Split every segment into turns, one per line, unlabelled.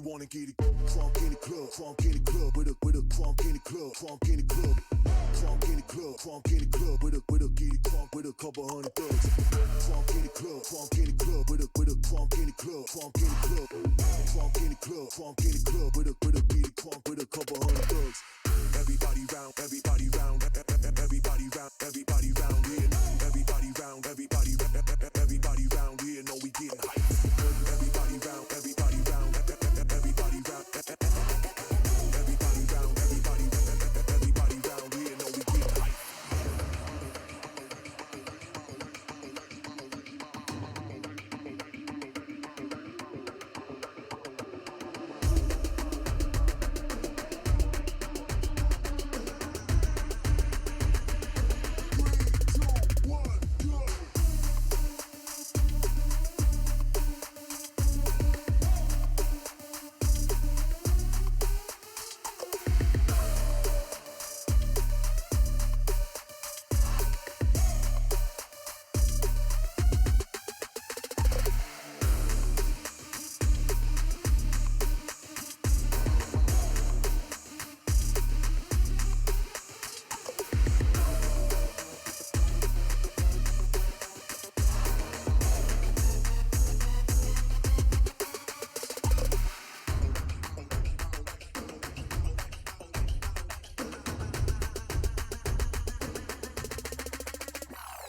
Wanna get it crunk in the club, crunk in the club, with a crunk in the club, crunk in the club, crunk in the club, crunk in the club, with a get it crunk with a couple hundred thugs. Crunk in the club, crunk in the club, with a crunk in the club, crunk in the club, crunk in the club, crunk in the club, with a get it crunk with a couple hundred thugs. Everybody round, everybody round, everybody round, everybody round here. Everybody round, everybody round here. Know we getting hype. Everybody round, everybody round. Everybody round, everybody round here, know we get hype.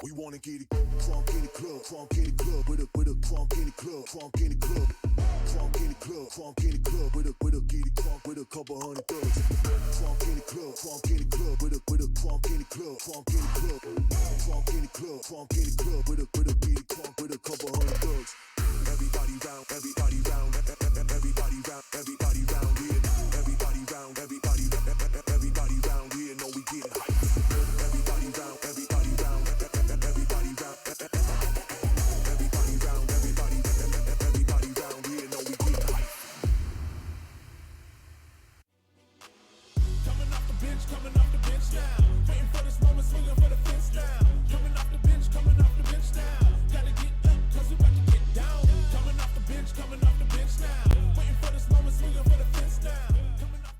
We wanna get it crunk in the club, crunk in the club, with a crunk in the club, crunk in the club, crunk in the club, crunk in the club, with a get it crunk with a couple hundred thugs. Crunk in the club, crunk in the club, with a crunk in the club, crunk in the club, crunk in the club, crunk in the club, with a get it crunk with a couple hundred thugs. Everybody round, everybody round, everybody round, everybody round here. Everybody round, everybody round here. Know we getting hype. Everybody round, everybody round, everybody round, everybody round, everybody round here. Know we getting hype.
Coming off the bench now. Waiting for this moment, swinging for the fence now. Coming off the bench now. Gotta get up, cause we about to get down. Coming off the bench now. Waiting for this moment, swinging for the fence now. Coming off the bench.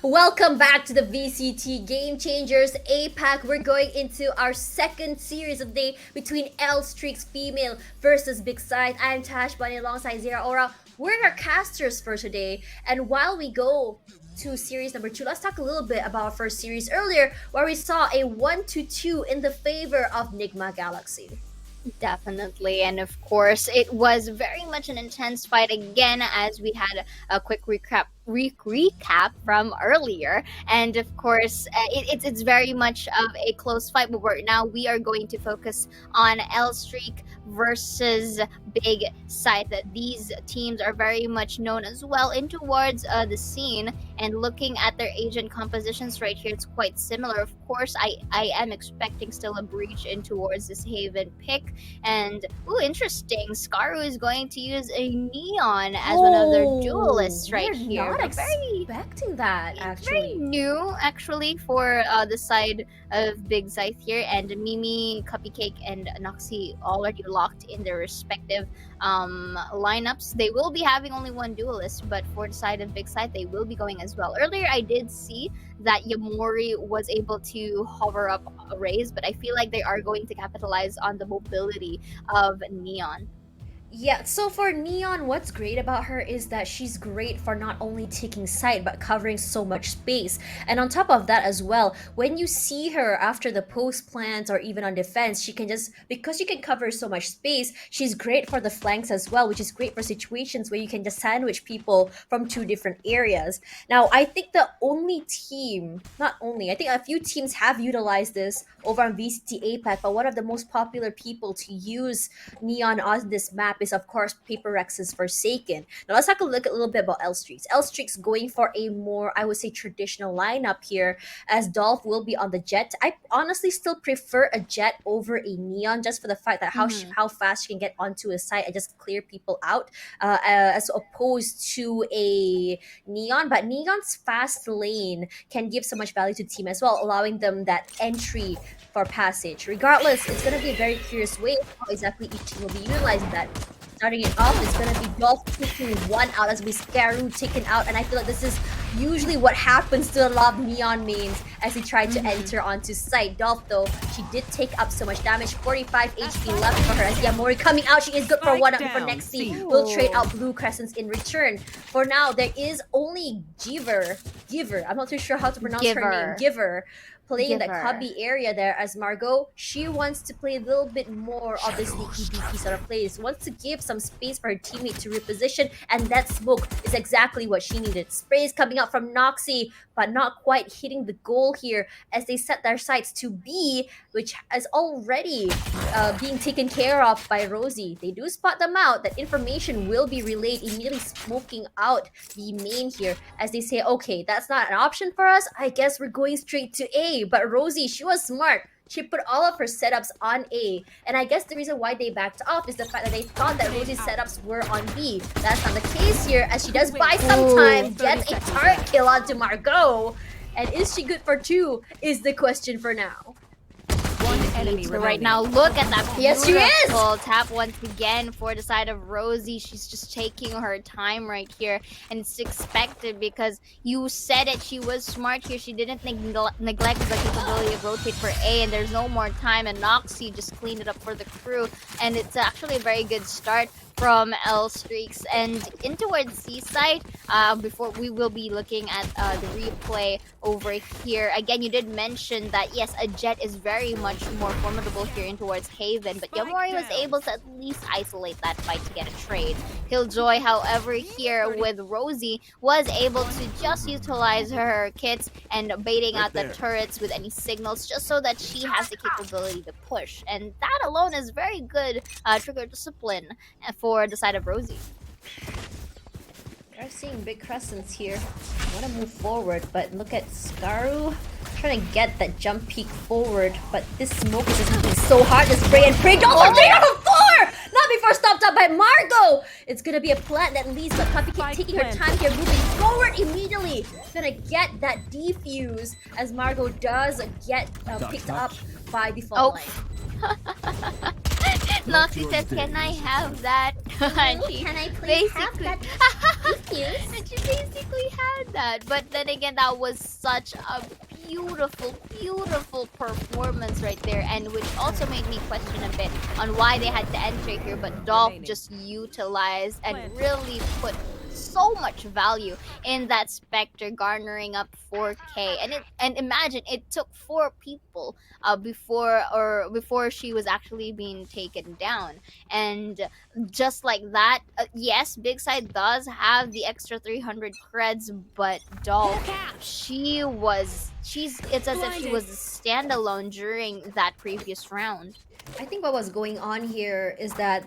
Welcome back to the VCT Game Changers APAC. We're going into our second series of the day between L Streaks Female versus Big Scythe. I'm Tash Bunny alongside Zira Ora. We're our casters for today. And while we go to series number 2, let's talk a little bit about our first series earlier, where we saw a 1-2 in the favor of Nigma Galaxy.
Definitely, and of course it was very much an intense fight again, as we had a quick recap recap from earlier, and of course, it's very much of a close fight. But now we are going to focus on L Streak versus Big Scythe. That these teams are very much known as well in towards the scene. And looking at their agent compositions right here, it's quite similar. Of course, I am expecting still a breach in towards this Haven pick. And ooh, interesting. Scaru is going to use a Neon as one of their duelists right
we're
here.
Not
But very
expecting that
very
actually.
new actually for the side of Big Scythe here, and Mimi, Cupcake, and Noxy already locked in their respective lineups. They will be having only one duelist, but for the side of Big Scythe, they will be going as well. Earlier, I did see that Yamori was able to hover up a raise, but I feel like they are going to capitalize on the mobility of Neon.
Yeah, so for Neon, what's great about her is that she's great for not only taking side but covering so much space. And on top of that as well, when you see her after the post plants or even on defense, she can just, because she can cover so much space, she's great for the flanks as well, which is great for situations where you can just sandwich people from two different areas. Now, I think the only team, not only, I think a few teams have utilized this over on VCT APAC, but one of the most popular people to use Neon on this map is of course Paper Rex's Forsaken. Now let's take a look at a little bit about L Streaks. L Streaks going for a more, I would say, traditional lineup here, as Dolph will be on the Jet. I honestly still prefer a Jet over a Neon, just for the fact that how fast she can get onto a site and just clear people out, as opposed to a Neon. But Neon's fast lane can give so much value to the team as well, allowing them that entry for passage. Regardless, it's going to be a very curious way how exactly each team will be utilizing that. Starting it off, it's going to be Dolph taking one out as we Scaru taken out, and I feel like this is usually what happens to a lot of Neon mains as he tried to enter onto site. Dolph, though, she did take up so much damage, 45 HP left for her as Yamori coming out. She is good for one up for Nexi. We'll trade out blue crescents in return. For now, there is only Giver, I'm not too sure how to pronounce her name, Giver, playing in the cubby area there, as Margot, she wants to play a little bit more of this sneaky beaky sort of plays, wants to give some space for her teammate to reposition, and that smoke is exactly what she needed. Sprays coming out from Noxy, but not quite hitting the goal here as they set their sights to B, which is already being taken care of by Rosie. They do spot them out. That information will be relayed, immediately smoking out the main here as they say, okay, that's not an option for us. I guess we're going straight to A. But Rosie, she was smart. She put all of her setups on A. And I guess the reason why they backed off is the fact that they thought that Rosie's setups were on B. That's not the case here, as she does buy some time, gets a turret kill onto Margot. And is she good for 2 is the question for now.
One enemy
So
remaining.
right now, look at that
Yes, she is!
beautiful tap once again for the side of Rosie. She's just taking her time right here, and it's expected because you said it. She was smart here. She didn't neglect the capability of rotate for A, and there's no more time, and Noxy just cleaned it up for the crew, and it's actually a very good start from L Streaks. And in towards C side, before we will be looking at the replay over here. Again, you did mention that yes, a Jet is very much more formidable here in towards Haven, but Yamori was able to at least isolate that fight to get a trade. Killjoy, however, here with Rosie was able to just utilize her kits and baiting out the turrets with any signals just so that she has the capability to push, and that alone is very good trigger discipline for the side of Rosie.
We're seeing big crescents here. Want to move forward, but look at Scaru trying to get that jump peak forward, but this smoke is just moving so hard. This spray and pray. Dolph 3 out of 4! Not before stopped up by Margot! It's gonna be a plant that leads, but Cupcake taking her time here, moving forward immediately. Gonna get that defuse as Margot does get picked up by the fall line.
Noxy says, "Can I have that?" And she
Can I please have that defuse?
and she basically had that. But then again, that was such a beautiful, beautiful performance right there, and which also made me question a bit on why they had to enter here. But Dolph just utilized and really put so much value in that Spectre, garnering up 4K. And imagine it took 4 people before she was actually being taken down. And just like that, yes, Big Side does have the extra 300 creds, but Doll, it's as if she was standalone during that previous round.
I think what was going on here is that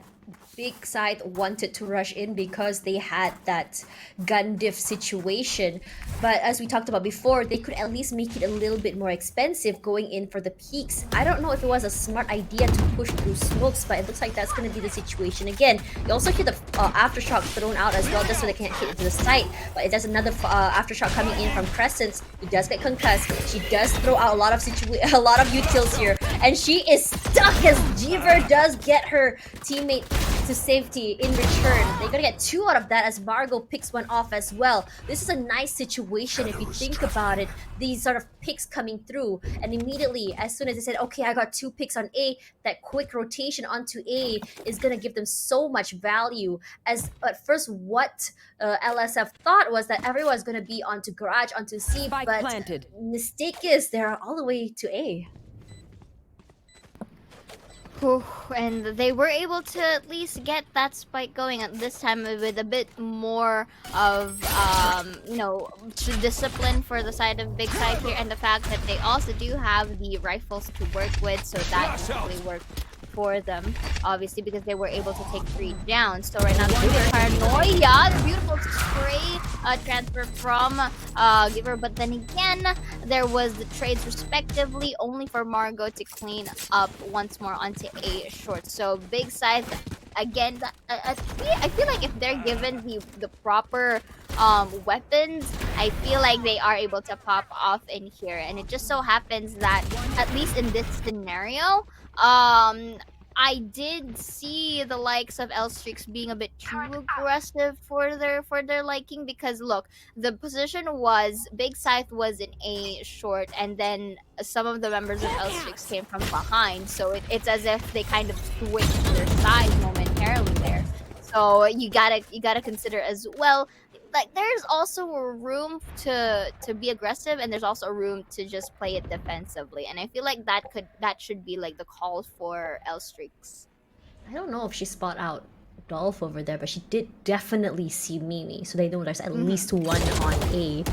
Big Scythe wanted to rush in because they had that gun diff situation. But as we talked about before, they could at least make it a little bit more expensive going in for the peaks. I don't know if it was a smart idea to push through smokes, but it looks like that's going to be the situation again. You also hear the aftershock thrown out as well, just so they can't hit into the site. But there's another aftershock coming in from Crescents. He does get concussed. She does throw out a lot of utils here, and she is stuck as Jeever does get her teammate to safety in return. They're gonna get 2 out of that as Margot picks one off as well. This is a nice situation if you think about it. These sort of picks coming through, and immediately as soon as they said, okay, I got 2 picks on A, that quick rotation onto A is gonna give them so much value. As at first, what LSF thought was that everyone's gonna be onto Garage, onto C,
Spike
but
planted.
mistake is they're all the way to A.
Whew, and they were able to at least get that spike going at this time with a bit more of discipline for the side of Big Side here, and the fact that they also do have the rifles to work with, so that definitely worked for them, obviously, because they were able to take 3 down. So right now, the Paranoia, the beautiful spray transfer from Giver, but then again, there was the trades respectively, only for Margot to clean up once more onto A short. So Big Side, again, I feel like if they're given the proper weapons, I feel like they are able to pop off in here. And it just so happens that, at least in this scenario, I did see the likes of L-Streaks being a bit too aggressive for their liking, because look, the position was Big Scythe was in A short, and then some of the members of L-Streaks came from behind, so it's as if they kind of switched their side momentarily there. So you gotta consider as well, like, there's also a room to be aggressive, and there's also a room to just play it defensively. And I feel like that should be like the call for L-Streaks.
I don't know if she spot out Dolph over there, but she did definitely see Mimi, so they know there's at least 1 on A.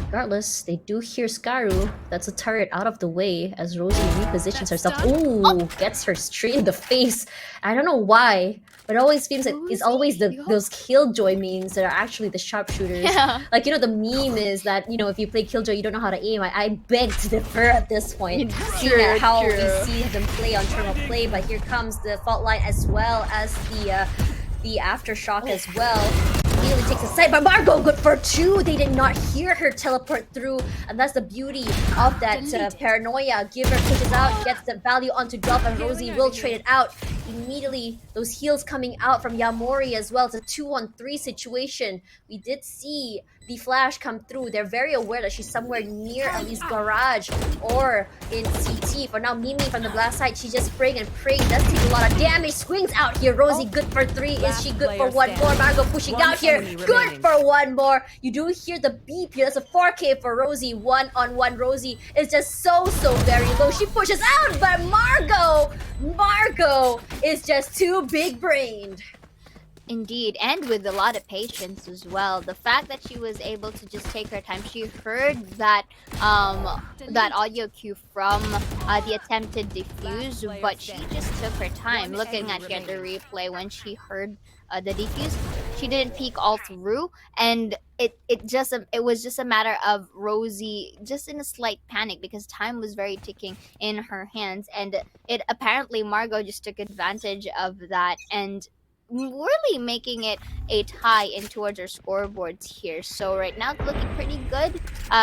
Regardless, they do hear Skaru. That's a turret out of the way as Rosie repositions herself. Ooh, gets her straight in the face. I don't know why, but it always seems like it's always those Killjoy memes that are actually the sharpshooters.
Yeah.
Like, the meme is that, if you play Killjoy, you don't know how to aim. I beg to differ at this point, seeing at how we see them play on terminal play, but here comes the fault line as well as the aftershock as well. Immediately takes a side, but Margot good for 2. They did not hear her teleport through, and that's the beauty of that Paranoia. Giver pushes out, gets the value onto Dolph, and Rosie will trade it out. Immediately, those heals coming out from Yamori as well. It's a 2-on-3 situation. We did see the flash come through. They're very aware that she's somewhere near at least Garage or in CT. For now, Mimi from the blast side, she's just spraying and praying. Does take a lot of damage. Swings out here. Rosie good for 3. Is she good for 1 more? Margot pushing out here. Good for 1 more. You do hear the beep here. That's a 4K for Rosie. 1-on-1 Rosie is just so very low. She pushes out, but Margot is just too big-brained.
Indeed, and with a lot of patience as well. The fact that she was able to just take her time, she heard that audio cue from the attempted defuse, but she just took her time. Looking at here the replay, when she heard the defuse, she didn't peek all through, and it was just a matter of Rosie just in a slight panic because time was very ticking in her hands, and it apparently Margot just took advantage of that and really making it a tie in towards our scoreboards here. So right now it's looking pretty good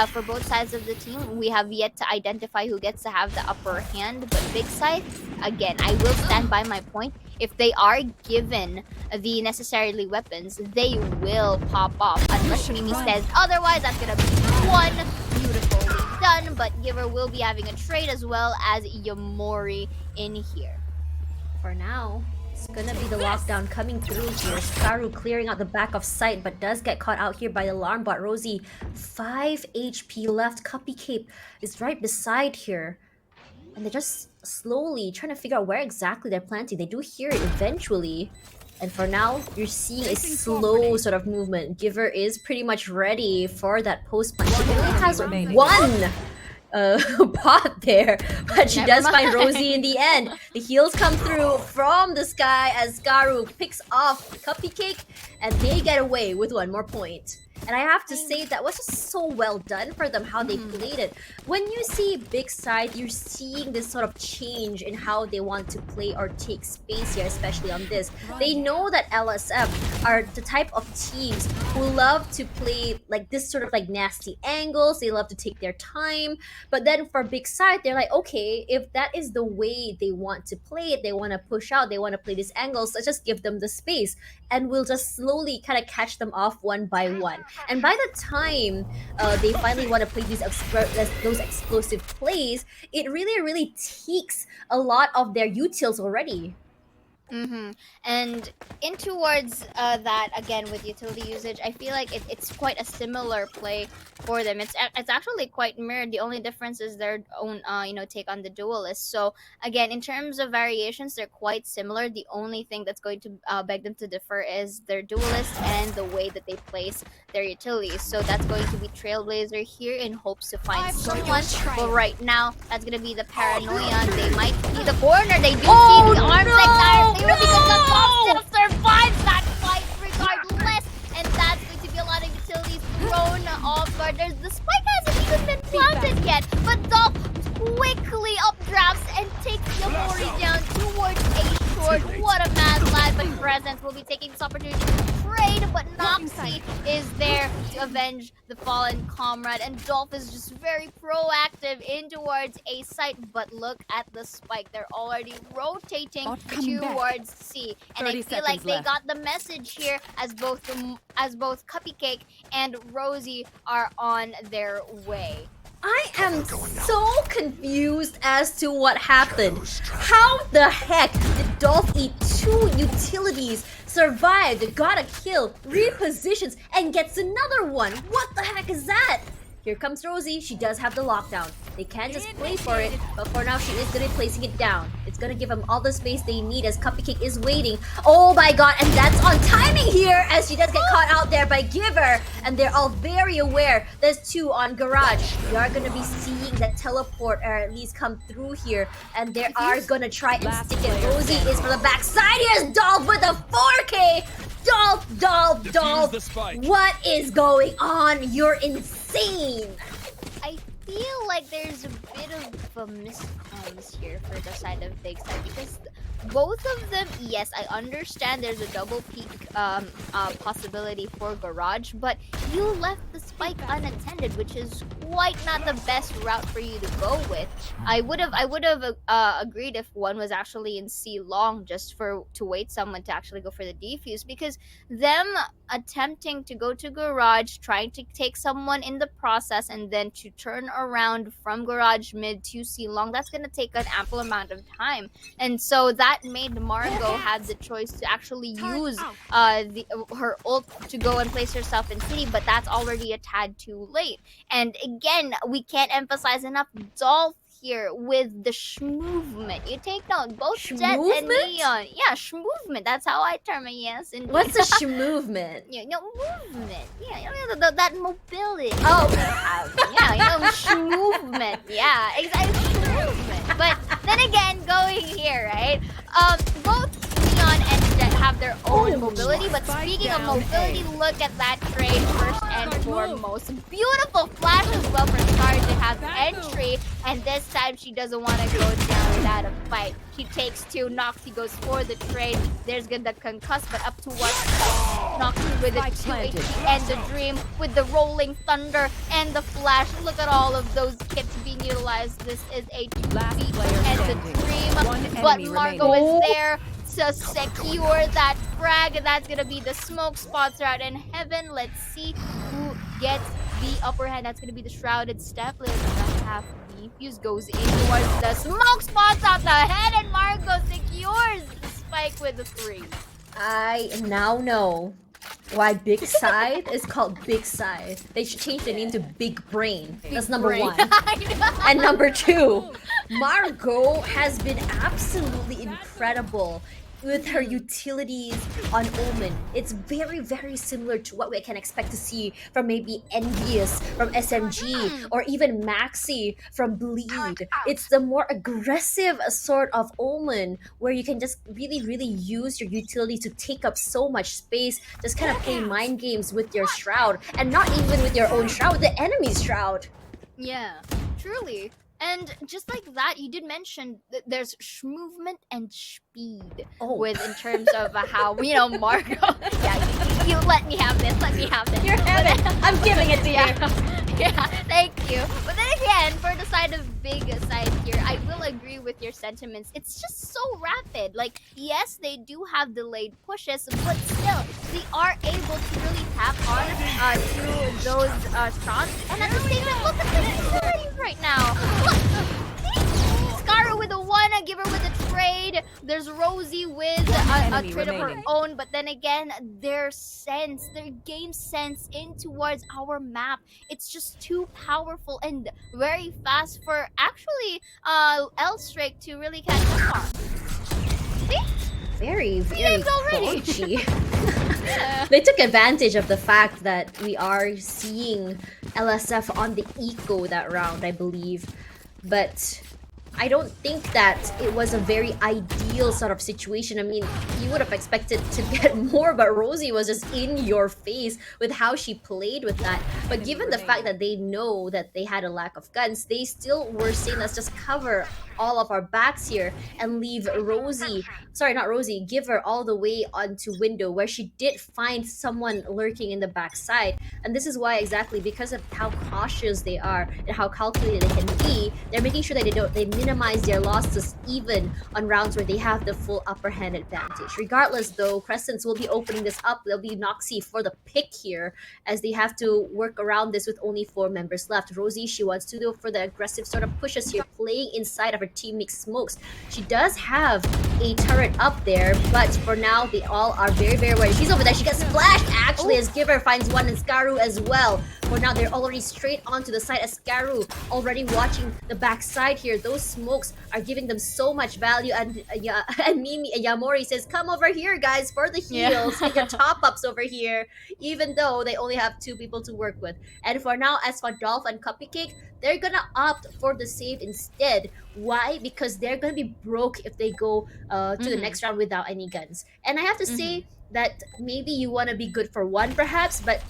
for both sides of the team. We have yet to identify who gets to have the upper hand, but Big Side, again, I will stand by my point. If they are given the necessarily weapons, they will pop off. Unless Mimi says otherwise, that's gonna be 1 beautifully done, but Giver will be having a trade as well as Yamori in here.
For now, It's gonna be the lockdown coming through here. Skaru clearing out the back of Scythe, but does get caught out here by the alarm bot. Rosie, 5 HP left. Cuppy Cape is right beside here. And they're just slowly trying to figure out where exactly they're planting. They do hear it eventually. And for now, you're seeing a slow sort of movement. Giver is pretty much ready for that post plant. She only has one pot there, but she does find Rosie in the end. The heals come through from the sky as Skaru picks off Cuppy Cake, and they get away with 1 more point. And I have to say that was just so well done for them, how they played it. When you see Big Scythe, you're seeing this sort of change in how they want to play or take space here, especially on this. They know that LSF are the type of teams who love to play like this sort of like nasty angles. They love to take their time. But then for Big Scythe, they're like, okay, if that is the way they want to play it, they want to push out, they want to play these angles, let's just give them the space. And we'll just slowly kind of catch them off one by one. And by the time they finally want to play those explosive plays, it really takes a lot of their utils already.
And in towards that again with utility usage, I feel like it's quite a similar play for them. It's actually quite mirrored. The only difference is their own take on the duelist. So again, in terms of variations, they're quite similar. The only thing that's going to beg them to differ is their duelist and the way that they place their utilities. So that's going to be Trailblazer here in hopes to find someone. But right now, that's gonna be the Paranoia. They might be the corner. They do see the arms like that. They will be the top still survives that fight regardless. And that's going to be a lot of utilities thrown off guard. The spike hasn't even been planted yet. But Dolph quickly updrafts and takes Yamori down towards a short. What a mad lad, but Presence will be taking this opportunity to trade, but Noxie is there to avenge the fallen comrade, and Dolph is just very proactive in towards a site, but look at the spike. They're already rotating towards C, and I feel like they got the message here as both Cuppy Cake and Rosie are on their way.
I am so confused as to what happened. How the heck did Dolph eat 2 utilities, survived, got a kill, repositions, and gets another one? What the heck is that? Here comes Rosie. She does have the lockdown. They can't just play for it, but for now she is going to be placing it down. It's going to give them all the space they need as Cuppy Cake is waiting. Oh my god, and that's on timing here as she does get caught out there by Giver. And they're all very aware. There's 2 on Garage. We are going to be seeing that teleport or at least come through here. And they are going to try and stick it. Rosie is from the backside. Here's Dolph with a 4K. Dolph. What is going on? You're insane.
I feel like there's a bit of a miscomms here for the side of Big Side because both of them, yes, I understand there's a double peak possibility for Garage, but you left the spike unattended, which is quite not the best route for you to go with. I would have agreed if one was actually in C long just to wait someone to actually go for the defuse, because them attempting to go to Garage, trying to take someone in the process, and then to turn around from Garage mid to C long, that's gonna take an ample amount of time, and so that made Margot have the choice to actually use her ult to go and place herself in city, but that's already a tad too late. And again, we can't emphasize enough Dolph here with the movement. You take note, both Jet and Neon. Yeah, movement. That's how I term it. Yes. Indeed.
What's the movement?
Yeah, movement. Yeah, that mobility.
Oh,
yeah, movement. Yeah, exactly, movement. But then again, going here, right? Both Neon and Jet have their own mobility, but speaking of mobility, look at that trade first and foremost. Beautiful flash as well for Scar to have entry, and this time she doesn't want to go down without a fight. She takes 2, Noxie goes for the trade. There's gonna concuss, but up to what? Noxie with a 2 HP and the Dream with the rolling thunder and the flash. Look at all of those kits being utilized. This is a 2v and the Dream, but Margot is there to secure that frag, and that's gonna be the smoke spots out in heaven. Let's see who gets the upper hand. That's gonna be the Shrouded Step. Let's have defuse goes in towards the smoke spots out the head, and Margot secures the spike. strike with the 3.
I now know why Big Scythe is called Big Scythe. They should change the name to Big Brain. That's number
Brain.
1.
I know.
And number 2, Margot has been absolutely incredible with her utilities on Omen. It's very, very similar to what we can expect to see from maybe Envious from SMG or even Maxi from Bleed. It's the more aggressive sort of Omen where you can just really, really use your utility to take up so much space, just kind of play mind games with your Shroud, and not even with your own Shroud, the enemy's Shroud.
Yeah, truly. And just like that, you did mention that there's movement and speed
Oh.
with in terms of how Margot. Yeah, you let me have this. Let me have this.
You're having, I'm giving it to you.
Yeah, thank you. But then again, for the side of Big Scythe here, I will agree with your sentiments. It's just so rapid. Like, yes, they do have delayed pushes, but still, they are able to really tap on to those shots. And at the same time, look at the utilities right now. Look! Scarra with a 1, give her with a trade. There's Rosie with a
enemy
trade of her
remaining.
own, but then again, their game sense in towards our map, it's just too powerful and very fast for actually Elstrake to really catch up on. See?
Very, very
Names already.
crunchy.
Yeah.
They took advantage of the fact that we are seeing LSF on the eco that round, I believe. But I don't think that it was a very ideal sort of situation. I mean, you would have expected to get more, but Rosie was just in your face with how she played with that. But given the fact that they know that they had a lack of guns, they still were saying, let's just cover all of our backs here and leave Rosie, sorry, not Rosie, give her all the way onto window, where she did find someone lurking in the backside. And this is why, exactly because of how cautious they are and how calculated they can be, they're making sure that they minimize their losses even on rounds where they have the full upper hand advantage. Regardless though, Crescents will be opening this up. There'll be Noxy for the pick here, as they have to work around this with only 4 members left. Rosie, she wants to go for the aggressive sort of pushes here, playing inside of her teammate's smokes. She does have a turret up there, but for now they all are very, very worried. She's over there. She gets splashed actually as Giver finds one, and Scaru as well. For now, they're already straight onto the side as Scaru already watching the backside here. Those smokes are giving them so much value, and Mimi Yamori says, come over here guys for the heals. Get your top-ups over here, even though they only have 2 people to work with. And for now, as for Dolph and Cupcake, they're gonna opt for the save instead. Why? Because they're gonna be broke if they go to the next round without any guns. And I have to say that maybe you want to be good for 1 perhaps, but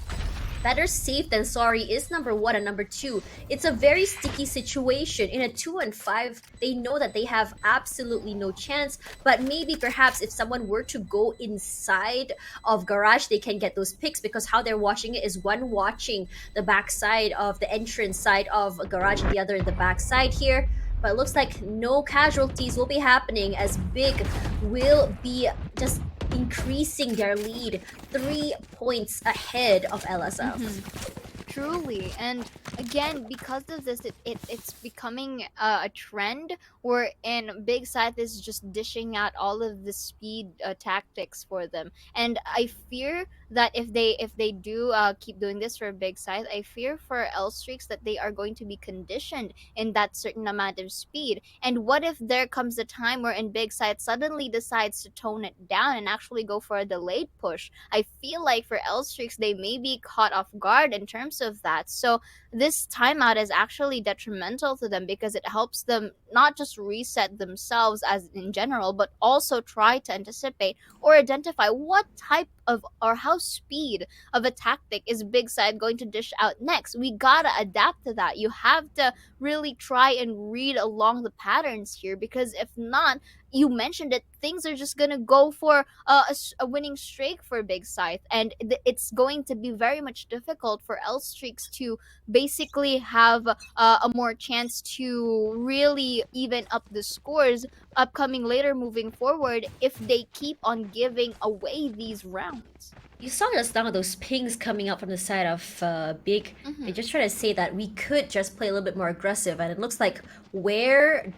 better safe than sorry is number 1, and number 2, it's a very sticky situation. In a 2-on-5, they know that they have absolutely no chance, but maybe perhaps if someone were to go inside of Garage, they can get those picks, because how they're watching it is one watching the backside of the entrance side of Garage and the other in the backside here. But it looks like no casualties will be happening, as Big will be just increasing their lead 3 points ahead of LSF.
Truly, and again, because of this, it's becoming a trend wherein Big Scythe is just dishing out all of the speed tactics for them, and I fear that if they do keep doing this for Big Scythe, I fear for L-Streaks that they are going to be conditioned in that certain amount of speed. And what if there comes a time wherein Big Scythe suddenly decides to tone it down and actually go for a delayed push? I feel like for L-Streaks, they may be caught off guard in terms of that. So this timeout is actually detrimental to them, because it helps them not just reset themselves as in general, but also try to anticipate or identify what type of or how speed of a tactic is Big Side going to dish out next. We gotta adapt to that. You have to really try and read along the patterns here, because if not, you mentioned it, things are just gonna go for a winning streak for Big Scythe, and it's going to be very much difficult for L Streaks to basically have a more chance to really even up the scores upcoming later moving forward if they keep on giving away these rounds.
You saw just now those pings coming up from the side of Big. They just try to say that we could just play a little bit more aggressive, and it looks like where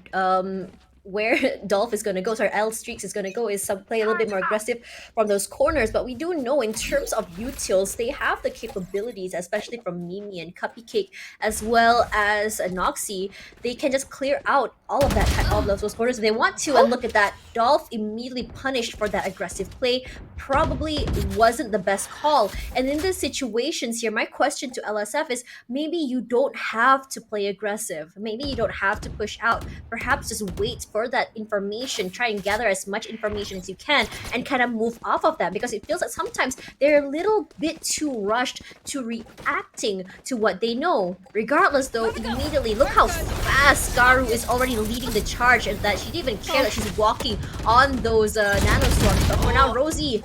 where Dolph is going to go, so L Streaks is going to go, is some play a little bit more aggressive from those corners. But we do know in terms of utils, they have the capabilities, especially from Mimi and Cupcake, as well as Noxy. They can just clear out all of that all of those corners if they want to. And look at that, Dolph immediately punished for that aggressive play. Probably wasn't the best call. And in these situations here, my question to LSF is, maybe you don't have to play aggressive. Maybe you don't have to push out. Perhaps just wait for that information. Try and gather as much information as you can and kind of move off of that, because it feels like sometimes they're a little bit too rushed to reacting to what they know. Regardless though, immediately look how fast Garu is already leading the charge, and that she didn't even care that she's walking on those nanostorms. But for now, Rosie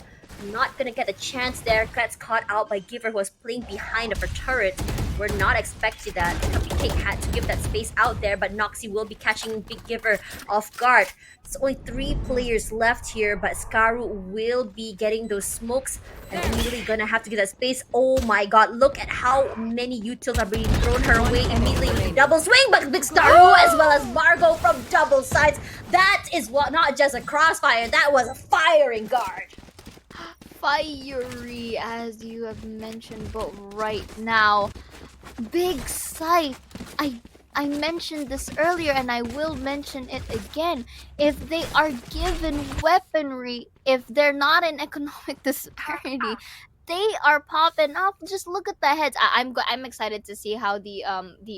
not gonna get a chance there. Gets caught out by Giver, who was playing behind of her turret. We're not expecting that. Cupcake had to give that space out there, but Noxy will be catching Big Giver off guard. It's only 3 players left here, but Skaru will be getting those smokes and immediately gonna have to give that space. Oh my god, look at how many utils are being thrown her way. Immediately double swing, but Big Skaru as well as Margot from double sides. That is what, not just a crossfire, that was a firing guard.
Fiery, as you have mentioned, but right now, Big Scythe. I mentioned this earlier and I will mention it again. If they are given weaponry, if they're not in economic disparity, they are popping off. Just look at the heads. I'm excited to see how the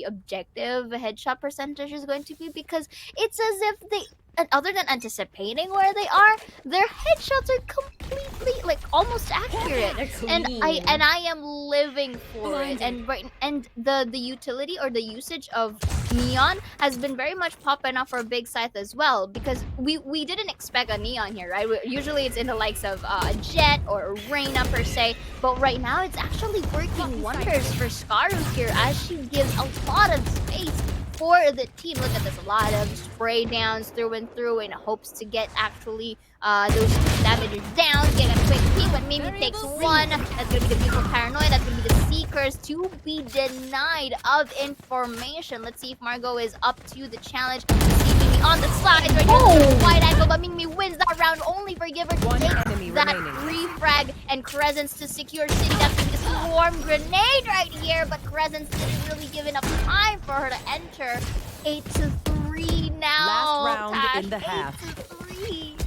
objective headshot percentage is going to be, because it's as if they, and other than anticipating where they are, their headshots are completely, like, almost accurate. And I am living for it. And the utility or the usage of Neon has been very much popping up for Big Scythe as well, because we didn't expect a Neon here, right? Usually it's in the likes of Jet or Reina per se, but right now it's actually working wonders for Skaru here, as she gives a lot of space for the team. Look at this, a lot of spray downs through and through in hopes to get actually those damages down. Get a quick peek when Mimi takes one. That's gonna be the beautiful paranoia. That's gonna be the Seekers to be denied of information. Let's see if Margot is up to the challenge. See Mimi on the slide right here, wide angle, but Mimi wins that round, only for Giver to take that refrag and Crescents to secure City. That's gonna be the swarm grenade right here, but Crescents didn't really give enough time for her to enter. 8-3 now.
Last round
Tash,
in the half.
8-3.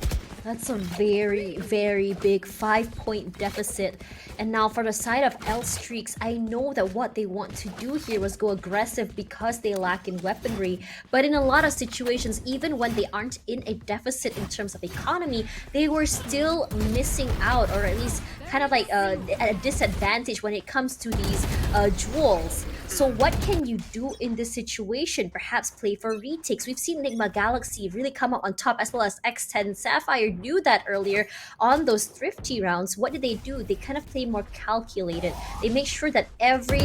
That's a very, very big 5-point deficit. And now for the side of L Streaks, I know that what they want to do here was go aggressive because they lack in weaponry. But in a lot of situations, even when they aren't in a deficit in terms of economy, they were still missing out, or at least kind of like at a disadvantage when it comes to these jewels. So what can you do in this situation? Perhaps play for retakes. We've seen Enigma Galaxy really come out on top, as well as X10 Sapphire do that earlier on those thrifty rounds. What did they do? They kind of play more calculated. They make sure that every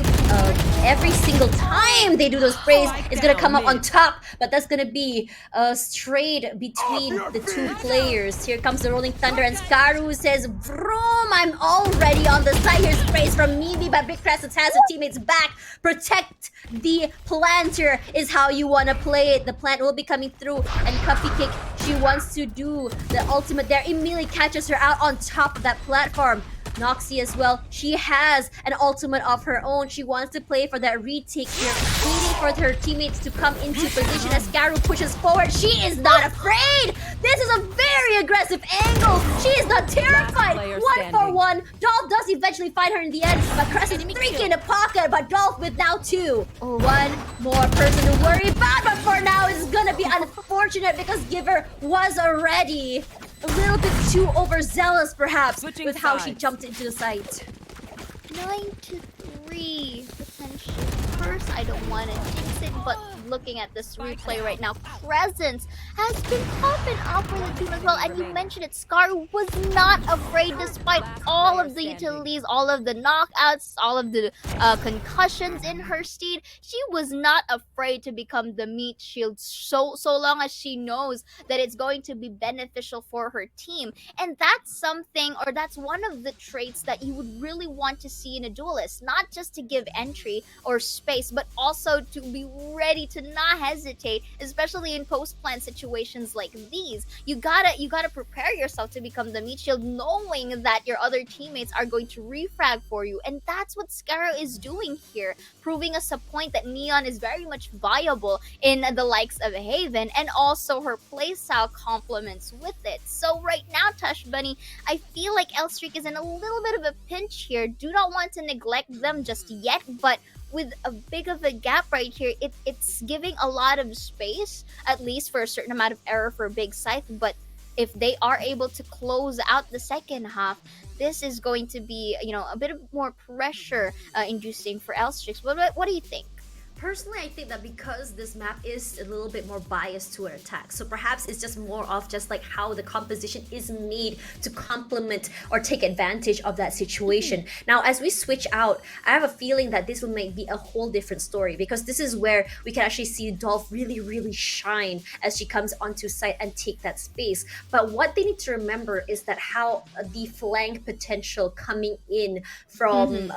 single time they do those sprays is gonna come up on top, but that's gonna be strayed between the 2 players. Here comes the Rolling Thunder, and Skaru says, "Vroom, I'm already on the side." Here, sprays from Mimi, but Big Crescent has her teammates back. Protect the planter is how you want to play it. The plant will be coming through, and Cupcake, she wants to do the ultimate there. Immediately catches her out on top of that platform. Noxy as well, she has an ultimate of her own. She wants to play for that retake here, waiting for her teammates to come into position as Garu pushes forward. She is not afraid! This is a very aggressive angle! She is not terrified! 1-for-1. Dolph does eventually find her in the end, but Crescent 3 in the pocket, but Dolph with now 2. One more person to worry about, but for now it's gonna be unfortunate because Giver was already a little bit too overzealous, perhaps, with how she jumped into the site.
9-3 potential. First, I don't want to jinx it, but looking at this replay right now, Presence has been popping up for the team as well. And you mentioned it, Scar was not afraid despite all of the utilities, all of the knockouts, all of the concussions in her steed. She was not afraid to become the meat shield so long as she knows that it's going to be beneficial for her team. And that's something, or that's one of the traits that you would really want to see in a duelist. Not just to give entry or space, but also to be ready to to not hesitate, especially in post-plant situations like these. You gotta prepare yourself to become the meat shield, knowing that your other teammates are going to refrag for you. And that's what Scarrow is doing here, proving us a point that Neon is very much viable in the likes of Haven, and also her playstyle complements with it. So right now, Tush Bunny, I feel like Elstreak is in a little bit of a pinch here. Do not want to neglect them just yet, but with a big of a gap right here, it's giving a lot of space, at least for a certain amount of error for Big Scythe. But if they are able to close out the second half, this is going to be, a bit of more pressure inducing for Elstrix. What do you think?
Personally, I think that because this map is a little bit more biased to an attack, so perhaps it's just more of just like how the composition is made to complement or take advantage of that situation. Now, as we switch out, I have a feeling that this will be a whole different story, because this is where we can actually see Dolph really, really shine as she comes onto site and take that space. But what they need to remember is that how the flank potential coming in from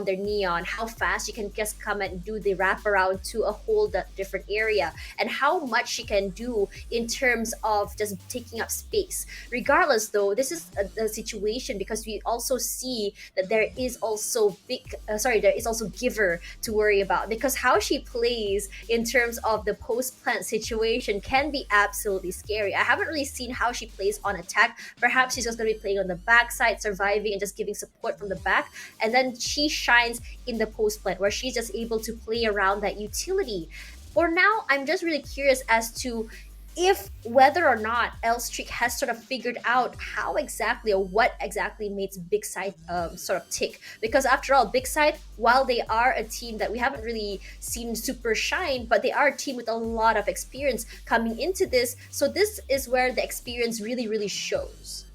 their Neon, how fast she can just come and do the wrap around to a whole different area, and how much she can do in terms of just taking up space. Regardless, though, this is a situation because we also see that there is also Giver to worry about, because how she plays in terms of the post plant situation can be absolutely scary. I haven't really seen how she plays on attack. Perhaps she's just going to be playing on the backside, surviving and just giving support from the back, and then she shines in the post plant where she's just able to play around that utility. For now, I'm just really curious as to whether or not Elstreak has sort of figured out how exactly or what exactly makes Big Scythe sort of tick. Because after all, Big Scythe, while they are a team that we haven't really seen super shine, but they are a team with a lot of experience coming into this. So this is where the experience really, really shows.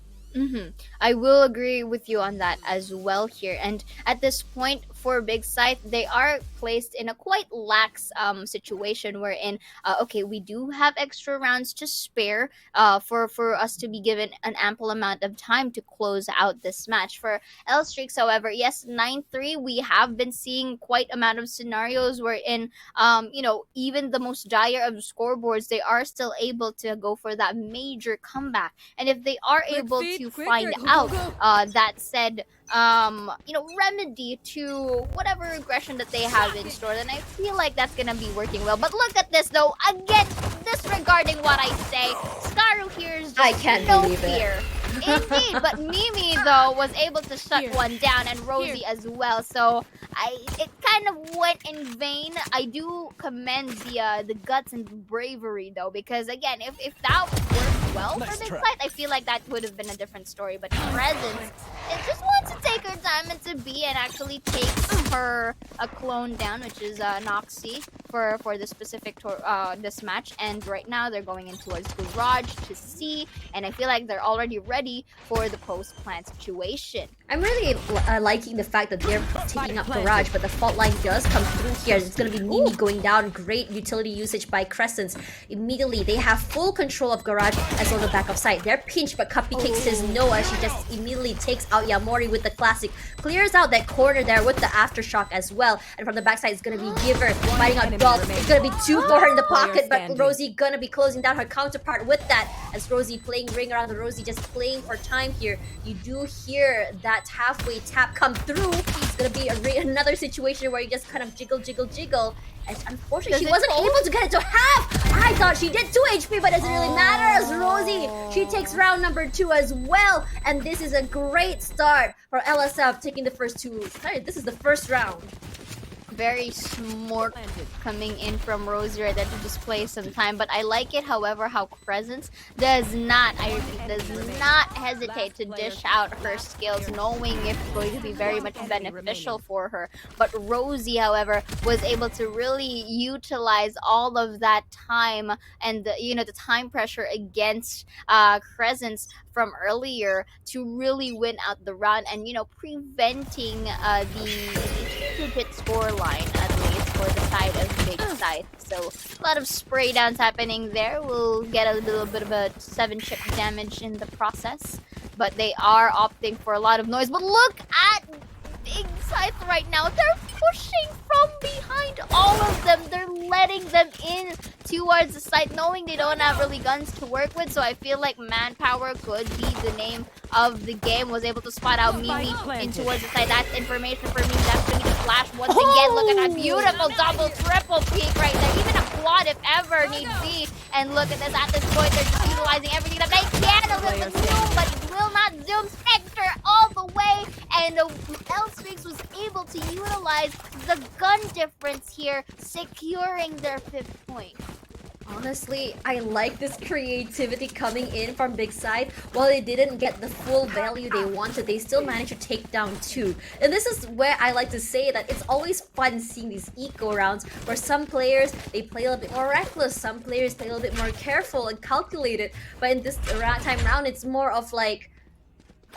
I will agree with you on that as well here. And at this point for Big Scythe, they are placed in a quite lax situation wherein, okay, we do have extra rounds to spare for us to be given an ample amount of time to close out this match. For Elstrix, however, yes, 9-3, we have been seeing quite amount of scenarios wherein, even the most dire of scoreboards, they are still able to go for that major comeback. And if they are able to find out that said remedy to whatever regression that they have in store, then I feel like that's gonna be working well. But look at this though, again, disregarding what I say, Scarrow here is just no fear. Indeed, but Mimi though was able to shut one down, and Rosie as well. So it kind of went in vain. I do commend the guts and bravery though, because again, if that worked well for Big Scythe, I feel like that would have been a different story. But Presence, it just wants to take her time into B and actually takes her a clone down, which is Noxy for this specific this match. And right now they're going in towards Garage to C, and I feel like they're already ready for the post plant situation.
I'm really liking the fact that they're taking up Garage, but the fault line does come through here. It's going to be Mimi going down. Great utility usage by Crescents. Immediately, they have full control of Garage as well as the back of site. They're pinched, but Cupcake says no as she just immediately takes out Yamori with the classic. Clears out that corner there with the aftershock as well. And from the backside, it's going to be Giver fighting out Dolph. It's going to be 2 for her in the pocket, but Rosie going to be closing down her counterpart with that. As Rosie playing ring around the Rosie, just playing for time here. You do hear that halfway tap come through. It's going to be another situation where you just kind of jiggle. And unfortunately, she wasn't able to get it to half. I thought she did 2 HP, but it doesn't really matter as Rosie, she takes round number 2 as well. And this is a great start for LSF taking the first 2. Sorry, this is the first round.
Very smart coming in from Rosie right there to just play some time. But I like it, however, how Presence does not hesitate to dish out her skills, knowing it's going to be very much beneficial for her. But Rosie, however, was able to really utilize all of that time and the time pressure against Presence from earlier to really win out the round, and preventing the 2-hit scoreline, at least for the side of Big Scythe. So a lot of spray downs happening there. We'll get a little bit of a 7-chip damage in the process, but they are opting for a lot of noise. But look at Big Scythe right now. They're pushing from behind all of them. They're letting them in towards the site, knowing they don't have really guns to work with. So I feel like manpower could be the name of the game. Was able to spot out Mimi in towards the site. That's information for me. That's going to be flash once again. Look at that beautiful double, triple peek right there. Even a quad if ever need be. And look at this. At this point, they're just utilizing everything that they can. A little bit zoom, but will not zoom. Spectre all the way. And L-Streaks was able to utilize the gun difference here, securing their 5th point.
Honestly, I like this creativity coming in from Big Scythe. While they didn't get the full value they wanted, they still managed to take down 2. And this is where I like to say that it's always fun seeing these eco rounds where some players, they play a little bit more reckless, some players play a little bit more careful and calculated. But in this time round, it's more of like,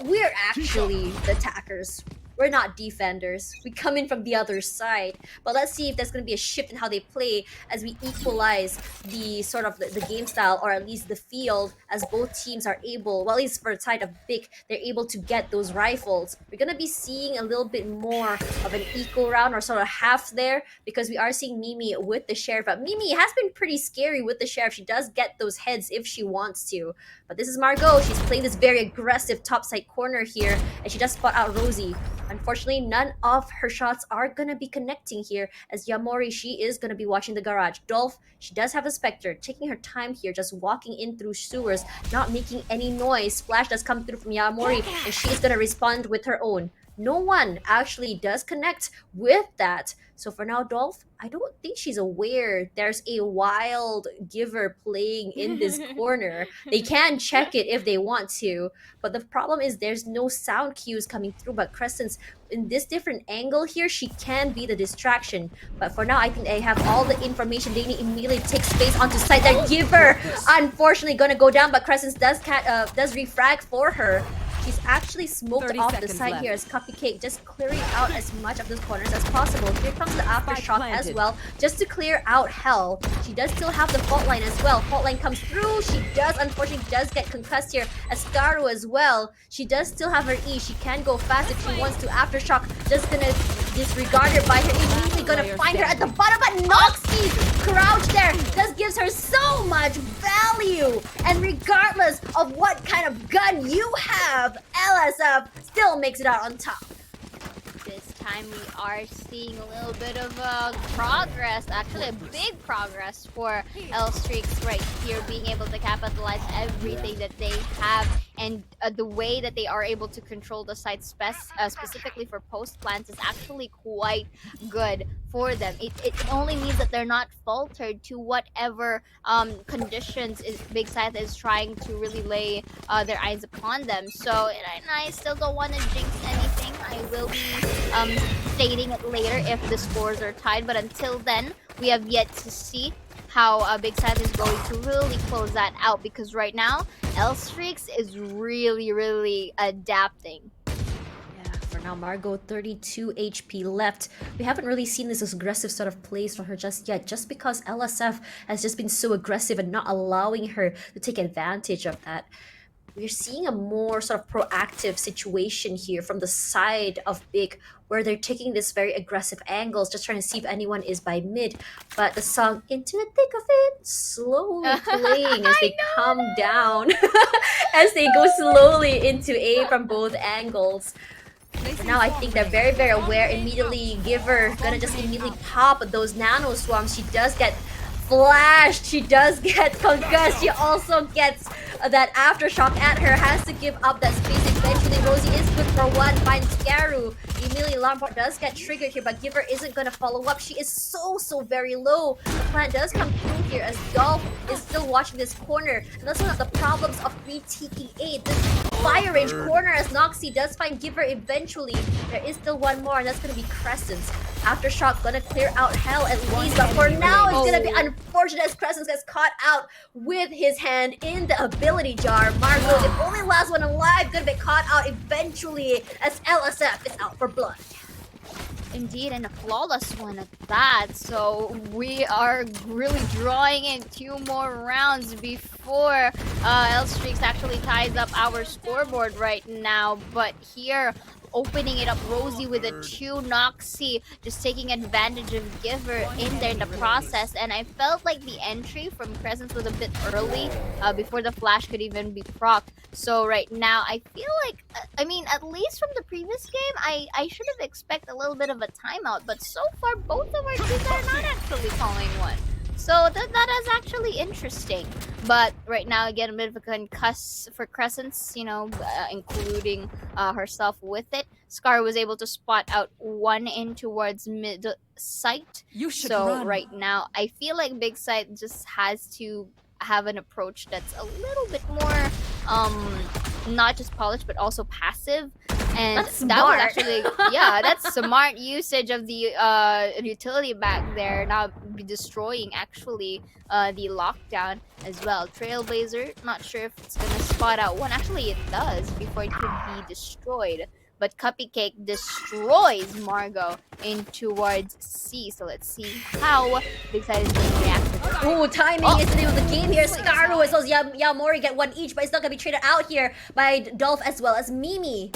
we're actually the attackers. We're not defenders. We come in from the other side. But let's see if there's going to be a shift in how they play as we equalize the sort of the game style, or at least the field, as both teams are able, well, at least for the side of Big, they're able to get those rifles. We're going to be seeing a little bit more of an equal round, or sort of half there, because we are seeing Mimi with the Sheriff. But Mimi has been pretty scary with the Sheriff. She does get those heads if she wants to. But this is Margot. She's playing this very aggressive top side corner here, and she does spot out Rosie. Unfortunately, none of her shots are going to be connecting here, as Yamori, she is going to be watching the garage. Dolph, she does have a Spectre, taking her time here, just walking in through sewers, not making any noise. Splash does come through from Yamori, and she is going to respond with her own. No one actually does connect with that. So for now, Dolph, I don't think she's aware there's a wild giver playing in this corner. They can check it if they want to, but the problem is there's no sound cues coming through. But Crescent's in this different angle here, she can be the distraction. But for now, I think they have all the information they need. Immediately take space onto site. That giver, unfortunately, gonna go down, but Crescent does refrag for her. She's actually smoked off the side here as Cupcake, just clearing out as much of those corners as possible. Here comes the aftershock as well, just to clear out Hell. She does still have the fault line as well. Fault line comes through. She does, unfortunately, get concussed here. Ascaru as well. She does still have her E. She can go fast if she wants to. Aftershock just gonna disregard her by her. Immediately gonna find her at the bottom, but Noxie crouched there. This gives her so much value. And regardless of what kind of gun you have, LSF still makes it out on top.
This time we are seeing a little bit of progress, actually a big progress for L-Streaks right here, being able to capitalize everything that they have, and the way that they are able to control the site specifically for post plants is actually quite good for them. It only means that they're not faltered to whatever conditions Big Scythe is trying to really lay their eyes upon them. So I still don't want to jinx anything. I will be stating it later if the scores are tied, but until then, we have yet to see how Big Scythe is going to really close that out, because right now, L-Streaks is really adapting.
Yeah, for now, Margot, 32 HP left. We haven't really seen this aggressive sort of plays from her just yet, just because LSF has just been so aggressive and not allowing her to take advantage of that. We're seeing a more sort of proactive situation here from the side of Big, where they're taking this very aggressive angles, just trying to see if anyone is by mid. But the song Into the Thick of It slowly playing as they come down, as they go slowly into A from both angles. For now, I think they're very aware. Immediately, Giver gonna just immediately pop those nano swarms. She does get flashed. She does get concussed. She also gets that aftershock at her. Has to give up that space. Eventually, Rosie is good for one. Finds Scaru. Immediately, Lamport does get triggered here, but Giver isn't going to follow up. She is so very low. The plant does come through here as Dolph is still watching this corner. And that's one of the problems of retaking A. This fire range corner, as Noxie does find Giver eventually. There is still one more, and that's going to be Crescent's. Aftershock gonna clear out Hell at least, but for now it's gonna be unfortunate as Crescent gets caught out with his hand in the ability jar. Margot, the only last one alive, gonna be caught out eventually as LSF is out for blood.
Indeed, and a flawless one at that. So we are really drawing in 2 more rounds before L-Streaks actually ties up our scoreboard right now. But here, opening it up. Rosie with a 2, Noxy just taking advantage of Giver in there in the process. And I felt like the entry from Crescent was a bit early before the flash could even be procced. So right now, I feel like, I mean, at least from the previous game, I should have expected a little bit of a timeout. But so far, both of our teams are not actually calling one. So that is actually interesting. But right now, again, a bit of a concuss for Crescents, you know, including herself with it. Scar was able to spot out one in towards mid Scythe. So
run.
right now, I feel like Big Scythe just has to have an approach that's a little bit more not just polished but also passive. And
That's
that was
smart.
actually, yeah, that's smart usage of the utility back there, not be destroying actually the lockdown as well. Trailblazer, not sure if it's gonna spot out one. Actually, it does before it could be destroyed. But Cupcake destroys Margot in towards C. So let's see how Big Scythe is going to react to this.
Ooh, timing is the name of the game here. Scaru as well as Yamori get one each, but it's not gonna be traded out here by Dolph as well as Mimi.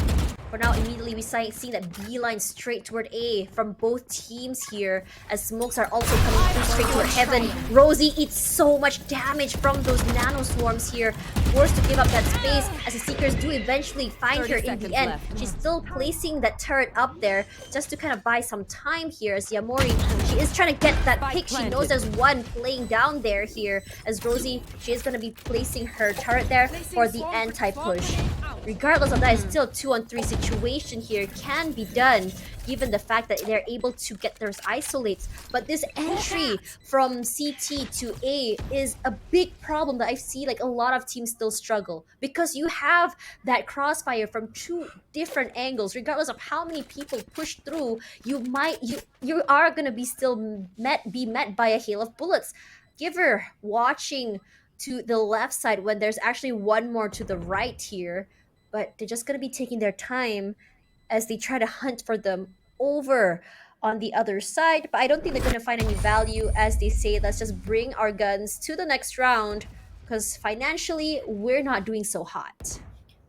For now, immediately we see that beeline straight toward A from both teams here, as smokes are also coming through straight toward Heaven. Rosie eats so much damage from those nano swarms here, forced to give up that space as the Seekers do eventually find her in the end. She's still placing that turret up there just to kind of buy some time here, as Yamori, she is trying to get that pick. She knows there's one playing down there here, as Rosie, she is going to be placing her turret there for the anti-push. Regardless of that, it's still a 2-on-3 situation here. Can be done given the fact that they're able to get those isolates. But this entry from CT to A is a big problem that I see like a lot of teams still struggle, because you have that crossfire from 2 different angles. Regardless of how many people push through, you are gonna be still met by a hail of bullets. Giver watching to the left side when there's actually one more to the right here, but they're just going to be taking their time as they try to hunt for them over on the other side. But I don't think they're going to find any value, as they say, let's just bring our guns to the next round, because financially, we're not doing so hot.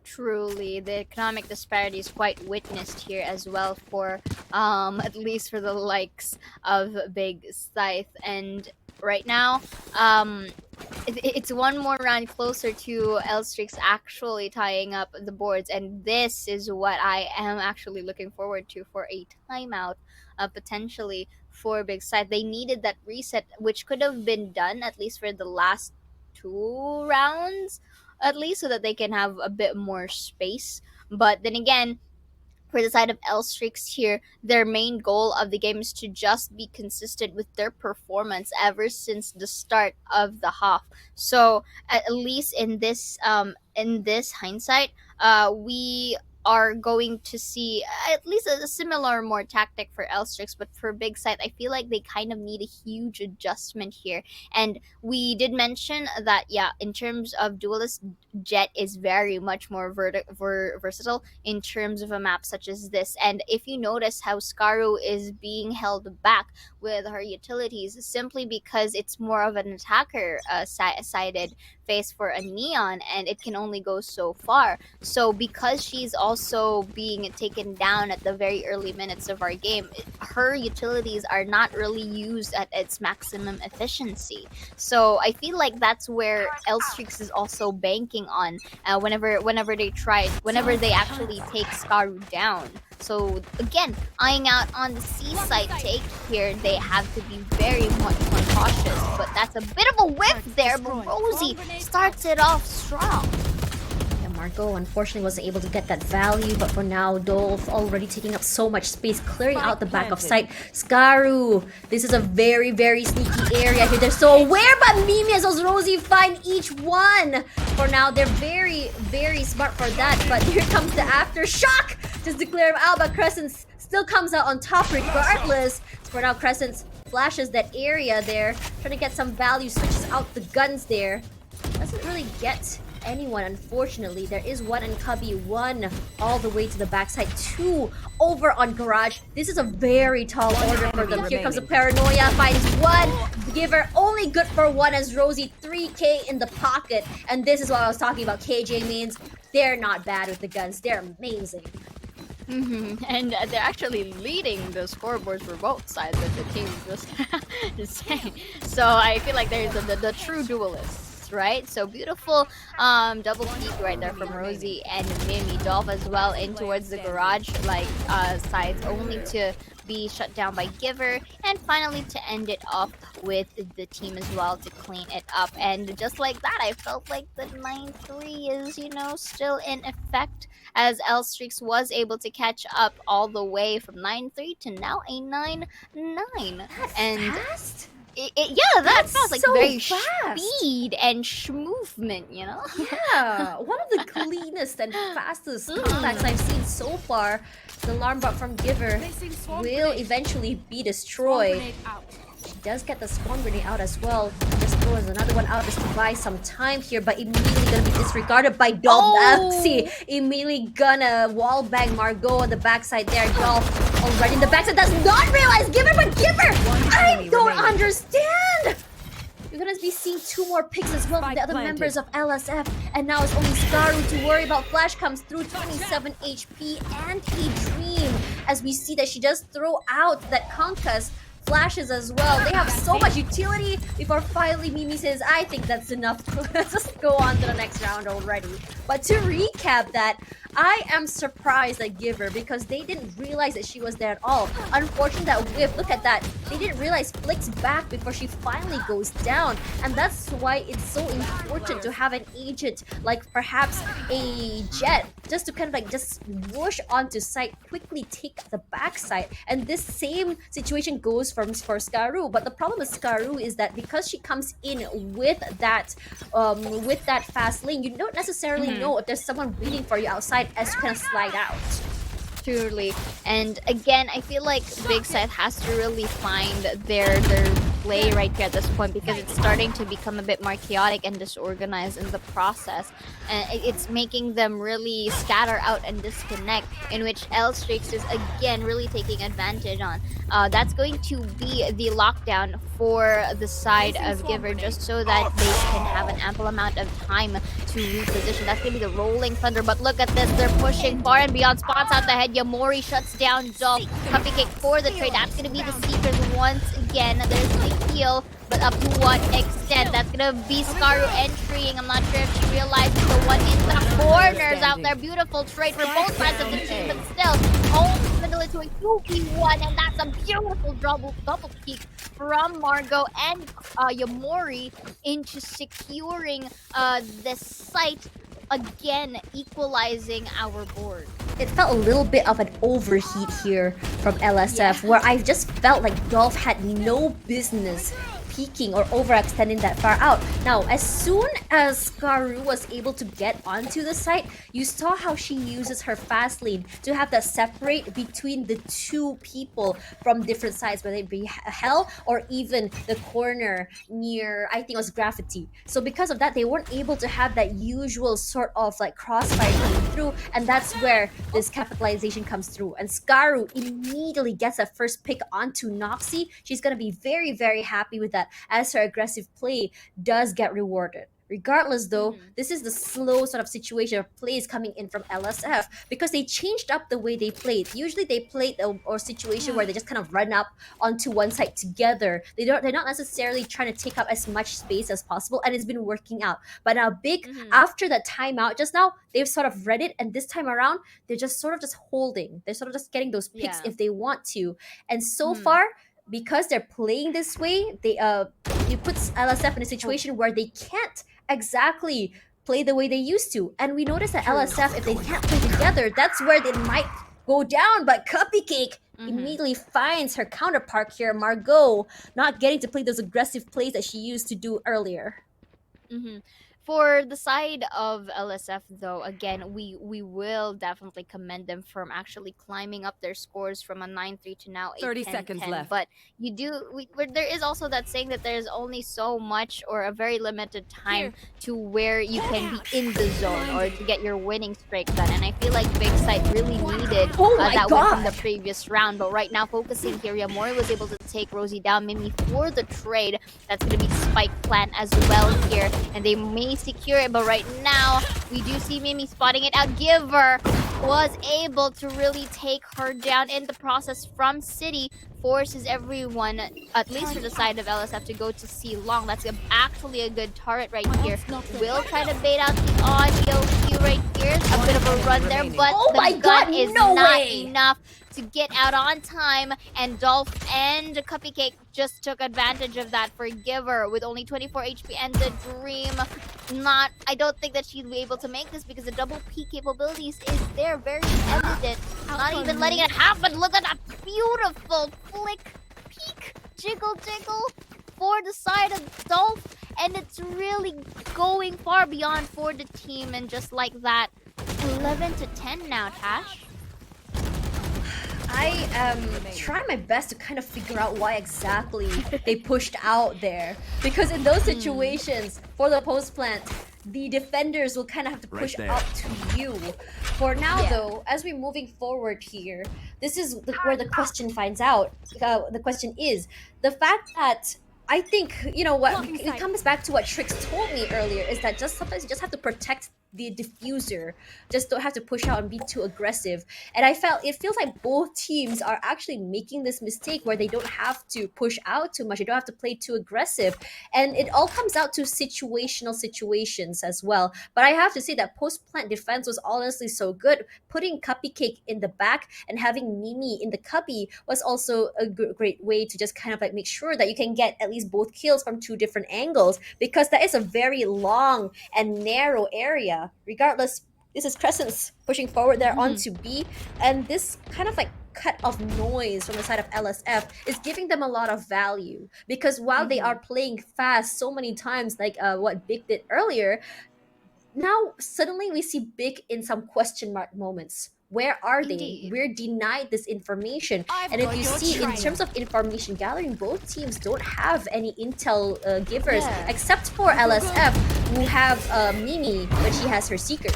Truly, the economic disparity is quite witnessed here as well for, at least for the likes of Big Scythe. And right now, it's one more round closer to L-Strix actually tying up the boards, and this is what I am actually looking forward to for a timeout, potentially for Big Scythe. They needed that reset, which could have been done at least for the last 2 rounds, at least, so that they can have a bit more space. But then again, for the side of L-Strix here, their main goal of the game is to just be consistent with their performance ever since the start of the half. So at least in this hindsight, we are going to see at least a similar more tactic for L-Strix, but for Big Scythe, I feel like they kind of need a huge adjustment here. And we did mention that, yeah, in terms of Duelist, Jet is very much more versatile in terms of a map such as this. And if you notice how Scaru is being held back with her utilities, simply because it's more of an attacker sided face for a Neon, and it can only go so far. So because she's also being taken down at the very early minutes of our game, her utilities are not really used at its maximum efficiency. So I feel like that's where L-Strix is also banking on whenever they actually take Scaru down. So again, eyeing out on the C side take here, they have to be very much more cautious. But that's a bit of a whiff there, but Rosie starts it off strong.
Yeah, Margot unfortunately wasn't able to get that value, but for now, Dolph already taking up so much space, clearing out the back of sight. Scaru, this is a very, very sneaky area here. They're so aware, but Mimi as well as Rosie find each one. For now, they're very, very smart for that, but here comes the aftershock just to clear him out, but Crescent still comes out on top regardless. So for now, Crescent flashes that area there, trying to get some value, switches out the guns there. Doesn't really get anyone, unfortunately. There is one on Cubby, one all the way to the backside, 2 over on Garage. This is a very tall order for them. Here comes the Paranoia, finds 1 Giver, only good for 1 as Rosie, 3k in the pocket. And this is what I was talking about, KJ mains. They're not bad with the guns, they're amazing.
And they're actually leading the scoreboards for both sides of the team. Just saying. So I feel like there's the true duelists, right? So beautiful double peek right there from Rosie and Mimi. Dolph as well in towards the garage, like Scythe, only to be shut down by Giver, and finally to end it off with the team as well to clean it up. And just like that, I felt like the 9-3 is, you know, still in effect, as L Streaks was able to catch up all the way from 9-3 to now a 9-9. And
Fast?
yeah, that's fast, like
so
very
fast.
speed and movement, you know?
Yeah, one of the cleanest and fastest comebacks I've seen so far. The alarm bot from Giver will eventually be destroyed. She does get the spawn grenade out as well. Just throws another one out just to buy some time here, but immediately gonna be disregarded by Dolph. Axie immediately gonna wall bang Margot on the backside there. Dolph already in the backside does not realize Giver, but Giver! I don't understand! We're gonna be seeing 2 more picks as well from the other members of LSF, and now it's only Scaru to worry about. Flash comes through, 27 HP and a dream, as we see that she does throw out that concuss flashes as well. They have so much utility before finally Mimi says, I think that's enough. Let's just go on to the next round already. But to recap that, I am surprised at Giver because they didn't realize that she was there at all. Unfortunately, that whiff, look at that. They didn't realize flicks back before she finally goes down. And that's why it's so important to have an agent like perhaps a Jet, just to kind of like just whoosh onto site, quickly take the backside. And this same situation goes for Scaru. But the problem with Scaru is that because she comes in with that fast lane, you don't necessarily know if there's someone waiting for you outside as you kind of slide out.
Truly. And again, I feel like Big Scythe has to really find their play right here at this point, because it's starting to become a bit more chaotic and disorganized in the process. And it's making them really scatter out and disconnect, in which L Streaks is again really taking advantage on. That's going to be the lockdown for the side of Giver, just so that they can have an ample amount of time to reposition. That's going to be the rolling thunder, but look at this. They're pushing far and beyond. Spots out the head. Yamori shuts down Dolph. Cupcake for the trade. That's going to be the Seekers once again. There's the heal, but up to what extent? That's going to be Scaru entering. I'm not sure if she realizes the one in the corners out there. Beautiful trade for both sides of the team, but still, home middle into a 2v1, and that's a beautiful double peek from Margot and Yamori into securing the site, again equalizing our board.
It felt a little bit of an overheat here from LSF, where I just felt like Dolph had no business peeking or overextending that far out. Now, as soon as Scaru was able to get onto the site, you saw how she uses her fast lane to have that separate between the 2 people from different sides, whether it be Hell or even the corner near, I think it was Graffiti. So because of that, they weren't able to have that usual sort of like crossfire coming through, and that's where this capitalization comes through. And Scaru immediately gets that first pick onto Noxie. She's gonna be very, very happy with that, as her aggressive play does get rewarded. Regardless though, this is the slow sort of situation of plays coming in from LSF, because they changed up the way they played. Usually they played a situation where they just kind of run up onto one side together. They're not necessarily trying to take up as much space as possible, and it's been working out. But now Big, after that timeout just now, they've sort of read it, and this time around, they're just sort of just holding. They're sort of just getting those picks if they want to. And so far, because they're playing this way, it puts LSF in a situation where they can't exactly play the way they used to. And we notice that LSF, if they can't play together, that's where they might go down. But Cupcake immediately finds her counterpart here, Margot, not getting to play those aggressive plays that she used to do earlier.
For the side of LSF, though, again, we will definitely commend them from actually climbing up their scores from a 9-3 to now a
30
10-10.
seconds left.
But you there is also that saying that there's only so much or a very limited time to where you can be in the zone or to get your winning streak done. And I feel like Big Sight really needed that win from the previous round. But right now, focusing here, Yamori was able to take Rosie down. Mimi for the trade. That's going to be Spike Plant as well here. And they may secure it, but right now we do see Mimi spotting it out. Giver was able to really take her down in the process from City. Forces everyone, at least for the side of LSF, to go to C long. That's actually a good turret right here. Will try to bait out the audio cue right here. A bit of a run there, but
Oh my
the
God,
gun is
no
not
way.
enough to get out on time, and Dolph and Cupcake just took advantage of that for Giver with only 24 HP and the Dream. I don't think that she'll be able to make this because the double P capabilities is there, very evident. Not even letting it happen. Look at that beautiful flick, peek, jiggle for the side of Dolph, and it's really going far beyond for the team, and just like that, 11 to 10 now, Tash.
I am trying my best to kind of figure out why exactly they pushed out there. Because in those situations, for the post plant, the defenders will kind of have to push out to you. For now, though, as we're moving forward here, this is where the question finds out. The question is the fact that I think, you know what, it comes back to what Trix told me earlier, is that sometimes you just have to protect the diffuser. Just don't have to push out and be too aggressive. And it feels like both teams are actually making this mistake where they don't have to push out too much. They don't have to play too aggressive. And it all comes out to situational situations as well. But I have to say that post-plant defense was honestly so good. Putting Cupcake in the back and having Mimi in the cubby was also a great way to just kind of like make sure that you can get at least both kills from two different angles, because that is a very long and narrow area. Regardless, this is Crescents pushing forward there onto B, and this kind of like cut of noise from the side of LSF is giving them a lot of value, because while they are playing fast so many times, like what Big did earlier, now suddenly we see Big in some question mark moments. Where are they?
Indeed.
We're denied this information. And if you see, in terms of information gathering, both teams don't have any intel givers, except for LSF, who have Mimi, but she has her Seekers.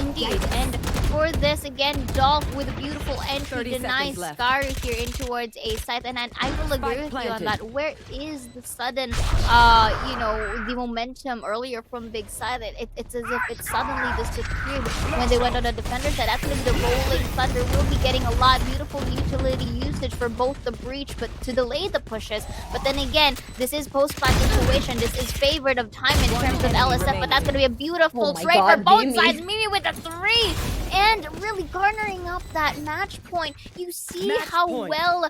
Indeed, and for this again, Dolph with a beautiful entry
30
denies
seconds left.
Scary here in towards a Scythe, and I will agree with you on that. Where is the sudden, the momentum earlier from Big Scythe? It's as if it suddenly disappeared when they went on the defender side. Actually, the Rolling Thunder will be getting a lot. Beautiful utility usage for both the breach, but to delay the pushes. But then again, this is post-plant situation. This is favored of time in terms of LSF, but that's going to be a beautiful trade for both sides. Mimi with a 3, and really garnering up that match point. You see how well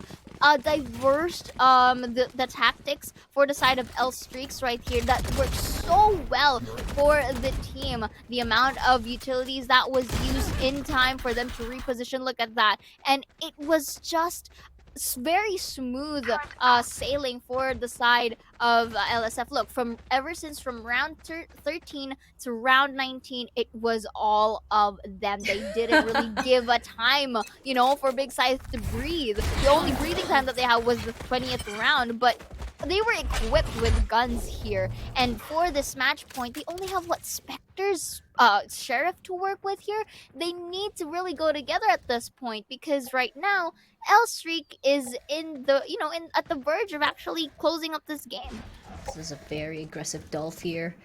diverse the tactics for the side of L Streaks right here that works so well for the team. The amount of utilities that was used in time for them to reposition, look at that, and it was just very smooth sailing for the side of LSF. Look, ever since from round 13 to round 19, it was all of them. They didn't really give a time, for Big Scythe to breathe. The only breathing time that they had was the 20th round, but they were equipped with guns here. And for this match point, they only have Spectre's Sheriff to work with here. They need to really go together at this point, because right now L Streak is at the verge of actually closing up this game.
This is a very aggressive Dolph here.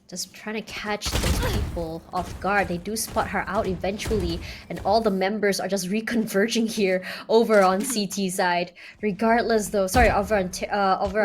Just trying to catch those people off guard. They do spot her out eventually, and all the members are just reconverging here over on CT side. Regardless though, sorry, over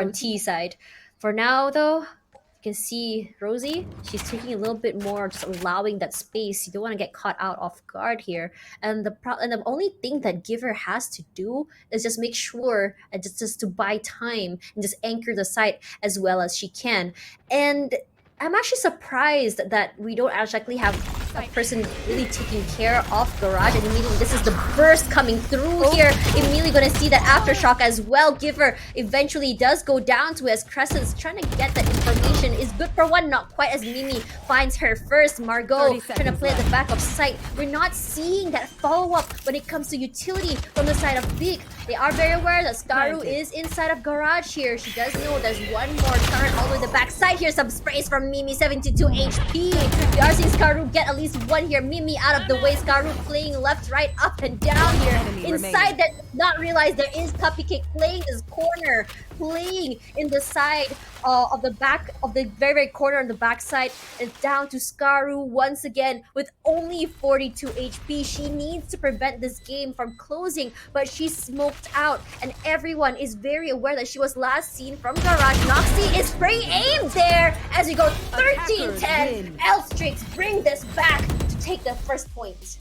on T side. For now though, you can see Rosie, she's taking a little bit more, just allowing that space. You don't want to get caught out off guard here. And the only thing that Giver has to do is just make sure and just to buy time and just anchor the site as well as she can. And I'm actually surprised that we don't actually have a person really taking care of Garage, and immediately this is the burst coming through here. Immediately gonna see that aftershock as well. Giver eventually does go down to as Crescent's trying to get that information. Is good for one, not quite as Mimi finds her first. Margot trying to play at the back of sight. We're not seeing that follow-up when it comes to utility from the side of Big. They are very aware that Skaru is inside of Garage here. She does know there's one more turret all the way to the back side here. Some sprays from Mimi, 72 HP. We are seeing Skaru get at least one here. Mimi out of the way. Skaru playing left, right, up and down here. Inside that, not realize there is Cupcake playing this corner. playing in the side of the back of the very, very corner on the backside, and down to Skaru once again with only 42 HP. She needs to prevent this game from closing, but she's smoked out, and everyone is very aware that she was last seen from Garage. Noxie is spray aimed there as we go 13-10. Elstrix bring this back to take the first point.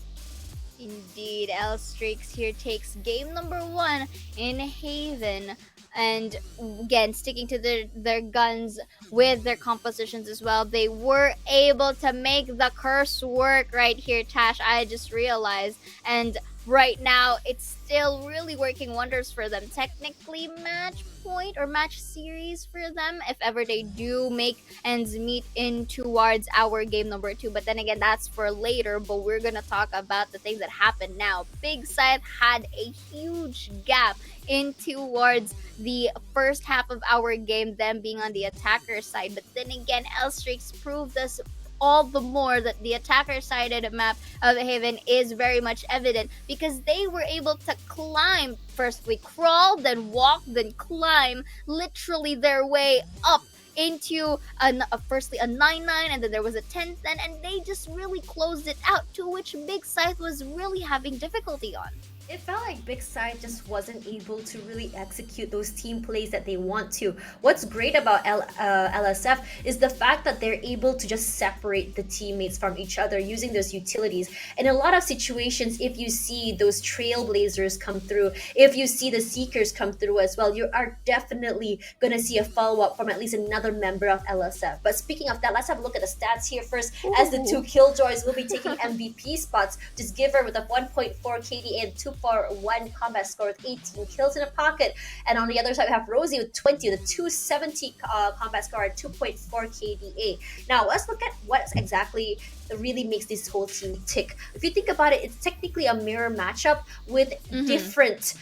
Indeed, Elstrix here takes game number 1 in Haven. And again, sticking to their guns with their compositions as well, they were able to make the curse work right here, Tash. I just realized. And right now, it's still really working wonders for them. Technically, match point or match series for them if ever they do make ends meet in towards our game number 2. But then again, that's for later. But we're gonna talk about the things that happened now. Big Scythe had a huge gap in towards the first half of our game, them being on the attacker side. But then again, Elstrix proved us all the more that the attacker sided map of Haven is very much evident, because they were able to climb, firstly crawl, then walk, then climb literally their way up into firstly a 9-9, and then there was a 10-10, and they just really closed it out, to which Big Scythe was really having difficulty on.
It felt like Big Side just wasn't able to really execute those team plays that they want to. What's great about LSF is the fact that they're able to just separate the teammates from each other using those utilities. In a lot of situations, if you see those Trailblazers come through, if you see the Seekers come through as well, you are definitely going to see a follow-up from at least another member of LSF. But speaking of that, let's have a look at the stats here first, as the two Killjoys will be taking MVP spots. Just give her with a 1.4 KD and 241 combat score with 18 kills in a pocket. And on the other side, we have Rosie with 20, the 270 combat score at 2.4 KDA. Now, let's look at what exactly really makes this whole team tick. If you think about it, it's technically a mirror matchup with different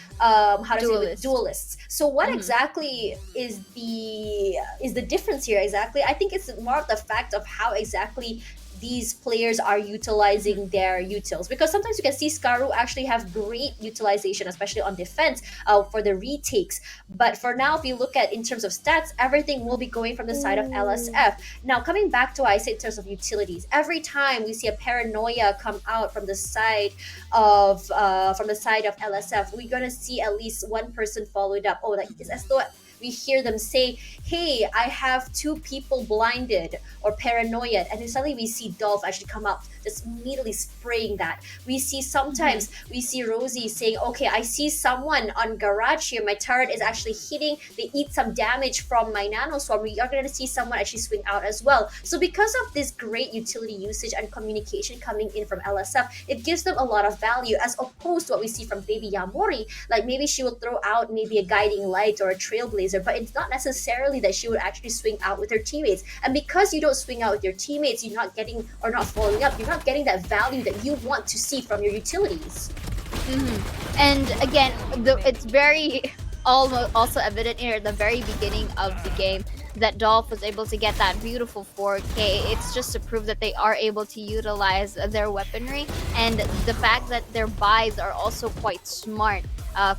duelists. So what exactly is the difference here exactly? I think it's more of the fact of how exactly these players are utilizing their utils, because sometimes you can see Skaru actually have great utilization, especially on defense for the retakes. But for now, if you look at in terms of stats, everything will be going from the side of LSF. Now, coming back to what I say in terms of utilities, every time we see a paranoia come out from the side of LSF, we're gonna see at least one person followed up. Oh, like it's as though we hear them say, hey, I have 2 people blinded or paranoid, and then suddenly we see Dolph actually come up, just immediately spraying that. We see sometimes we see Rosie saying, okay, I see someone on Garage here, my turret is actually hitting, they eat some damage from my nano swarm. We are going to see someone actually swing out as well. So because of this great utility usage and communication coming in from LSF, it gives them a lot of value, as opposed to what we see from Baby Yamori. Like maybe she will throw out maybe a guiding light or a trailblazer, but it's not necessarily that she would actually swing out with her teammates. And because you don't swing out with your teammates, you're not getting or not following up, you're not getting that value that you want to see from your utilities.
And again, it's very also evident here at the very beginning of the game that Dolph was able to get that beautiful 4K. It's just to prove that they are able to utilize their weaponry, and the fact that their buys are also quite smart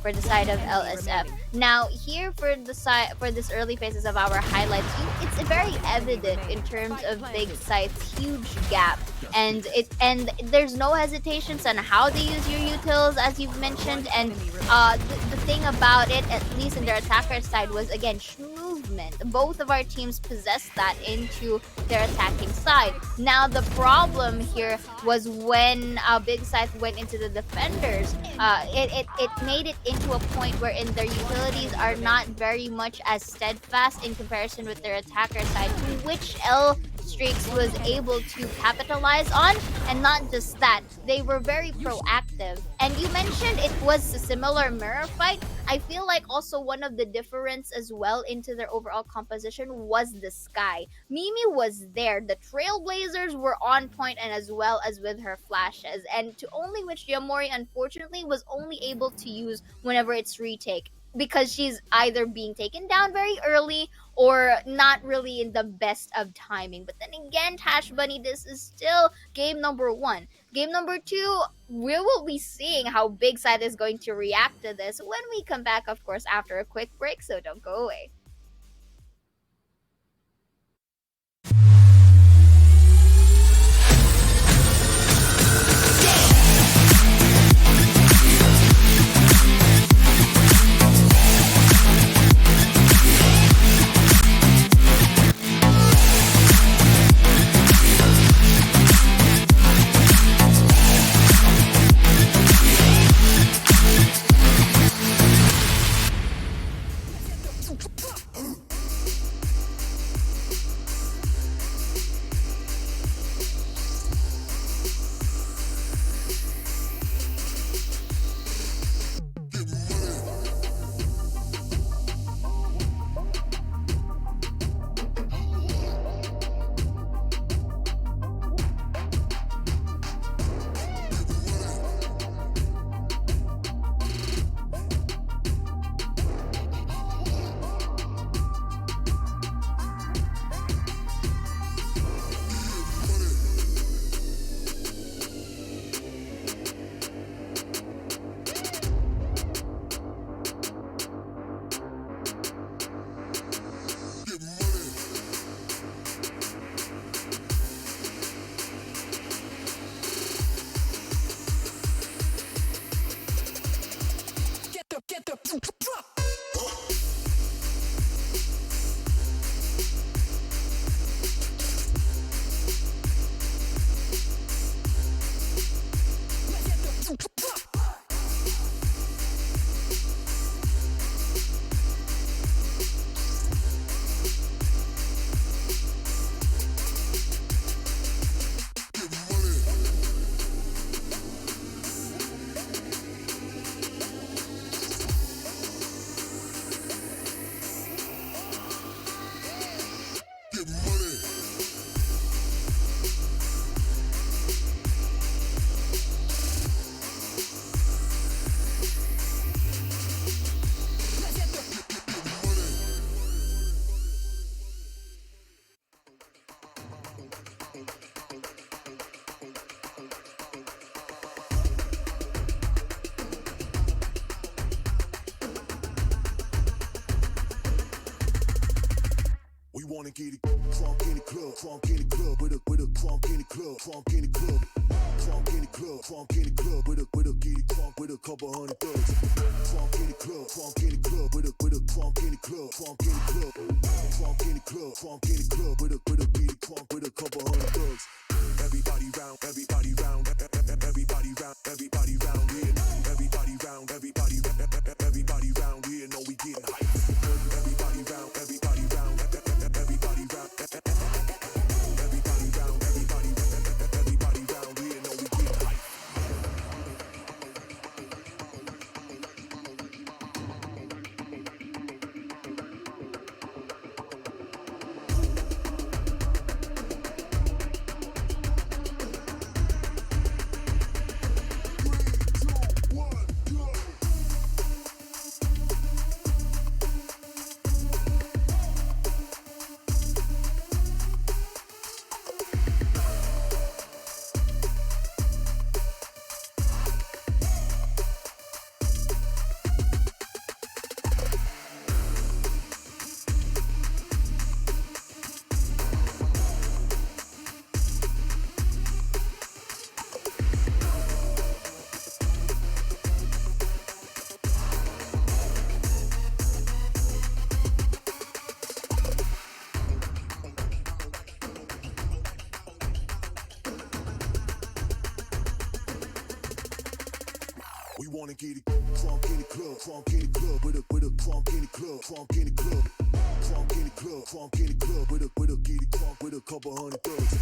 for the side of LSF. Now, here for this early phases of our highlights, it's very evident in terms of Big Scythe's huge gap, and there's no hesitations on how they use your utils, as you've mentioned. And the thing about it, at least in their attacker side, was again movement. Both of our teams possessed that into their attacking side. Now, the problem here was when Big Scythe went into the defenders. It made it into a point wherein their utilities are not very much as steadfast in comparison with their attacker side, which Elstrix was able to capitalize on. And not just that, they were very proactive. And you mentioned it was a similar mirror fight. I feel like also one of the difference as well into their overall composition was the sky. Mimi was there, the Trailblazers were on point, and as well as with her flashes, and to only which Yamori unfortunately was only able to use whenever it's retake, because she's either being taken down very early or not really in the best of timing. But then again, Tash Bunny, this is still game number 1. Game number 2, we will be seeing how Big Scythe is going to react to this when we come back, of course, after a quick break, so don't go away.
Wanna get it crunk in the club, crunk in the club, with a crunk in the club, crunk in the club, crunk in the club, crunk in the club, with a get it crunk with a couple hundred thugs. Crunk in the club, crunk in the club, with a crunk in the club, crunk in the club, crunk in the club, crunk in the club, with a get it crunk with a couple hundred thugs. Everybody round, everybody round, everybody round, everybody round here. Everybody round, everybody round here. Know we getting hype. Everybody round, everybody round. Wanna get it crunk in the club, crunk in the club, with a crunk in the club, crunk in the club, crunk in the club, crunk in the club, with a get it crunk with a couple hundred thugs.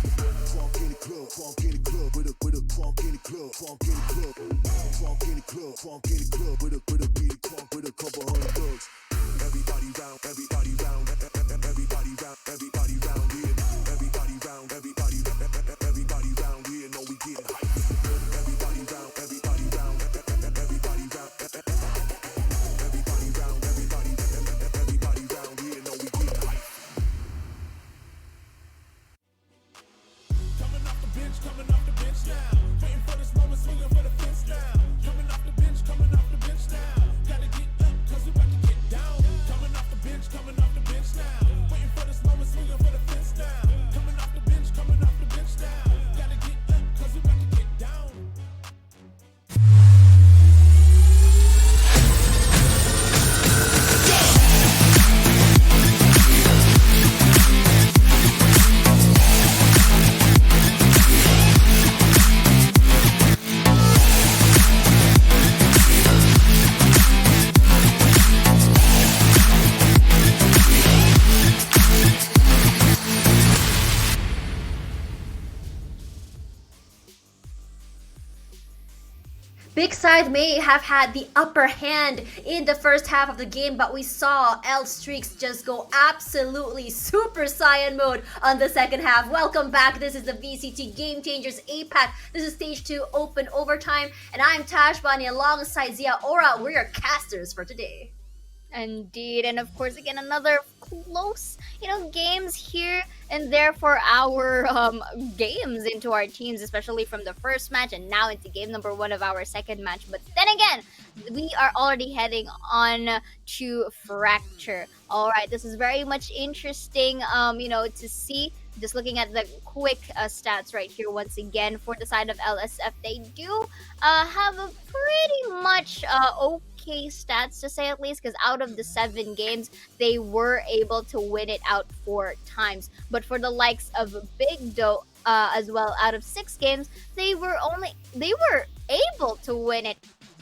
Crunk in the club, crunk in the club, with a crunk in the club, crunk in the club, crunk in the club, crunk in the club, with a get it crunk with a couple hundred thugs. Everybody round, everybody round, everybody round, everybody round here. Everybody round, everybody round here. Know we getting hype. Everybody round, everybody round.
Coming off the bench now. Waiting
Big Scythe may have had the upper hand in the first half of the game, but we saw L Streaks just go absolutely Super Saiyan mode on the second half. Welcome back. This is the VCT Game Changers APAC. This is stage 2 open overtime, and I'm Tash Bani alongside Zia Aura. We're your casters for today.
Indeed, and of course, again, another close, games here and there for our games into our teams, especially from the first match and now into game number 1 of our second match. But then again, we are already heading on to Fracture. All right, this is very much interesting, to see. Just looking at the quick stats right here once again for the side of LSF, they do have a pretty much okay stats, to say at least, because out of the 7 games, they were able to win it out 4 times. But for the likes of BIGG though, as well, out of 6 games, they were able to win it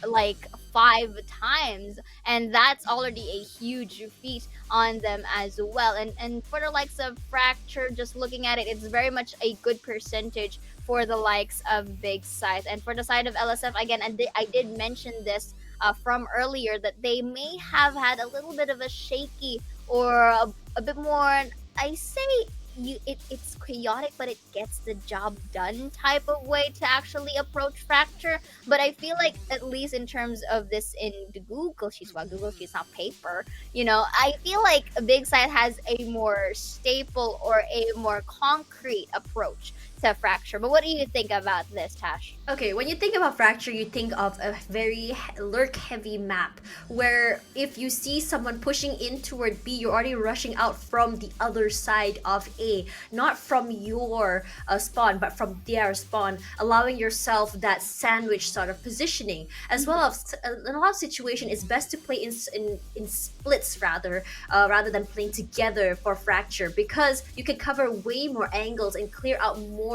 like 5 times, and that's already a huge feat on them as well. And for the likes of Fracture, just looking at it, it's very much a good percentage for the likes of Big Scythe. And for the side of LSF, again, I did mention this from earlier, that they may have had a little bit of a shaky or a bit more, I say, it's chaotic but it gets the job done type of way to actually approach Fracture. But I feel like, at least in terms of this in the Google Sheets, well, Google Sheets not paper, I feel like Big Side has a more staple or a more concrete approach to Fracture. But what do you think about this, Tash?
Okay, when you think about Fracture, you think of a very lurk-heavy map, where if you see someone pushing in toward B, you're already rushing out from the other side of A, not from your spawn, but from their spawn, allowing yourself that sandwich sort of positioning. As well as in a lot of situations, it's best to play in splits rather than playing together for Fracture, because you can cover way more angles and clear out more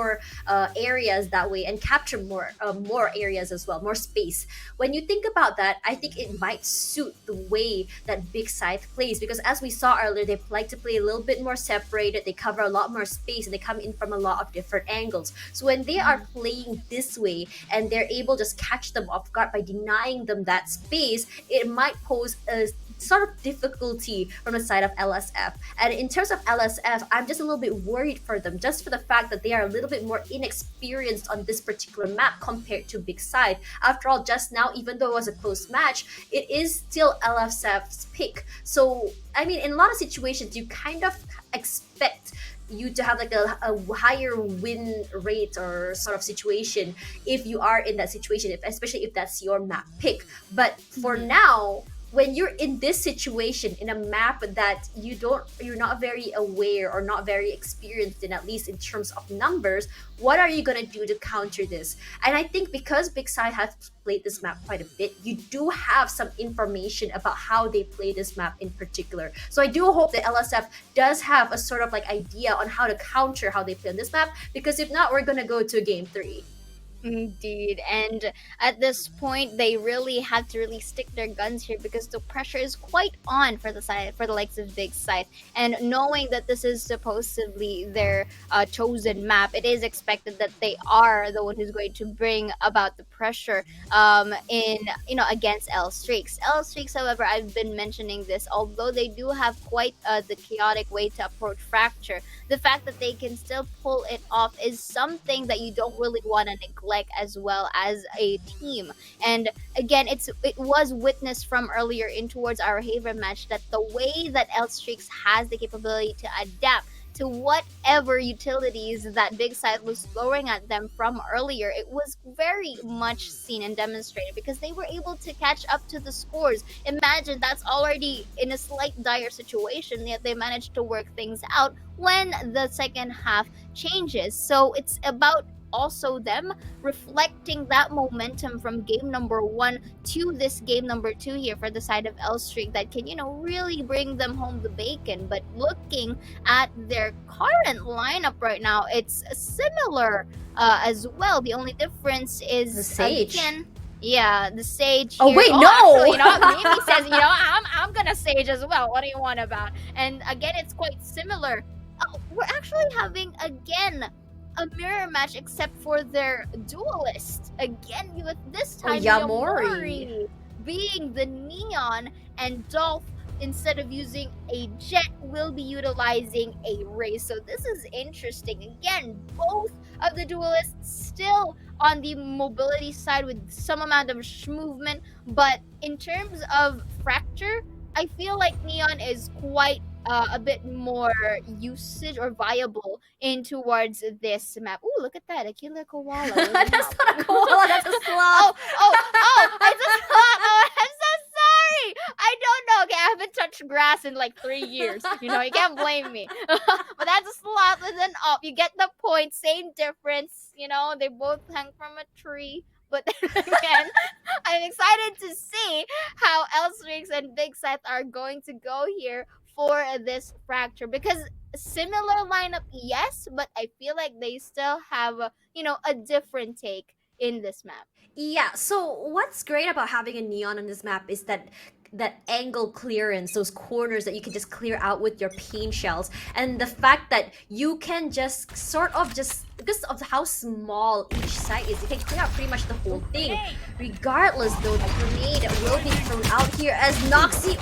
areas that way, and capture more areas as well, more space. When you think about that, I think it might suit the way that Big Scythe plays, because as we saw earlier, they like to play a little bit more separated, they cover a lot more space, and they come in from a lot of different angles. So when they are playing this way and they're able to just catch them off guard by denying them that space, it might pose a sort of difficulty from the side of LSF. And in terms of LSF, I'm just a little bit worried for them, just for the fact that they are a little bit more inexperienced on this particular map compared to Big Side. After all, just now, even though it was a close match, it is still LSF's pick. So, I mean, in a lot of situations, you kind of expect you to have like a higher win rate or sort of situation if you are in that situation, especially if that's your map pick. But for now, when you're in this situation in a map that you're not very aware or not very experienced in, at least in terms of numbers, what are you gonna do to counter this? And I think because Big Side has played this map quite a bit, you do have some information about how they play this map in particular. So I do hope that LSF does have a sort of like idea on how to counter how they play on this map, because if not, we're gonna go to game 3.
Indeed, and at this point, they really have to really stick their guns here, because the pressure is quite on for the likes of Big Scythe. And knowing that this is supposedly their chosen map, it is expected that they are the one who's going to bring about the pressure against L Streaks. L Streaks, however, I've been mentioning this, although they do have quite the chaotic way to approach Fracture, the fact that they can still pull it off is something that you don't really want to neglect as well as a team. And again, it was witnessed from earlier in towards our Haven match that the way that L Streaks has the capability to adapt to whatever utilities that Big Side was throwing at them from earlier, it was very much seen and demonstrated, because they were able to catch up to the scores. Imagine, that's already in a slight dire situation, yet they managed to work things out when the second half changes. So it's about also them reflecting that momentum from game number 1 to this game number 2 here for the side of L Streak, that can really bring them home the bacon. But looking at their current lineup right now, it's similar as well. The only difference is
The Sage.
Again, yeah, the Sage
Oh,
here.
wait, no!
Actually, Mimi says, I'm gonna Sage as well. What do you want about? And again, it's quite similar. We're actually having, again, a mirror match except for their duelist. Again, with this
Oh,
time
Yamori.
Yamori being the neon, and Dolph, instead of using a jet, will be utilizing a ray. So this is interesting. Again, both of the duelists still on the mobility side with some amount of movement, but in terms of fracture, I feel like Neon is quite a bit more usage or viable in towards this map. Ooh, look at that, a killer koala. warming
That's
up.
not a koala, that's a sloth.
It's a slot. Oh, I'm so sorry. I don't know. Okay, I haven't touched grass in like 3 years. You know, you can't blame me. But that's a slot with an up. You get the point. Same difference. You know, they both hang from a tree. But then again, I'm excited to see how Elstrix and Big Scythe are going to go here for this fracture, because similar lineup, yes, but I feel like they still have a different take in this map.
Yeah, so what's great about having a neon on this map is that angle clearance, those corners that you can just clear out with your paint shells, and the fact that you can just sort of just because of how small each site is, you can clear out pretty much the whole thing. Regardless though, the grenade will be thrown out here as Noxy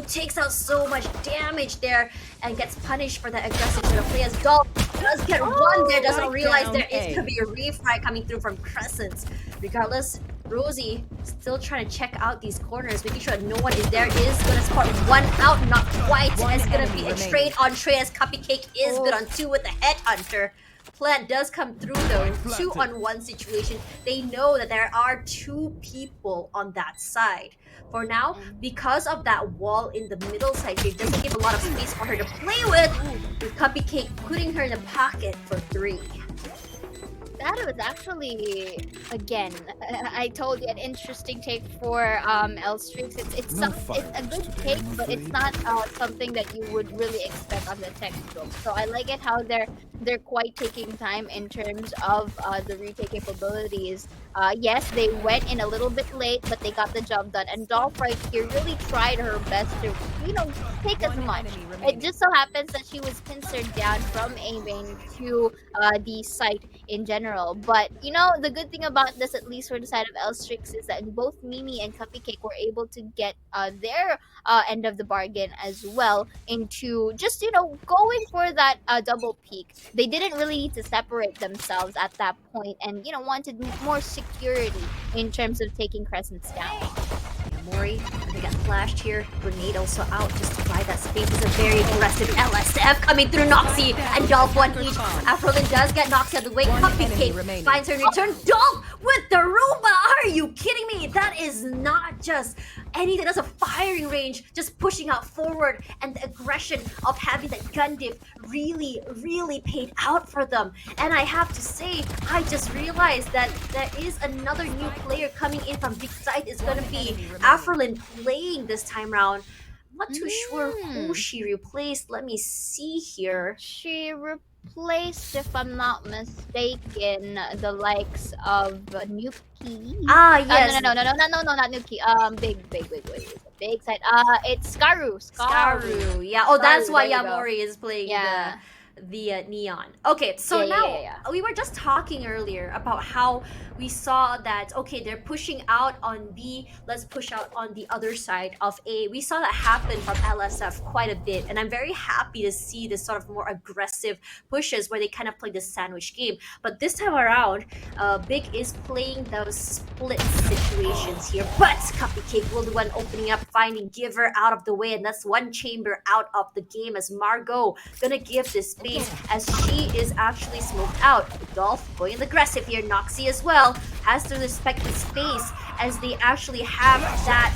takes out so much damage there and gets punished for that aggressive sort of play, as Dolph does get one there, doesn't realize
down
there is
A.
gonna be a refry coming through from Crescents. Regardless, Rosie still trying to check out these corners, making sure that no one is there. Is gonna spot one out, not quite.
One
It's gonna
enemy
be a
remaining.
trade on Trey as Cupcake is good on 2 with the headhunter. Plant does come through though, 2-on-1 situation. They know that there are 2 people on that side. For now, because of that wall in the middle side, it doesn't give a lot of space for her to play with Cupcake putting her in the pocket for 3.
That was actually, again, I told you, an interesting take for Elstrix. It's a good take, but it's not something that you would really expect on the textbook. So I like it how they're quite taking time in terms of the retake capabilities. Yes, they went in a little bit late, but they got the job done. And Dolph right here really tried her best to, take as much. It just so happens that she was pincered down from A main to the site in general. But the good thing about this, at least for the side of Elstrix, is that both Mimi and Cupcake were able to get their end of the bargain as well into just going for that double peak. They didn't really need to separate themselves at that point, and wanted more security in terms of taking Crescents down.
Mori, they got flashed here. Grenade also out just to buy that space. It's a very aggressive LSF coming through Noxy and Dolph one each. Afrolin does get Noxy out of the way. Cupcake
remaining.
finds her in return. Dolph with the Roomba! Are you kidding me? That is not just anything. That's a firing range, just pushing out forward, and the aggression of having that gun diff really, really paid out for them. And I have to say, I just realized that there is another new player coming in from Big Scythe. Is gonna be Afrolin playing this time round. I'm not too sure who she replaced. Let me see here.
She replaced, if I'm not mistaken, the likes of Nuki.
Ah, yes.
No, not Nuki. Big side. It's Skaru.
Skaru. Yeah. Oh, that's
Skaru,
why
there you go.
Yamori is playing
Yeah.
the neon. Okay, so
Yeah,
now
yeah.
we were just talking earlier about how we saw that they're pushing out on B, let's push out on the other side of A. We saw that happen from LSF quite a bit, and I'm very happy to see this sort of more aggressive pushes where they kind of play this sandwich game. But this time around, Big is playing those split situations here, but Cupcake will be the one opening up, finding Giver out of the way, and that's one chamber out of the game as Margot gonna give this space as she is actually smoked out. Dolph going aggressive here. Noxy as well has to respect the space as they actually have that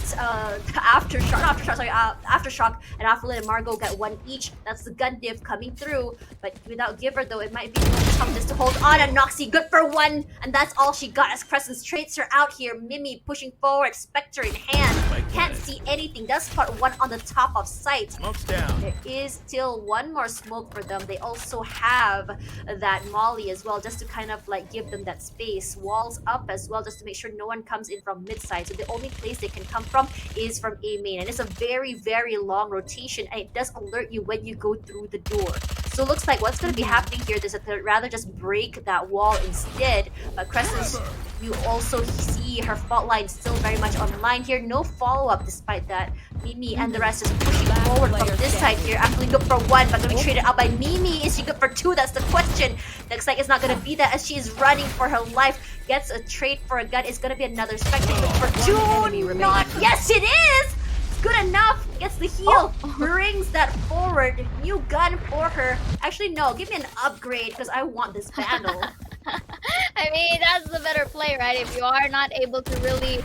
aftershock, and Afrolin and Margot get one each. That's the gun diff coming through, but without Giver though, it might be tough just to hold on. And Noxy good for one, and that's all she got as Crescent trades her out here. Mimi pushing forward, Spectre in hand, can't see anything. Does spot one on the top of sight.
Smoke's down.
There is still one more smoke for them. They also have that Molly as well, just to kind of like give them that space. Walls up as well, just to make sure no one comes in from mid side. So the only place they can come from is from A main, and it's a very, very long rotation, and it does alert you when you go through the door. So it looks like what's going to be happening here is that they'd rather just break that wall instead. But Crescent, you also see her fault line still very much online here. No follow-up despite that. Mimi and the rest is pushing forward from this side here. Actually good for one, but gonna be traded out by Mimi. Is she good for two? That's the question. Looks like it's not gonna be that as she is running for her life. Gets a trade for a gun. It's gonna be another Spectre. Good for two. Not. Yes, it is! Good enough. Gets the heal. Brings that forward. New gun for her. Actually, no. Give me an upgrade because I want this Vandal.
I mean, that's the better play, right? If you are not able to really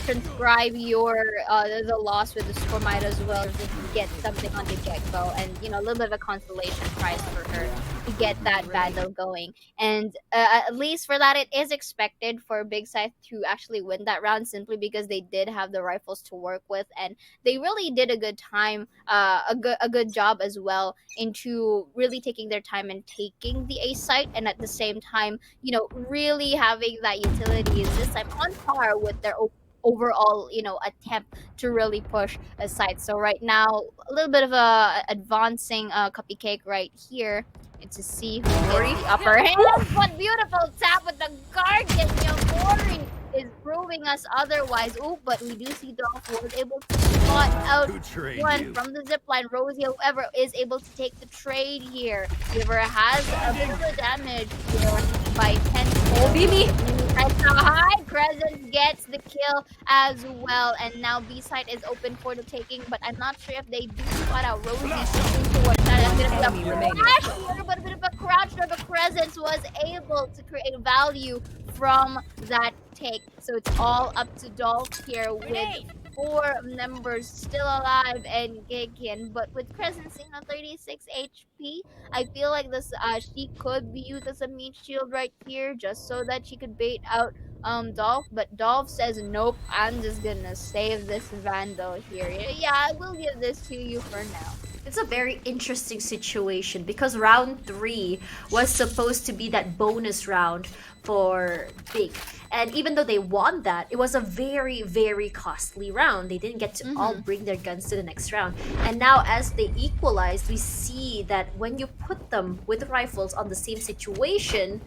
transcribe your the loss with the score, might as well just get something on the get-go, and you know, a little bit of a consolation prize for her to get that battle going. And at least for that, it is expected for Big Scythe to actually win that round, simply because they did have the rifles to work with, and they really did a good time, a good job as well into really taking their time and taking the A site, and at the same time, you know, really having that utility is this time on par with their overall, you know, attempt to really push a site. So right now, a little bit of a advancing cupcake right here. And to see who gets the upper hand. What beautiful tap with the Guardian. Yamori is proving us otherwise. Oh, but we do see Dolph was able to spot out one from the zipline. Rosie, however, is able to take the trade here. Giver has a bit of a damage here by 10.
Oh, Mimi!
At the high, Crescent gets the kill as well, and now B side is open for the taking, but I'm not sure if they do spot out Rosie shooting towards that. That's gonna be a flash here, but a bit of a crouch there, but Crescent was able to create value from that take. So it's all up to Dolph here with 4 members still alive and kicking, but with Crescent seeing a 36 HP, I feel like this she could be used as a meat shield right here just so that she could bait out Dolph, but Dolph says nope, I'm just gonna save this Vandal here. Yeah, I will give this to you for now.
It's a very interesting situation because round 3 was supposed to be that bonus round for Big. And even though they won that, it was a very, very costly round. They didn't get to all bring their guns to the next round. And now as they equalized, we see that when you put them with rifles on the same situation,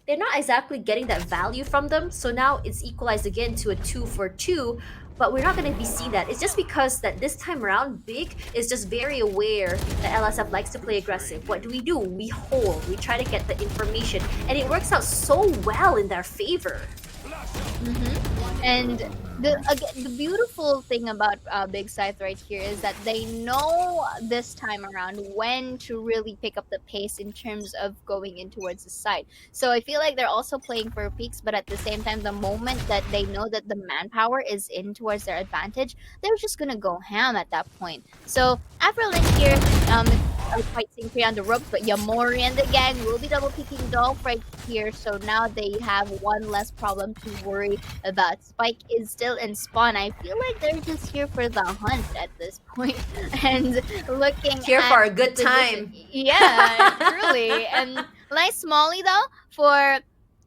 they're not exactly getting that value from them. So now it's equalized again to a 2 for 2. But we're not going to be seeing that. It's just because that this time around, Big is just very aware that LSF likes to play aggressive. What do? We hold. We try to get the information. And it works out so well in their favor.
And the beautiful thing about Big Scythe right here is that they know this time around when to really pick up the pace in terms of going in towards the side. So I feel like they're also playing for peaks, but at the same time, the moment that they know that the manpower is in towards their advantage, they're just gonna go ham at that point. So after Link here, quite synchry on the ropes, but Yamori and the gang will be double picking Dolph right here. So now they have one less problem to worry about. Spike is still in spawn. I feel like they're just here for the hunt at this point and looking
Here
at
for a good time.
Yeah, truly. And nice Molly though for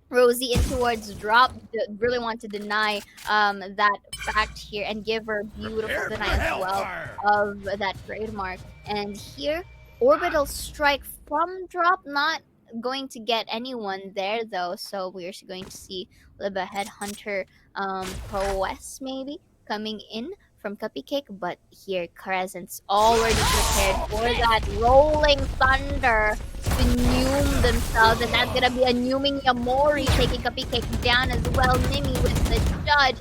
Rosie in towards drop. Really want to deny that fact here and give her beautiful deny as well of that trademark. And here, orbital strike from drop, not going to get anyone there though, so we're going to see a little bit headhunter prowess maybe coming in from Cupcake, but here Crescent's already prepared for that rolling thunder to nume themselves, and that's gonna be a numing Yamori taking Cupcake down as well. Mimi with the judge.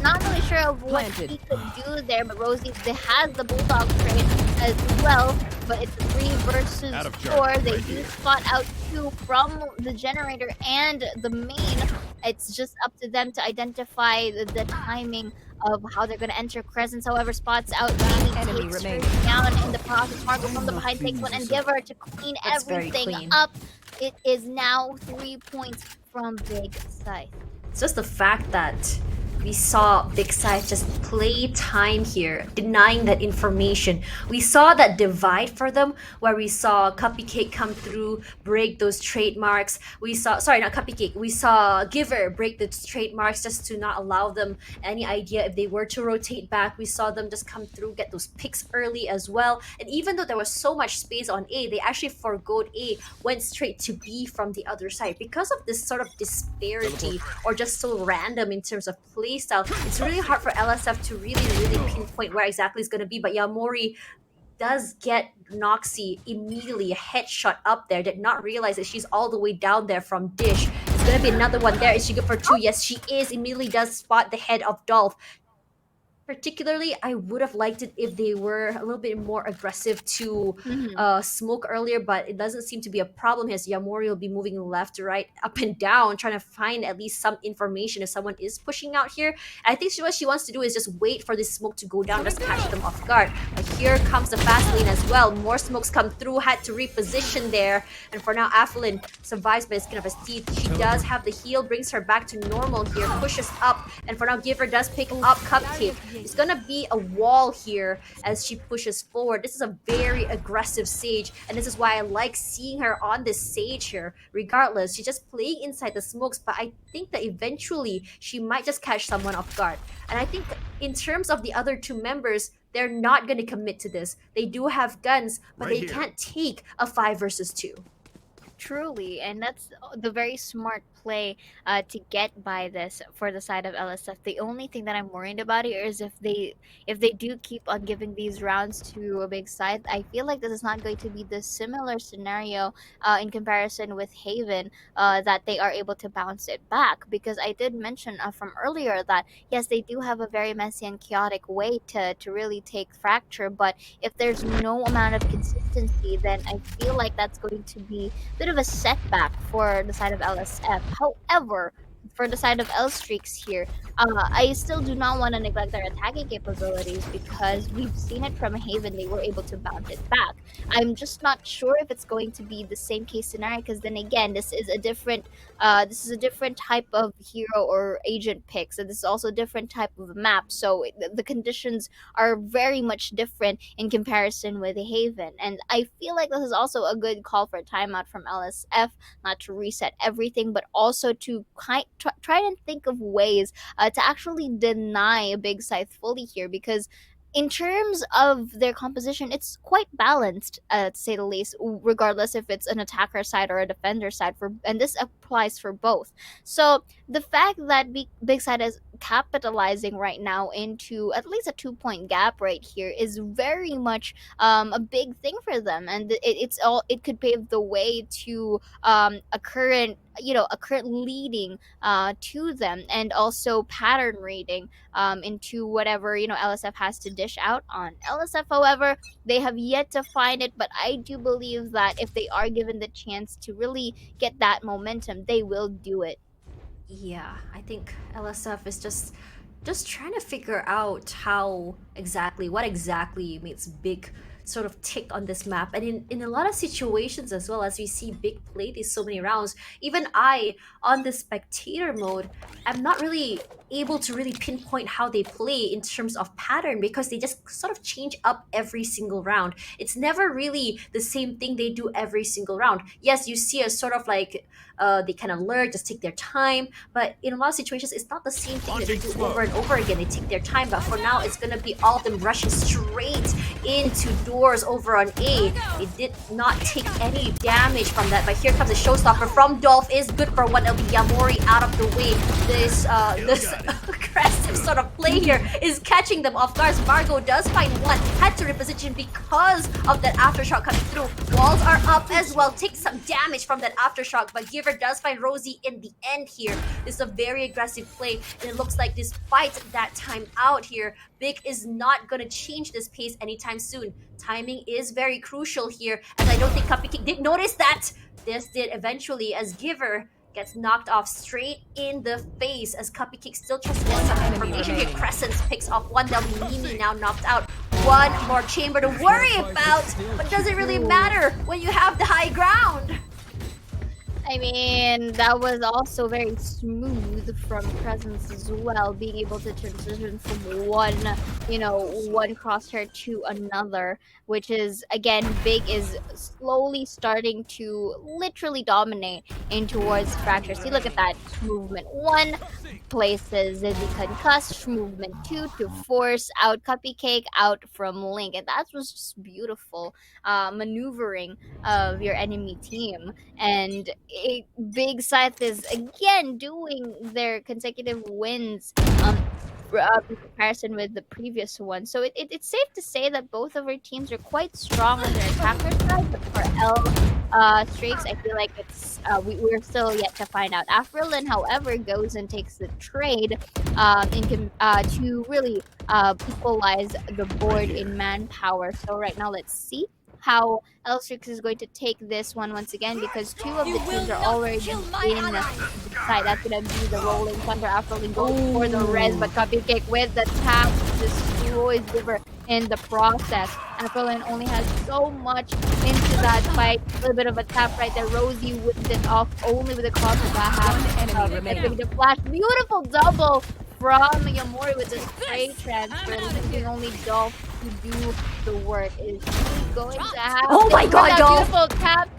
Not really sure of what he could do there, but Rosie has the Bulldog trade as well. But it's a 3 versus 4. They do spot out 2 from the generator and the main. It's just up to them to identify the timing of how they're going to enter. Crescent, however, spots out Mimi, takes her down in the process. Marco from the behind takes one and give her to clean everything up. It is now 3 points from Big Scythe.
It's just the fact that we saw Big Scythe just play time here, denying that information. We saw that divide for them, where we saw Cupcake come through, break those trademarks. We saw, sorry, not Cupcake, we saw Giver break the trademarks just to not allow them any idea if they were to rotate back. We saw them just come through, get those picks early as well. And even though there was so much space on A, they actually forgoed A, went straight to B from the other side. Because of this sort of disparity or just so random in terms of playstyle, it's really hard for LSF to really pinpoint where exactly it's going to be. But Yamori does get Noxy immediately a headshot up there. Did not realize that she's all the way down there from Dish. It's going to be another one there. Is she good for 2? Yes, she is. Immediately does spot the head of Dolph. Particularly, I would have liked it if they were a little bit more aggressive to smoke earlier, but it doesn't seem to be a problem as Yamori will be moving left to right, up and down, trying to find at least some information if someone is pushing out here. And I think what she wants to do is just wait for this smoke to go down, just catch them off guard. But here comes the fast lane as well. More smokes come through, had to reposition there. And for now, Aphylin survives by the skin of his teeth. She does have the heal, brings her back to normal here, pushes up. And for now, Giver does pick up Cupcake. It's gonna be a wall here as she pushes forward. This is a very aggressive Sage, and this is why I like seeing her on this Sage here. Regardless, she's just playing inside the smokes, but I think that eventually she might just catch someone off guard. And I think in terms of the other 2 members, they're not gonna commit to this. They do have guns, but they can't take a 5 versus 2.
Truly, and that's the very smart play to get by this for the side of LSF. The only thing that I'm worried about here is if they do keep on giving these rounds to a Big Scythe, I feel like this is not going to be the similar scenario in comparison with Haven, that they are able to bounce it back. Because I did mention from earlier that yes, they do have a very messy and chaotic way to really take Fracture, but if there's no amount of consistency, then I feel like that's going to be a bit of a setback for the side of LSF. However, for the side of L Streaks here, I still do not want to neglect their attacking capabilities because we've seen it from Haven. They were able to bounce it back. I'm just not sure if it's going to be the same case scenario because then again, this is a different type of hero or agent pick. So this is also a different type of map. So the conditions are very much different in comparison with Haven. And I feel like this is also a good call for a timeout from LSF, not to reset everything, but also to try and think of ways to actually deny a Big Scythe fully here, because in terms of their composition, it's quite balanced, to say the least, regardless if it's an attacker side or a defender side, and this applies for both. So the fact that Big Scythe is capitalizing right now into at least a 2-point gap right here is very much a big thing for them, and it could pave the way to a current leading to them, and also pattern reading into whatever LSF has to dish out on. LSF, however, they have yet to find it, but I do believe that if they are given the chance to really get that momentum, they will do it.
Yeah, I think LSF is just trying to figure out what exactly makes Big sort of tick on this map. And in a lot of situations as well, as we see Big play these so many rounds, even I, on the spectator mode, I'm not really able to really pinpoint how they play in terms of pattern because they just sort of change up every single round. It's never really the same thing they do every single round. Yes, you see a sort of like they kind of lurk, just take their time, but in a lot of situations it's not the same thing that they do over and over again. They take their time, but for now it's gonna be all of them rushing straight into doors over on A. They did not take any damage from that, but here comes a showstopper from Dolph. Is good for one. It'll be Yamori out of the way. This aggressive sort of play here is catching them off guard. Margo does find one, had to reposition because of that aftershock coming through. Walls are up as well, takes some damage from that aftershock, but Giver does find Rosie in the end here. This is a very aggressive play, and it looks like despite that time out here, Big is not going to change this pace anytime soon. Timing is very crucial here, as I don't think Cupcake did notice that. This did eventually, as Giver gets knocked off straight in the face, as Cupcake still tries to get some information here. Crescents picks off one. They'll be Mimi now knocked out. One more chamber to worry about, but does it really matter when you have the high ground?
I mean, that was also very smooth from Presence as well, being able to transition from one crosshair to another, which is, again, Big is slowly starting to literally dominate in towards Fracture. See, look at that movement. One places the concussed, movement two to force out Cupcake out from Link. And that was just beautiful maneuvering of your enemy team. And Big Scythe is again doing their consecutive wins in comparison with the previous one. So it's safe to say that both of our teams are quite strong on their attacker side, but for Streaks, I feel like we're still yet to find out. Afrolin, however, goes and takes the trade to really equalize the board in manpower. So right now, let's see how Elstrix is going to take this one once again, because two of the teams are already in the side. That's gonna be the Rolling Thunder. Afrolin goes for the res, but Cupcake with the tap destroys Giver in the process. Afrolin only has so much into that fight. A little bit of a tap right there. Rosie whipped it off only with a cross of that half.
enemy remaining.
The flash. Beautiful double from Yamori with the spray transfer, leaving only Dolph to do the work. Is she going to have
Oh my God,
that
Dolph!
beautiful tap?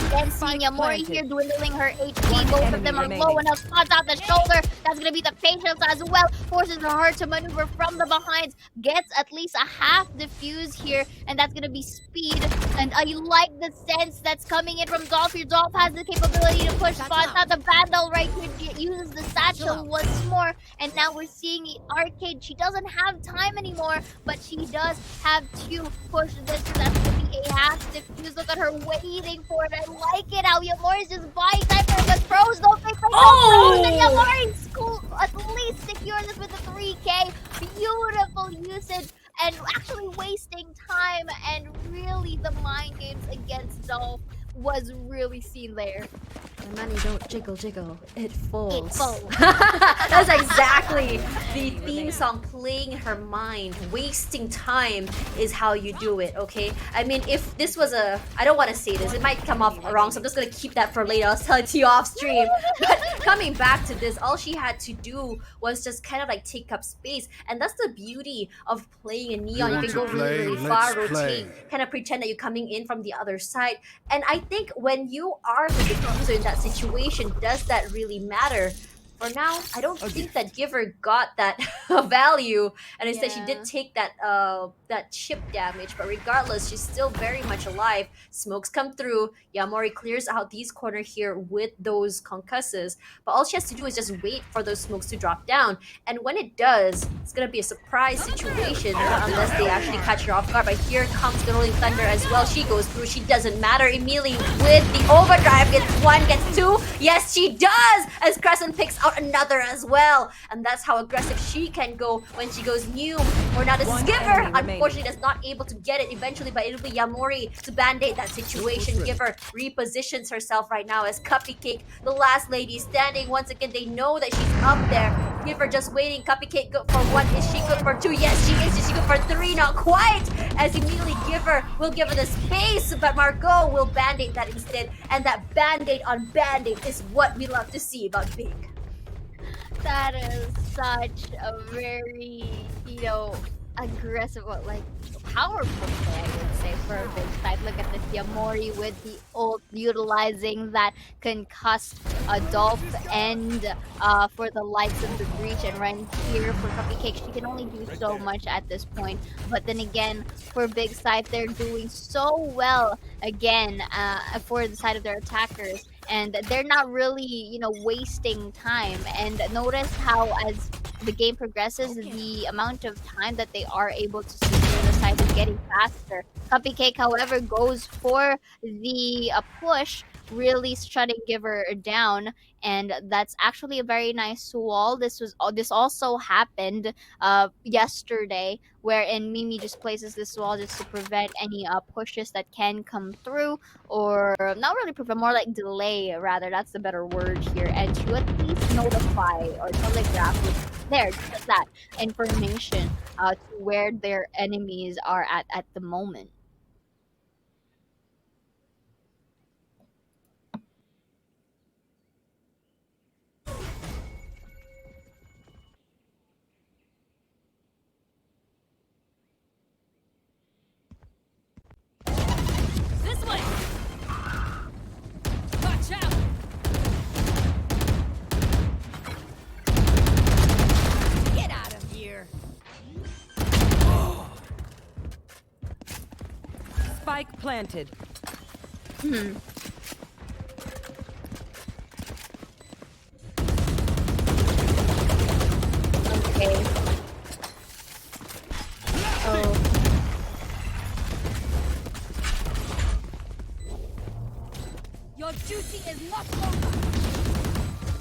Again, seeing Yamori here dwindling her HP. Both of them are
enemy
low
remaining.
enough. Spots out the shoulder. That's going to be the patience as well. Forces her to maneuver from the behinds. Gets at least a half defuse here. And that's going to be speed. And I like the sense that's coming in from Dolph here. Dolph has the capability to push spots out. The Vandal right here uses the satchel once more. And now we're seeing the Arcade. She doesn't have time anymore, but she does have to push this. So that's going to be a half defuse. Look at her waiting for it. I like it how Yamori's just buying time for it, but pros don't think like
Oh!
pros, and Yamori's school at least secure this with a 3K. Beautiful usage and actually wasting time, and really the mind games against Dolph was really seen there.
Money don't jiggle jiggle, it falls.
It falls.
That's exactly the theme song playing in her mind. Wasting time is how you do it, okay? I mean, if this was I don't want to say this, it might come off wrong, so I'm just gonna keep that for later. I'll tell it to you off stream. But coming back to this, all she had to do was just kind of like take up space, and that's the beauty of playing in Neon. You
want
can go
to
really,
play?
really far,
Let's play.
rotate, kind of pretend that you're coming in from the other side. And I think when you are the diffuser in that situation, does that really matter? For now, I don't think that Giver got that value, and instead she did take that chip damage. But regardless, she's still very much alive. Smokes come through. Yamori clears out these corner here with those concusses. But all she has to do is just wait for those smokes to drop down. And when it does, it's gonna be a surprise situation unless they actually catch her off guard. But here comes the Rolling Thunder as well. She goes through. She doesn't matter. Immediately with the overdrive, gets one, gets two. Yes, she does. As Crescent picks out another as well, and that's how aggressive she can go when she goes new. Or now this
One
Giver,
enemy remaining.
unfortunately, is not able to get it eventually, but it'll be Yamori to band-aid that situation. Giver repositions herself right now as Cupcake, the last lady, standing once again. They know that she's up there. Giver just waiting. Cupcake good for one. Is she good for two? Yes, she is. Is she good for three? Not quite. As immediately Giver will give her the space, but Margot will band-aid that instead. And that band-aid on band-aid is what we love to see about Big.
That is such a very, aggressive, powerful play, I would say, for a big side. Look at this Yamori with the ult, utilizing that concussed Dolph end for the likes of the Breach, and right here for Cupcake, she can only do so much at this point. But then again, for Big Side, they're doing so well again for the side of their attackers. And they're not really, wasting time. And notice how as the game progresses, the amount of time that they are able to secure the site is getting faster. Cupcake, however, goes for the push, really shutting Giver down, and that's actually a very nice wall. This also happened yesterday, wherein Mimi just places this wall just to prevent any pushes that can come through, or not really prevent, more like delay rather. That's the better word here, and to at least notify or telegraph with just that information to where their enemies are at the moment.
Spike planted.
Okay. Oh.
Your duty is not over.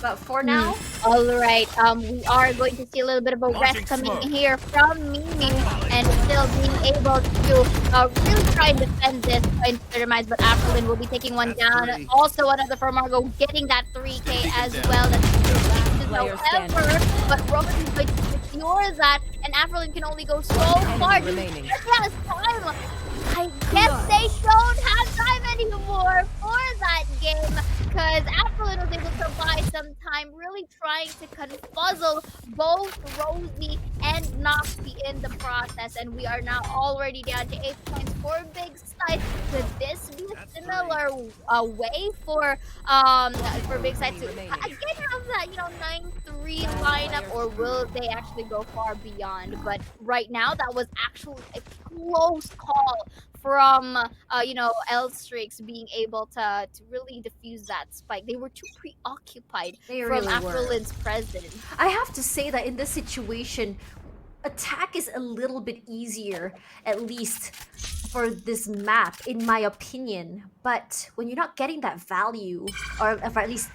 But for now,
All right. We are going to see a little bit of a rest coming in here from Mimi, and still being able to really try and defend this into the demise. But Afrolin will be taking one down. Also, another for Margot getting that 3K as well.
Player
However, but Roman is going to secure that, and Afrolin can only go so far.
remaining.
He has time. I guess they don't have time anymore for that game, because Afrolin was able to buy some time, really trying to confuzzle both Rosie and Noxy in the process, and we are now already down to 8 points for Big Scythe. Could this be a similar way for Big Scythe to again have that 9-3 lineup, or will they actually go far beyond? But right now, that was actually a close call from L-Strix being able to really defuse that spike. They were too preoccupied
They
from
really were.
Afrolin's presence.
I have to say that in this situation, attack is a little bit easier, at least for this map, in my opinion. But when you're not getting that value, or at least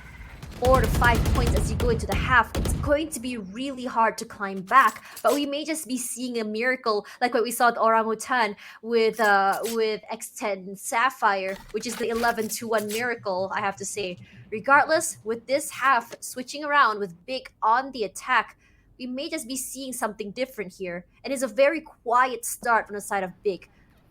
4 to 5 points as you go into the half, it's going to be really hard to climb back. But we may just be seeing a miracle like what we saw at Orangutan with X10 Sapphire, which is the 11-1 miracle, I have to say. Regardless, with this half switching around with Big on the attack, we may just be seeing something different here. And it's a very quiet start from the side of Big.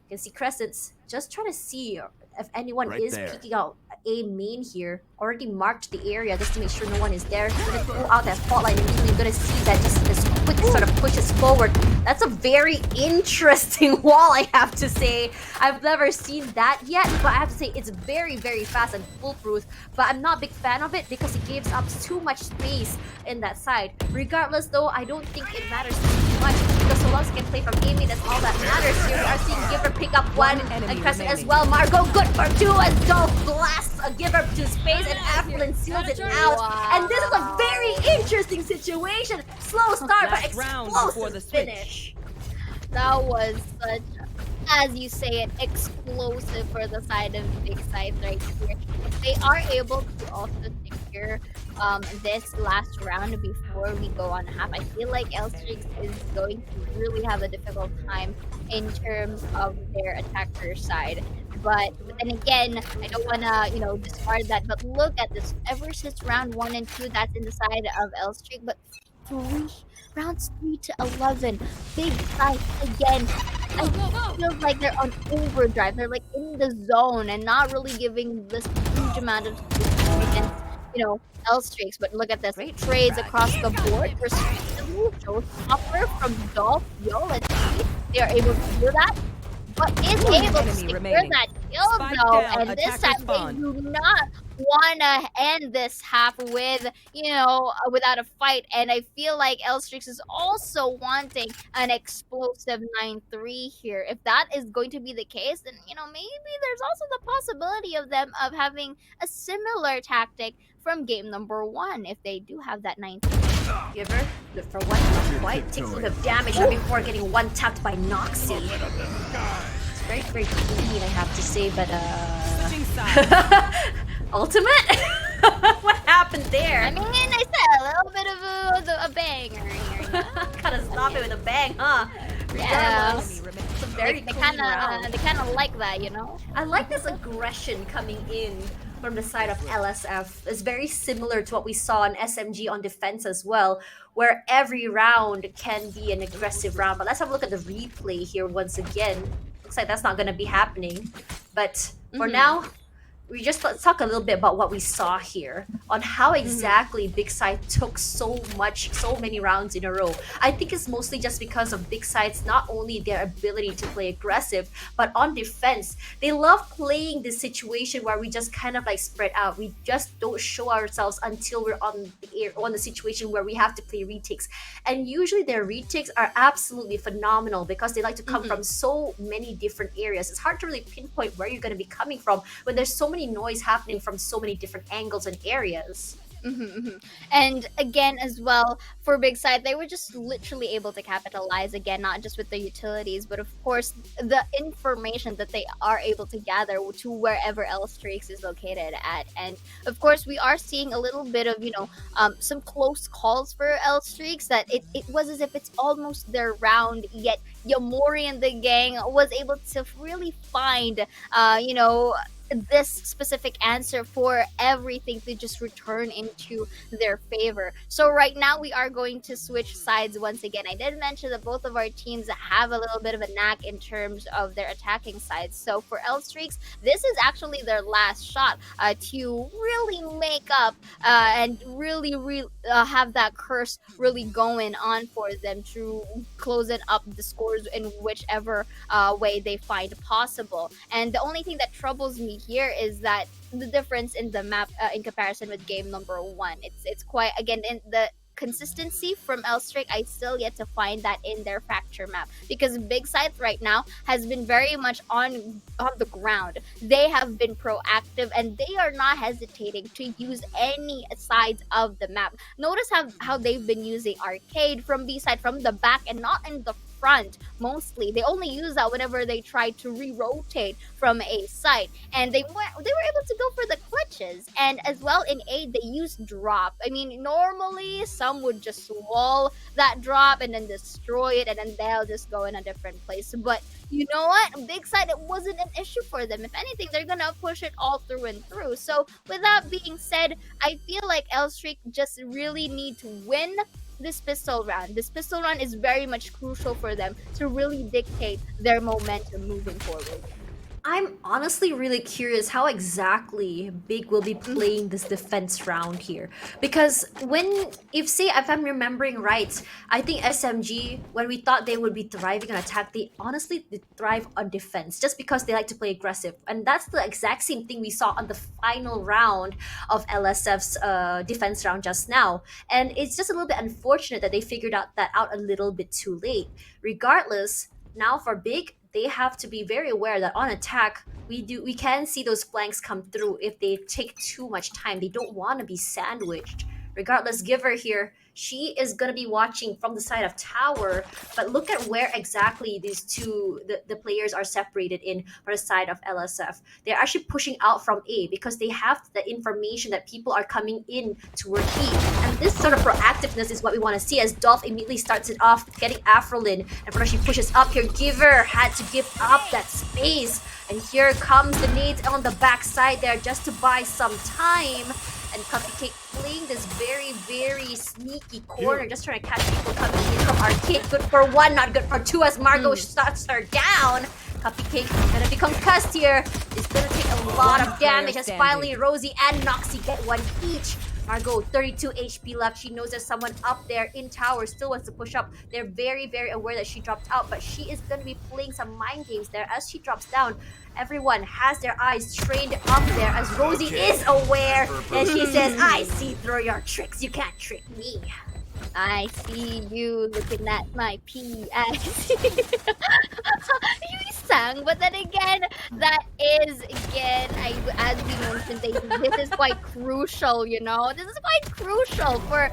You can see Crescents just trying to see if anyone
Right
is
there.
peeking out A main here. Already marked the area just to make sure no one is there. He's gonna pull out that spotlight and immediately gonna see that just this quick sort of pushes forward. That's a very interesting wall, I have to say. I've never seen that yet, but I have to say it's very, very fast and foolproof. But I'm not a big fan of it because it gives up too much space in that side. Regardless though, I don't think it matters too much because so long as you can play from A main, that's all that matters here. We are seeing Giver pick up one
enemy
and Crescent as
remaining.
well. Margot good for 2 as Dolph blasts a Giver to space and Afrolin seals it out. And this is a very interesting situation. Slow start, but
Last round before
explosive
the switch.
finish.
That was such, as you say it, explosive for the side of Big Scythe right here. If they are able to also secure this last round before we go on half, I feel like L-Strix is going to really have a difficult time in terms of their attacker side. But then again, I don't want to, discard that. But look at this. Ever since round 1 and 2, that's in the side of L-Streak. But rounds 3 to 11, Big Scythe again. I feel like they're on overdrive. They're like in the zone and not really giving this huge amount of space against, L-Streaks. But look at this.
Great
Trades
feedback.
across the board, respectively. Showstopper from Dolph. Yo, let's see. They are able to do that. But is
One
able to
enemy
secure
remaining.
that kill
Spike
though,
down,
and this
attacker
time
spawn.
they do not want to end this half with, without a fight. And I feel like L-Strix is also wanting an explosive 9-3 here. If that is going to be the case, then, maybe there's also the possibility of them of having a similar tactic from game number 1 if they do have that 9-3.
Giver, good for one, not quite. Takes a little bit of damage right before getting one tapped by Noxy. It's very, very clean, I have to say, but
Switching sides.
ultimate? What happened there?
I mean, I said a little bit of a banger here.
Gotta stop it with a bang, huh?
Yeah.
Regardless, it's a very
They
clean
kind
round.
of like that,
I like this aggression coming in from the side of LSF. It's very similar to what we saw in SMG on defense as well, where every round can be an aggressive round. But let's have a look at the replay here once again. Looks like that's not going to be happening. But for now, let's talk a little bit about what we saw here on how exactly Big Scythe took so many rounds in a row. I think it's mostly just because of Big Scythe's not only their ability to play aggressive, but on defense, they love playing this situation where we just kind of like spread out. We just don't show ourselves until we're on the air, on the situation where we have to play retakes. And usually their retakes are absolutely phenomenal because they like to come from so many different areas. It's hard to really pinpoint where you're going to be coming from when there's so many noise happening from so many different angles and areas.
And again, as well, for Big Side, they were just literally able to capitalize again, not just with the utilities, but of course, the information that they are able to gather to wherever L-Streaks is located at. And of course, we are seeing a little bit of, some close calls for L-Streaks that it was as if it's almost their round, yet Yamori and the gang was able to really find, this specific answer for everything to just return into their favor. So right now we are going to switch sides once again. I did mention that both of our teams have a little bit of a knack in terms of their attacking sides. So for L Streaks, this is actually their last shot to really make up and really have that curse really going on for them to close it up the scores in whichever way they find possible. And the only thing that troubles me here is that the difference in the map in comparison with game number 1. It's quite, again, in the consistency from L-Strike, I still yet to find that in their fracture map, because Big Scythe right now has been very much on the ground. They have been proactive and they are not hesitating to use any sides of the map. Notice how they've been using arcade from B side, from the back, and not in the front. Mostly they only use that whenever they try to re-rotate from a side, and they were able to go for the clutches. And as well in A, they use drop. I mean, normally some would just wall that drop and then destroy it, and then they'll just go in a different place. But you know what, Big Side, it wasn't an issue for them. If anything, they're gonna push it all through and through. So with that being said, I feel like L-Streak just really need to win this pistol round. This pistol round is very much crucial for them to really dictate their momentum moving forward.
I'm honestly really curious how exactly Big will be playing this defense round here. Because if I'm remembering right, I think SMG, when we thought they would be thriving on attack, they honestly did thrive on defense just because they like to play aggressive. And that's the exact same thing we saw on the final round of LSF's defense round just now. And it's just a little bit unfortunate that they figured that out a little bit too late. Regardless, now for Big, they have to be very aware that on attack, we can see those flanks come through if they take too much time. They don't want to be sandwiched. Regardless, Giver here, she is going to be watching from the side of tower, but look at where exactly these two, the players are separated in for the side of LSF. They're actually pushing out from A because they have the information that people are coming in toward E. And this sort of proactiveness is what we want to see as Dolph immediately starts it off, getting Afrolin, and when she pushes up here, Giver had to give up that space. And here comes the nades on the backside there just to buy some time. And Cupcake playing this very, very sneaky corner, just trying to catch people coming in from arcade. Good for one, not good for two, as Margot shuts her down. Cupcake gonna become cussed here. It's gonna take a lot of damage as finally Rosie and Noxy get one each. Margot, 32 HP left. She knows there's someone up there in tower, still wants to push up. They're very, very aware that she dropped out, but she is going to be playing some mind games there as she drops down. Everyone has their eyes trained up there as Rosie is aware, and she says, I see through your tricks. You can't trick me.
I see you looking at my PS. You sang, but then again, that is as we mentioned, this is quite crucial. This is quite crucial for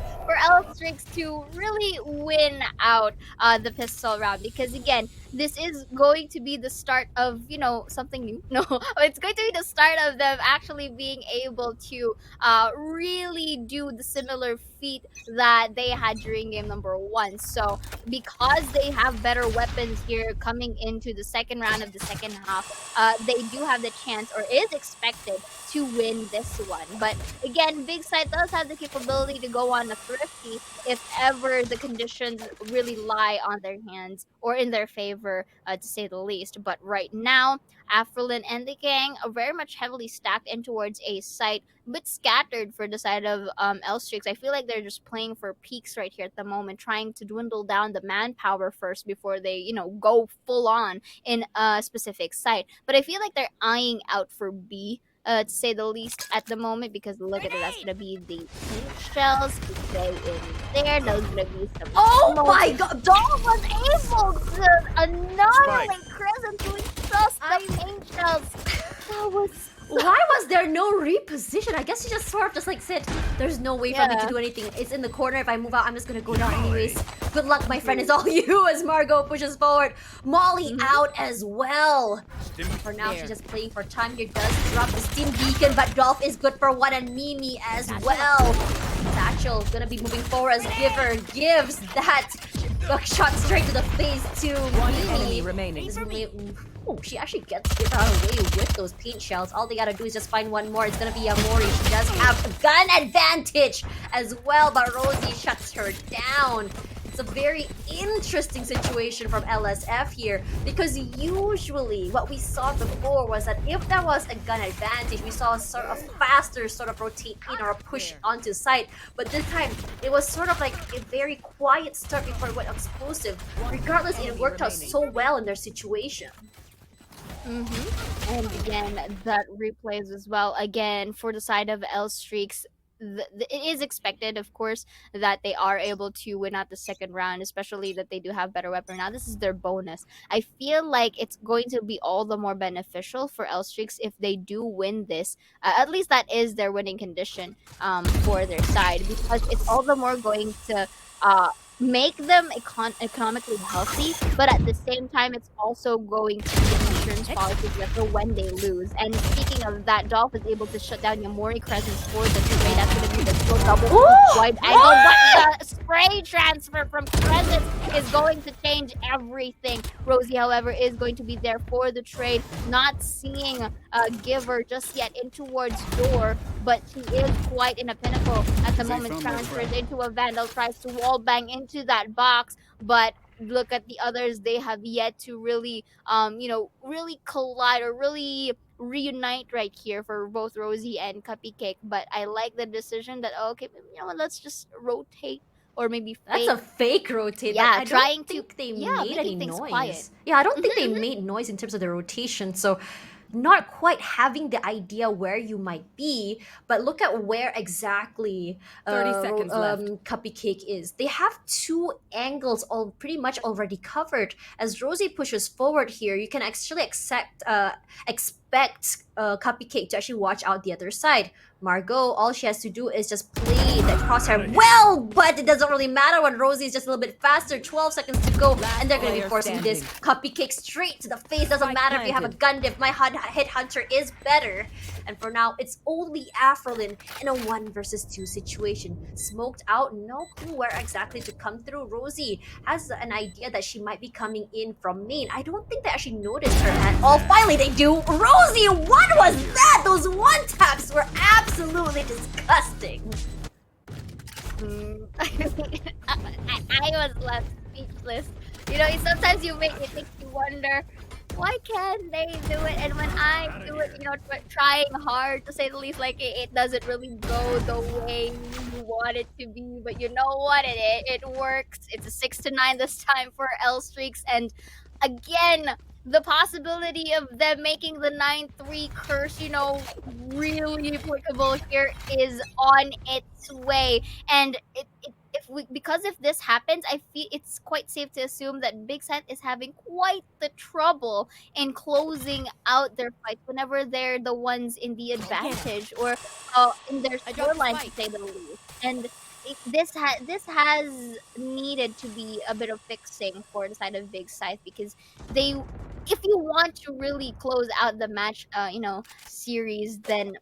L-Strix to really win out the pistol round, because again, this is going to be the start of something new. No, it's going to be the start of them actually being able to really do the similar feat that they had during game number 1. So because they have better weapons here coming into the second round, round of the second half, they do have the chance or is expected to win this one. But again, Big Side does have the capability to go on a thrifty if ever the conditions really lie on their hands or in their favor, to say the least. But right now, Afrolin and the gang are very much heavily stacked in towards a site, but scattered for the side of Elstrix. I feel like they're just playing for peaks right here at the moment, trying to dwindle down the manpower first before they, go full on in a specific site. But I feel like they're eyeing out for B, to say the least, at the moment, because look at it, that's gonna be the pink shells to stay in there. There's gonna be some.
Oh
smoke.
my god!
Dog was able to annihilate Crescent doing just the pink shells. That was
Why was there no reposition? I guess she just sort of just like said, there's no way for me to
Yeah.
do anything. It's in the corner. If I move out, I'm just gonna go down anyways. Good luck, my friend. It's all you as Margot pushes forward. Molly out as well. For now, she's just playing for time. Here does drop the Steam Beacon, but Dolph is good for one and Mimi as well. Satchel gonna be moving forward as Giver gives that shot straight to the face to Mimi.
remaining.
Oh, she actually gets Giver away with those paint shells. All they gotta do is just find one more. It's gonna be Amori. She does have a gun advantage as well, but Rosie shuts her down. It's a very interesting situation from LSF here because usually what we saw before was that if there was a gun advantage, we saw a sort of faster sort of rotate in or a push onto site. But this time, it was sort of like a very quiet start before it went explosive. Regardless, it worked out so well in their situation.
And again, that replays as well. Again, for the side of L Streaks, it is expected, of course, that they are able to win out the second round, especially that they do have better weapon. Now, this is their bonus. I feel like it's going to be all the more beneficial for L Streaks if they do win this. At least that is their winning condition for their side, because it's all the more going to make them economically healthy, but at the same time, it's also going to be an insurance policy for when they lose. And speaking of that, Dolph is able to shut down Yamori Crescents for the trade. That's going to be the slow double wide angle, but the spray transfer from Crescent is going to change everything. Rosie, however, is going to be there for the trade, not seeing Giver just yet in towards door, but she is quite in a pinnacle at the moment. Transfers into a Vandal, tries to wall bang into that box, but look at the others. They have yet to really really collide or really reunite right here for both Rosie and Cupcake. But I like the decision that, okay, let's just rotate or maybe fake.
That's a fake rotate.
Yeah,
I
trying
don't think they
yeah,
made any
making things
noise.
quiet.
Yeah, I don't think they made noise in terms of the rotation. So not quite having the idea where you might be, but look at where exactly
30 seconds left.
Cupcake is. They have two angles all pretty much already covered. As Rosie pushes forward here, you can actually expect Cupcake to actually watch out the other side. Margot, all she has to do is just play the crosshair well, but it doesn't really matter when Rosie is just a little bit faster. 12 seconds to go, and they're going to be
player
forcing this
standing.
Cupcake straight to the face. Doesn't
Spike
matter if you have a gun diff. My hit hunter is better. And for now, it's only Afrolin in a 1 versus 2 situation. Smoked out, no clue where exactly to come through. Rosie has an idea that she might be coming in from main. I don't think they actually noticed her at all. Finally, they do. Rosie, what was that? Those one taps were absolutely disgusting.
I was left speechless. Sometimes it makes you wonder, why can't they do it? And when I do it, trying hard to say the least, like it doesn't really go the way you want it to be. But you know what? It works. It's a 6-9 this time for L Streaks, and again, the possibility of them making the 9-3 curse, really applicable here is on its way. And if this happens, I feel it's quite safe to assume that Big Scythe is having quite the trouble in closing out their fights whenever they're the ones in the advantage or in their scoreline, to say the least. And this has needed to be a bit of fixing for the side of Big Scythe, because if you want to really close out the match series, then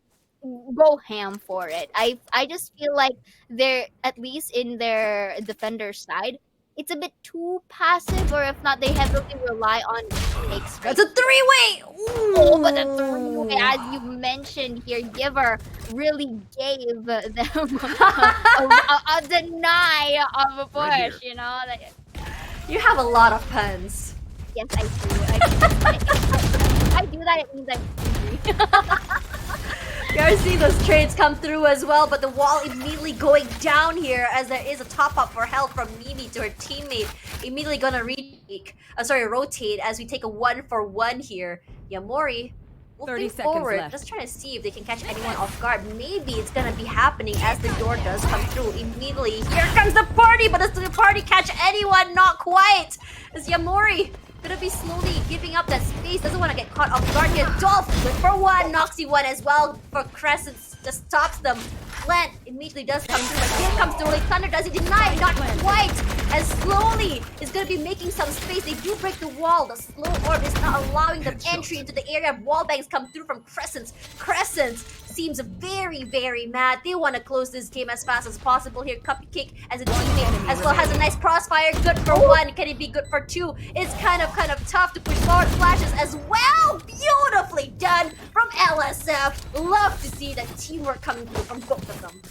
go ham for it. I just feel like they're, at least in their defender side, it's a bit too passive, or if not, they heavily rely on takes.
That's a three-way!
Oh, but the three-way, as you mentioned here, Giver really gave them a deny of a push, you know? Like,
You have a lot of puns.
yes, I do. If I do that, it means I'm hungry.
You're seeing those trades come through as well, but the wall immediately going down here as there is a top-up for help from Mimi to her teammate. Immediately gonna rotate as we take a 1-for-1 here. Yamori
30
moving
seconds
forward,
left.
just trying to see if they can catch anyone off guard. Maybe it's gonna be happening as the door does come through. Immediately, here comes the party, but does the party catch anyone? Not quite! As Yamori gonna be slowly giving up that space, doesn't want to get caught off guard here. Dolph, good for one, Noxy one as well for Crescent, just stops them. Plant immediately does come through, but here comes the Rolling Thunder, does he deny? Not quite, as slowly is gonna be making some space. They do break the wall, the slow orb is not allowing them entry into the area. Wallbangs come through from Crescent. Crescent seems very, very mad. They want to close this game as fast as possible here. Cupcake as a teammate as well has a nice crossfire. Good for one. Can it be good for two? It's kind of tough to push forward. Flashes as well. Beautifully done from LSF. Love to see that teamwork coming through from both of them.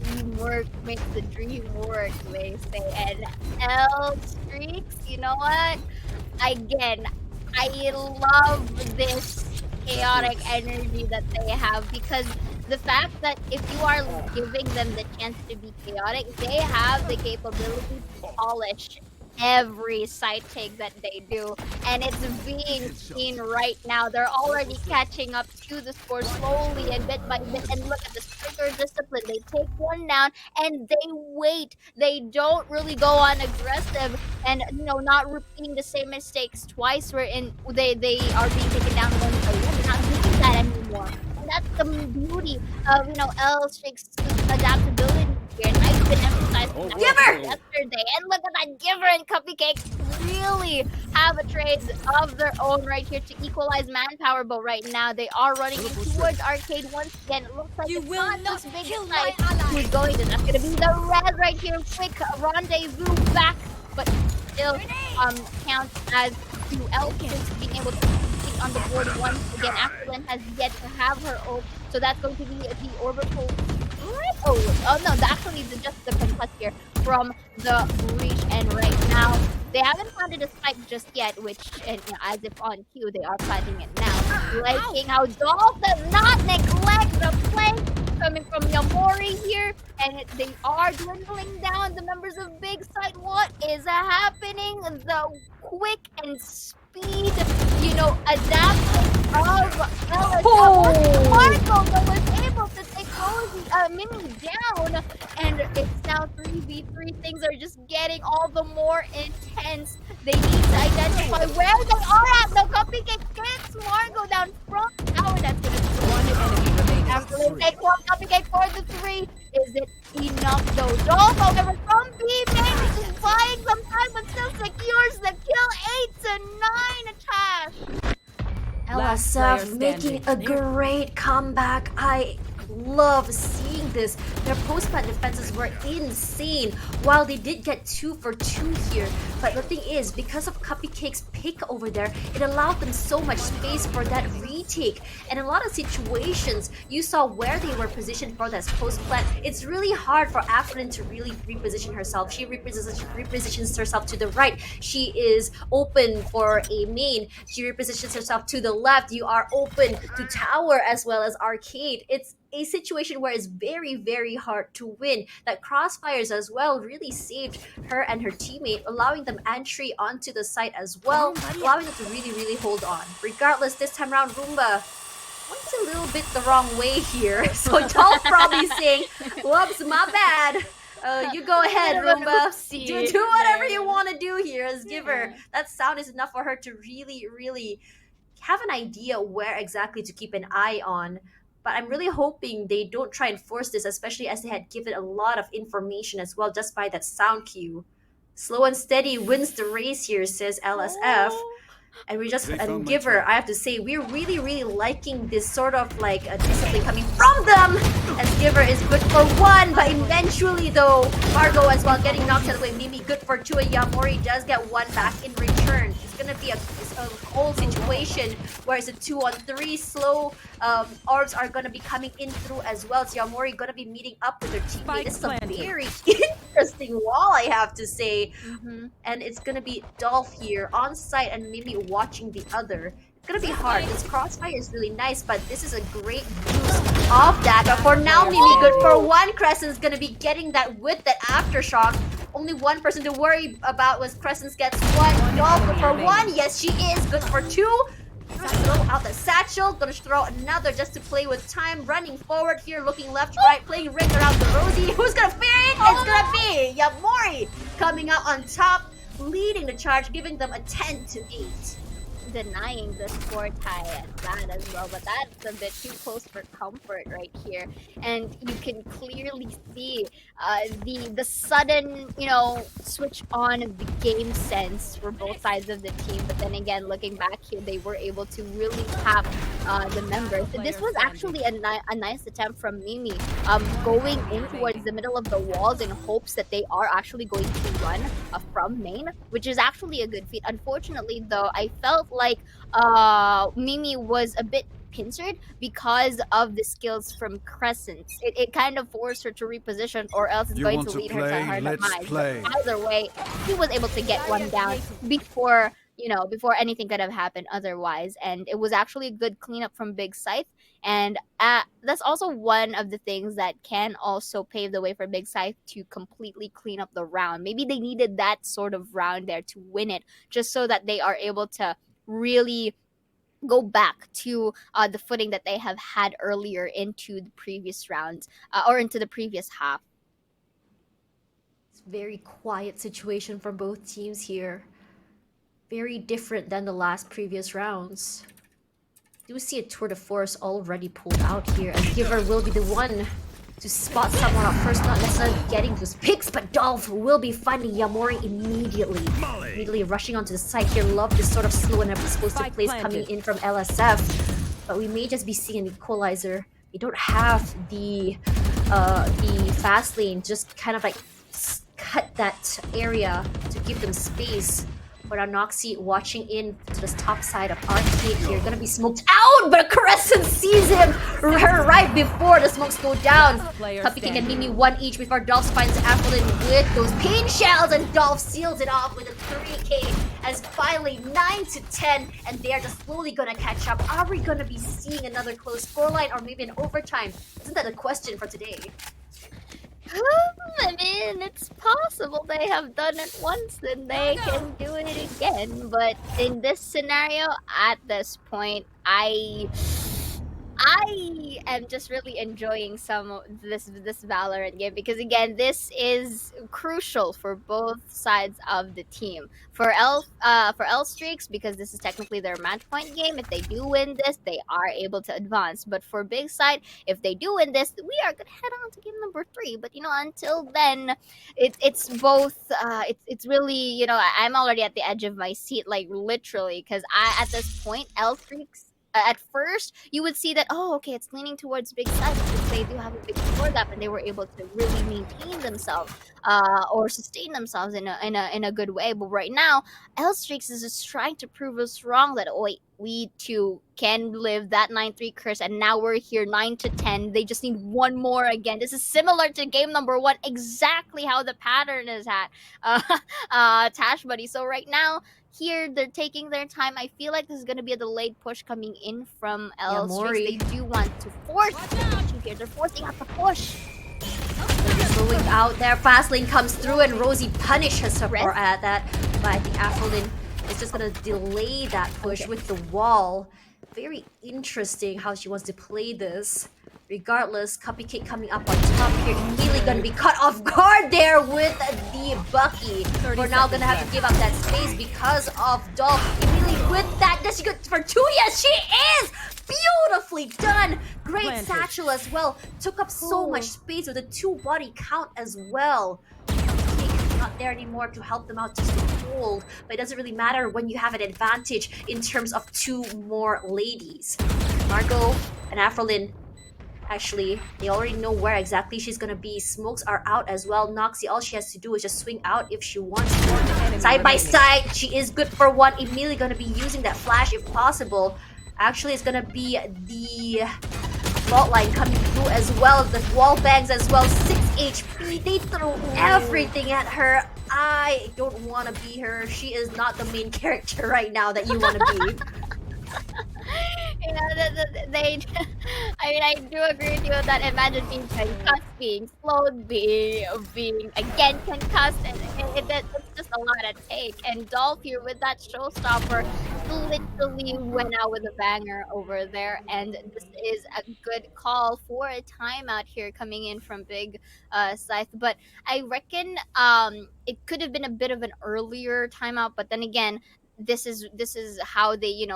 Teamwork makes the dream work, they say. And L Streaks, you know what? Again, I love this chaotic energy that they have, because the fact that if you are giving them the chance to be chaotic, they have the capability to polish every side take that they do, and it's being seen right now. They're already catching up to the score slowly and bit by bit, and look at the stricter discipline. They take one down and they wait. They don't really go on aggressive and, you know, not repeating the same mistakes twice wherein they are being taken down one by one. They're not doing that anymore. And that's the beauty of, you know, L Strix adaptability here, and I've been emphasizing that yesterday. And look at that, Giver and Cupcake really have a trade of their own right here to equalize manpower, but right now they are running in towards Arcade once again. It looks like
You
it's
will
not
not
just Big
kill
Scythe
my ally.
who's going to. That's gonna be the red right here. Quick rendezvous back, but still counts as to Elkins being able to complete on the board once again. Afterland has yet to have her ult, so that's going to be the orbital. Oh no, actually just the contest here from the breach, and right now they haven't planted a spike just yet, which, and, you know, as if on cue, they are planting it now. Liking how Dolph does not neglect the play coming from Yamori here, and they are dwindling down the members of Big Scythe. What is happening? The quick and speed, you know, adapting of LSF. Marco that was able to take Mini down, and it's now 3v3. Things are just getting all the more intense. They need to identify where they are at. The Cupcake gets Marco down from tower. That's gonna be one enemy remaining. After they take one Cupcake for the 3. Is it enough though? Dolph, however, from B main is buying some time, but still secures the kill. 8-9 Tash.
Last player
LSF making a
standing.
great comeback. I love seeing this. Their post-plant defenses were insane. While they did get 2 for 2 here, but the thing is, because of Cupcake's pick over there, it allowed them so much space for that retake. And in a lot of situations, you saw where they were positioned for that post-plant. It's really hard for Afrin to really reposition herself. She repositions herself to the right. She is open for a main. She repositions herself to the left. You are open to tower as well as arcade. It's a situation where it's very, very hard to win. That crossfires as well really saved her and her teammate, allowing them entry onto the site as well, allowing them to really, really hold on. Regardless, this time around, Roomba went a little bit the wrong way here. So Dolph probably saying, whoops, my bad. You go ahead, Roomba. Do whatever you want to do here as Giver. That sound is enough for her to really, really have an idea where exactly to keep an eye on. But I'm really hoping they don't try and force this, especially as they had given a lot of information as well just by that sound cue. Slow and steady wins the race here, says LSF. And we just
They
and
found my
Giver,
trap.
I have to say, we're really liking this sort of like a discipline coming from them. As Giver is good for 1, but eventually though, Margo as well getting knocked out of the way. Mimi good for 2, and Yamori does get 1 back in return. It's gonna be a whole situation where it's a 2-on-3. Slow orbs are gonna be coming in through as well. So Yamori gonna be meeting up with their teammate.
Spike
This is a
planted.
very interesting wall, I have to say.
Mhm.
And it's gonna be Dolph here on site and Mimi watching the other. It's gonna be hard. This crossfire is really nice, but this is a great use of that. But for now, Mimi good for 1. Crescent's gonna be getting that with that aftershock. Only one person to worry about was Crescent gets 1. Dolph good for 1. Yes, she is good for 2. Gonna throw out the satchel. Gonna throw another just to play with time. Running forward here, looking left, right, playing ring around the Rosie. Who's gonna fear it? It's gonna be Yamori coming out on top, leading the charge, giving them a 10-8.
Denying the score tie at that as well, but that's a bit too close for comfort right here. And you can clearly see the sudden, you know, switch on of the game sense for both sides of the team. But then again, looking back here, they were able to really tap the members. This was actually a nice attempt from Mimi, going in towards the middle of the walls in hopes that they are actually going to run from main, which is actually a good feat. Unfortunately, though, I felt like Mimi was a bit pincered because of the skills from Crescent. It kind of forced her to reposition, or else it's
You
going
want
to
to
lead her to
play?
her
Let's
demise.
play.
But either way, he was able to get 1 down before, you know, before anything could have happened otherwise. And it was actually a good cleanup from Big Scythe. And that's also one of the things that can also pave the way for Big Scythe to completely clean up the round. Maybe they needed that sort of round there to win it, just so that they are able to really go back to the footing that they have had earlier into the previous rounds, or into the previous half.
It's a very quiet situation for both teams here. Very different than the last previous rounds. Do see a tour de force already pulled out here, and Giver will be the one to spot someone at first, not necessarily getting those picks, but Dolph will be finding Yamori immediately. Immediately rushing onto the site here. Love this sort of slow and explosive plays coming in from LSF. But we may just be seeing an equalizer. They don't have the fast lane, just kind of like cut that area to give them space. But our Noxy watching in to the top side of Arcade here. Gonna be smoked out, but Crescent sees him right before the smokes go down. Cupcake and Mimi 1 each before Dolph finds Aphelin with those pain shells, and Dolph seals it off with a 3K as finally 9-10, and they are just slowly gonna catch up. Are we gonna be seeing another close scoreline or maybe an overtime? Isn't that a question for today?
I mean, it's possible they have done it once, then they can do it again. But in this scenario, at this point, I am just really enjoying some of this Valorant game, because again, this is crucial for both sides of the team. For L Streaks, because this is technically their match point game. If they do win this, they are able to advance. But for Big Side, if they do win this, we are gonna head on to game number 3. But you know, until then, it's both. It's really, you know, I'm already at the edge of my seat, like literally, because at this point, L Streaks. At first, you would see that, oh, okay, it's leaning towards Big Side because they do have a big score gap, and they were able to really maintain themselves or sustain themselves in a good way. But right now, L Streaks is just trying to prove us wrong that, oh, wait, we too can live that 9-3 curse, and now we're here 9-10. They just need 1 more again. This is similar to game number 1, exactly how the pattern is at Tash Buddy. So right now, here they're taking their time. I feel like this is going to be a delayed push coming in from L Streaks. They do want to force the here. They're forcing out the push.
They're just rolling out there. Fast lane comes through, and Rosie punishes her for that. But I think Aphelin is just gonna delay that push with the wall. Very interesting how she wants to play this. Regardless, Cupcake coming up on top here, immediately gonna be cut off guard there with the Bucky. We're now gonna have to give up that space because of Dolph. Immediately with that, does she go for 2? Yes, she is! Beautifully done! Great satchel as well. Took up so much space with a 2 body count as well. Cupcake coming not there anymore to help them out just to hold. But it doesn't really matter when you have an advantage in terms of two more ladies. Margot and Afrolyn, actually, they already know where exactly she's gonna be. Smokes are out as well. Noxy, all she has to do is just swing out if she wants to. Side by side, she is good for one. Immediately gonna be using that flash if possible. Actually, it's gonna be the fault line coming through as well. The wall bangs as well. 6 HP. They throw everything at her. I don't want to be her. She is not the main character right now that you want to be.
They. I mean, I do agree with you with that. Imagine being concussed, being slowed, being again concussed, and it's just a lot at stake. And Dolph here with that showstopper literally went out with a banger over there, and this is a good call for a timeout here coming in from Big Scythe. But I reckon it could have been a bit of an earlier timeout, but then again, this is how they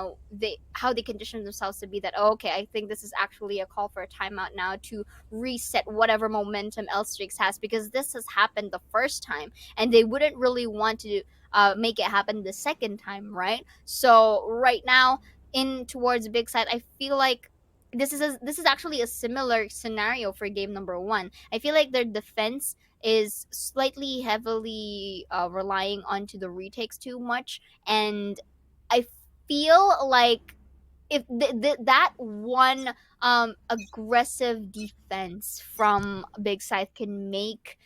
how they condition themselves to be that, oh, okay, I think this is actually a call for a timeout now to reset whatever momentum L-Strix has, because this has happened the first time and they wouldn't really want to make it happen the second time, right? So right now in towards Big Side, I feel like this is actually a similar scenario for game number 1. I feel like their defense is slightly heavily relying onto the retakes too much, and I feel like if that one aggressive defense from Big Scythe can make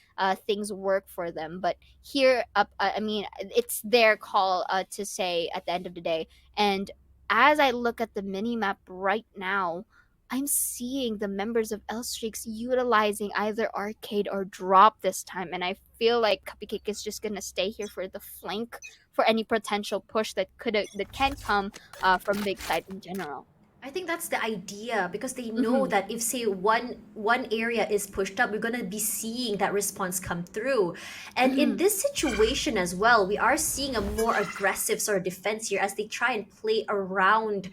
things work for them. But here, I mean, it's their call to say at the end of the day. And as I look at the mini map right now, I'm seeing the members of L-Streaks utilizing either arcade or drop this time, and I feel like Cupcake is just gonna stay here for the flank for any potential push that can come from Big Side in general.
I think that's the idea, because they know that if, say, one area is pushed up, we're gonna be seeing that response come through. And in this situation as well, we are seeing a more aggressive sort of defense here as they try and play around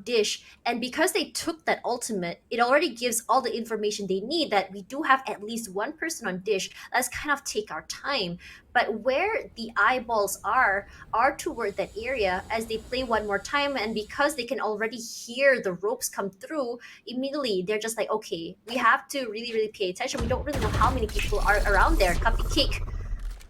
Dish. And because they took that ultimate, it already gives all the information they need that we do have at least one person on Dish. Let's kind of take our time. But where the eyeballs are toward that area as they play one more time, and because they can already hear the ropes come through, immediately they're just like, okay, we have to really, really pay attention. We don't really know how many people are around there. Cupcake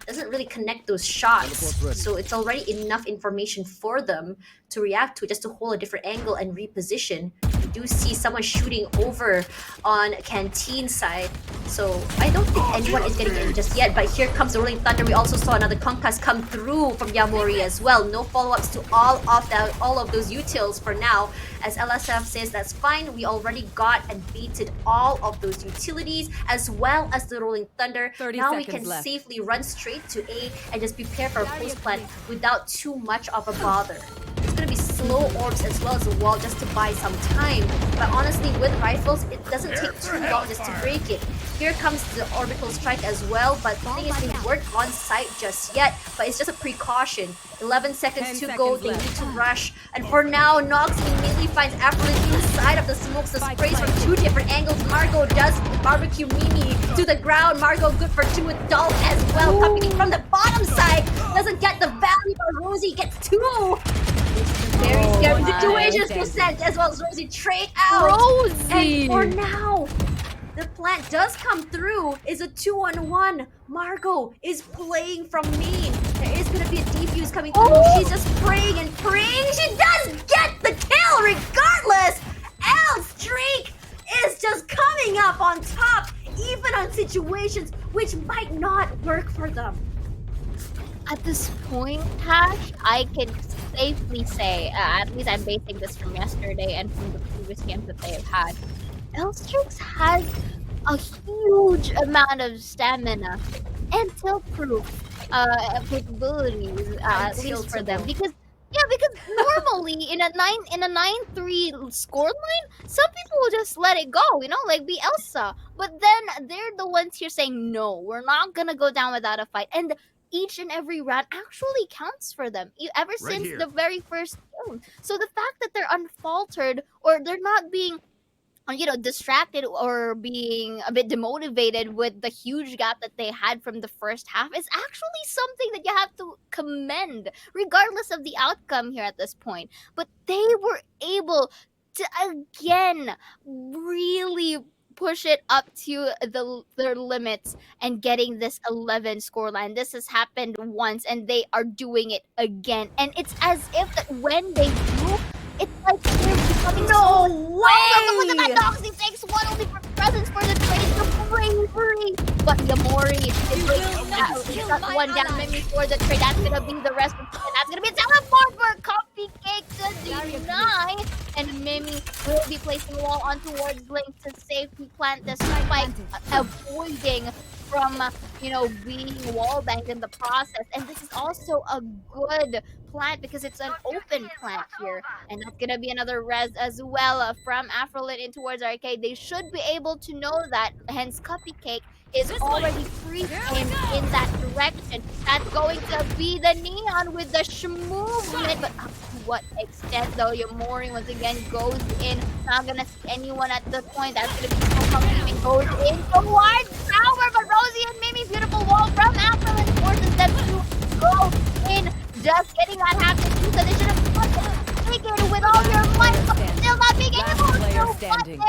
doesn't really connect those shots, so it's already enough information for them to react to, just to hold a different angle and reposition. We do see someone shooting over on Canteen side, so I don't think anyone is getting in just yet. But here comes the Rolling Thunder. We also saw another concuss come through from Yamori as well. No follow-ups to all of those utils for now, as LSF says that's fine. We already got and baited all of those utilities as well as the Rolling Thunder.
30
now we
seconds
can
left.
safely run straight to A and just prepare for a post plant without too much of a bother. There's gonna be slow orbs as well as a wall just to buy some time. But honestly, with rifles, it doesn't take too long just to break it. Here comes the orbital strike as well, but the thing is they weren't on site just yet, but it's just a precaution. 11 seconds
10
to go,
seconds
they
left.
need to rush. And for now, Nox immediately finds Afrolyn inside of the smokes, the sprays from two different angles. Margot does barbecue Mimi to the ground. Margot good for 2 with Dolph as well. Coming from the bottom side, doesn't get the value, but Rosie gets 2. Very scary
my
situations
goodness.
percent as well as Rosie trade out.
Rosie!
And for now, the plant does come through. It's a 2-on-1. Margot is playing from main. There is gonna be a defuse coming through. She's just praying and praying. She does get the kill regardless. L-Streak is just coming up on top, even on situations which might not work for them.
At this point, Tash, I can safely say, at least I'm basing this from yesterday and from the previous games that they have had, L-Strix has a huge amount of stamina and tilt-proof capabilities, at least for them. Because normally in a 9-3 scoreline, some people will just let it go, like be Elsa. But then they're the ones here saying, no, we're not gonna go down without a fight. And each and every round actually counts for them, ever
Right
since
here.
the very first game. So the fact that they're unfaltered, or they're not being distracted or being a bit demotivated with the huge gap that they had from the first half is actually something that you have to commend, regardless of the outcome here at this point. But they were able to again really push it up to their limits and getting this 11 scoreline. This has happened once and they are doing it again. And it's as if that when they do, it's like they're becoming
No
look at that
way!
Doxy takes one only for presence for the trade, the bravery. But Yamori is got one down. Mimi for the trade. That's gonna be the rest of the that's gonna be a teleport for Coffee Cake to deny. And Mimi will be placing a wall on towards Link to safely plant this spike, avoiding from being wall banked in the process. And this is also a good plant because it's an open plant here, and that's gonna be another res as well from Afrolit in towards Arcade. They should be able to know that, hence Cupcake is already free in that direction. That's going to be the Neon with the movement, but up to what extent though? Yamori once again goes in, not gonna see anyone at the point. That's gonna be so coming, goes in towards Tower, but Rosie and Mimi, beautiful wall from Afrolit forces them to go in. Just getting that happening, so they should have taken with all your might, but still not being able to. But there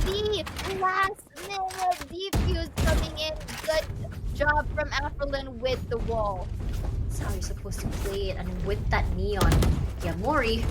is the last minute defuse coming in. Good job from Afrolin with the wall.
That's how you're supposed to play it, and with that Neon, Yamori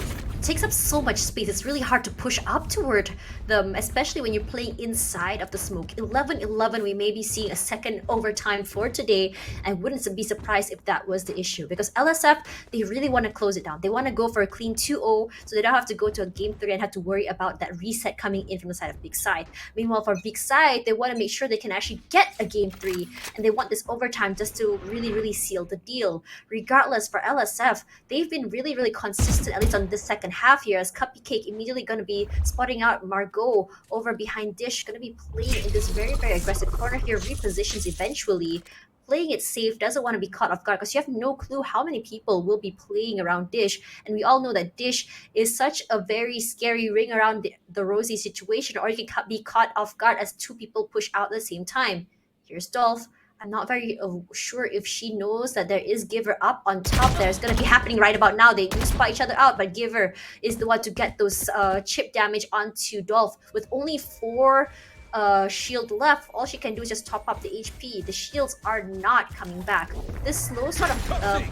takes up so much space. It's really hard to push up toward them, especially when you're playing inside of the smoke. 11-11, we may be seeing a second overtime for today. I wouldn't be surprised if that was the issue, because LSF, they really want to close it down. They want to go for a clean 2-0, so they don't have to go to a game 3 and have to worry about that reset coming in from the side of Big Scythe. Meanwhile, for Big Scythe, they want to make sure they can actually get a game 3, and they want this overtime just to really, really seal the deal. Regardless, for LSF, they've been really, really consistent, at least on this second half here, as Cupcake immediately going to be spotting out Margot over behind Dish, going to be playing in this very, very aggressive corner here, repositions eventually, playing it safe, doesn't want to be caught off guard, because you have no clue how many people will be playing around Dish, and we all know that Dish is such a very scary ring around the Rosie situation, or you can be caught off guard as two people push out at the same time. Here's Dolph. I'm not very sure if she knows that there is Giver up on top there. It's going to be happening right about now. They do spot each other out, but Giver is the one to get those chip damage onto Dolph. With only 4 shield left, all she can do is just top up the HP. The shields are not coming back. This slow sort of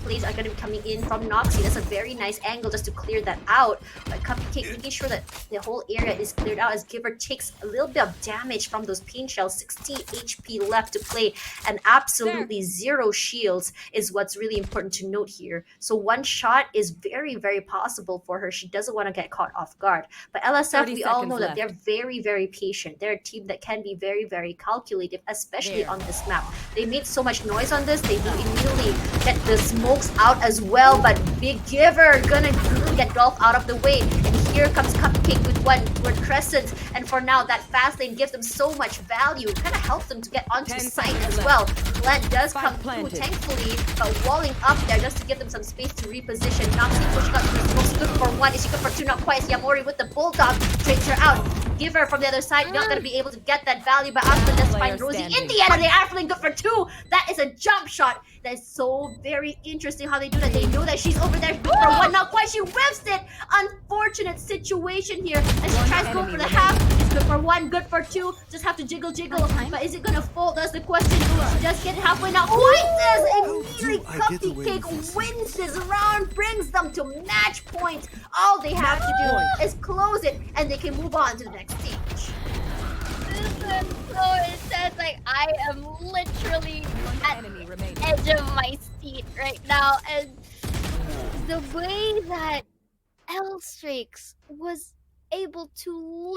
plays are going to be coming in from Noxie. That's a very nice angle just to clear that out. But Cupcake making sure that the whole area is cleared out as Giver takes a little bit of damage from those pain shells. 60 HP left to play, and absolutely 0 shields is what's really important to note here. So one shot is very, very possible for her. She doesn't want to get caught off guard. But LSF, we all know that they're very, very patient. They're a team that can be very, very calculative, especially on this map. They made so much noise on this, they do immediately get the smokes out as well, but Big Giver gonna get Dolph out of the way. And here comes Cupcake with one toward Crescent, and for now that fast lane gives them so much value. It kind of helps them to get onto site as well. Plant does come through, thankfully, but walling up there just to give them some space to reposition. Noxie pushing up to the smokes, good for 1, is she good for 2? Not quite. Yamori with the Bulldog trades her out. Giver from the other side, not gonna be able to get that value, but Aspen does find Rosie in the end, and they are feeling good for 2. That is a jump shot. That is so very interesting how they do that. They know that she's over there for 1, not quite. She whiffs it. Unfortunate situation here as she tries to go for the half. It's good for 1, good for 2. Just have to jiggle, but is it gonna fall? That's the question. She just get halfway now. Immediately Cupcake wins this round, brings them to match point. All they have to do is close it, and they can move on to the next stage.
This is so intense. Like, I am literally at the edge of my seat right now, and the way that L-Strix was able to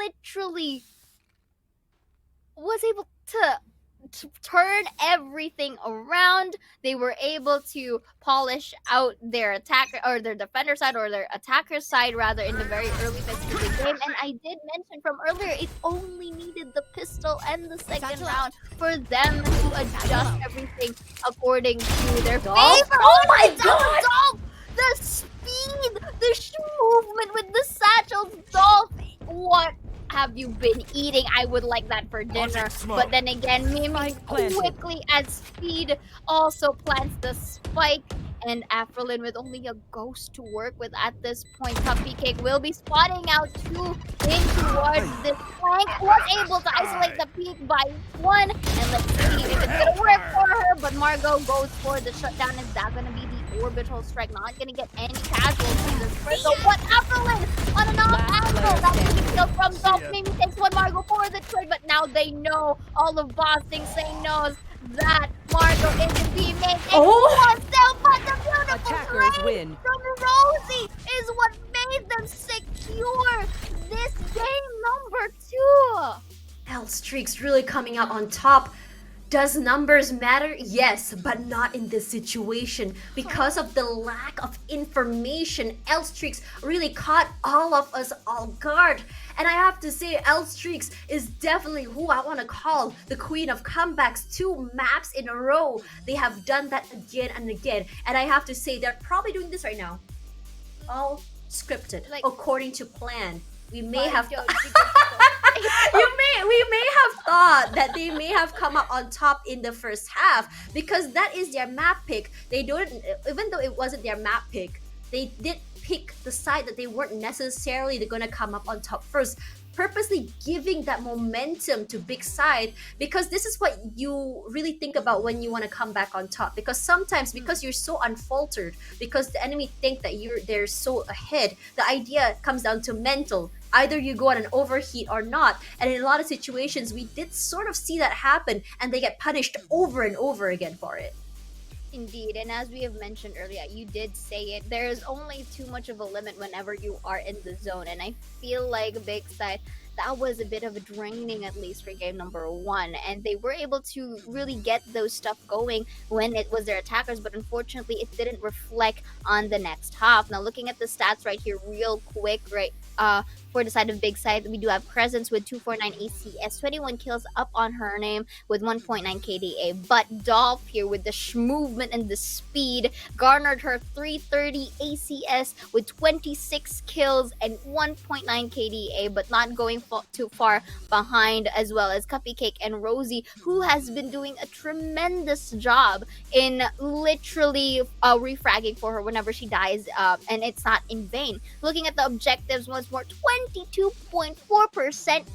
turn everything around. They were able to polish out their attacker, or their defender side, or their attacker side rather, in the very early phases of the game. And I did mention from earlier, it only needed the pistol and the second round for them to adjust everything according to their favor.
Oh my god!
Dolph! The speed, the movement with the satchels, Dolph. What have you been eating? I would like that for dinner. But then again, Mimi
Spike planted.
quickly as speed also plants the spike. And Afrolin with only a ghost to work with at this point. Cupcake will be spotting out two in towards this flank. Was able to isolate the peak by one. And let's see if it's gonna work for her. But Margot goes for the shutdown. Is that gonna be the orbital strike? Not gonna get any casualties this first. So what Afrolin on an off angle. That's gonna be killed from Dolph. Maybe takes one Margot for the trade. But now they know all of Boston saying knows that Margot isn't being made herself, but the beautiful
Attackers
trade
win.
from Rosie is what made them secure this game number 2.
L Streaks really coming out on top. Does numbers matter? Yes, but not in this situation. Because of the lack of information, L Streaks really caught all of us off guard. And I have to say, L Streaks is definitely who I want to call the queen of comebacks. 2 maps in a row. They have done that again and again. And I have to say, they're probably doing this right now. All scripted,
Like-
according to plan. We may have...
Margot,
we may have thought that they may have come up on top in the first half because that is their map pick. They don't, even though it wasn't their map pick, they did pick the side that they weren't necessarily going to come up on top first, purposely giving that momentum to Big Scythe, because this is what you really think about when you want to come back on top. Because sometimes, because you're so unfaltered, because the enemy think that they're so ahead, the idea comes down to mental. Either you go on an overheat or not. And in a lot of situations, we did sort of see that happen, and they get punished over and over again for it.
Indeed, and as we have mentioned earlier, you did say it, there is only too much of a limit whenever you are in the zone, and I feel like Big Side, that was a bit of a draining, at least for game number 1, and they were able to really get those stuff going when it was their attackers, but unfortunately it didn't reflect on the next half. Now looking at the stats right here real quick, right, for the side of Big Side, we do have Presence with 249 ACS, 21 kills up on her name with 1.9 KDA. But Dolph here with the movement and the speed garnered her 330 ACS with 26 kills and 1.9 KDA, but not going too far behind, as well as Cupcake and Rosie, who has been doing a tremendous job in literally refragging for her whenever she dies, and it's not in vain. Looking at the objectives once more, 22.4%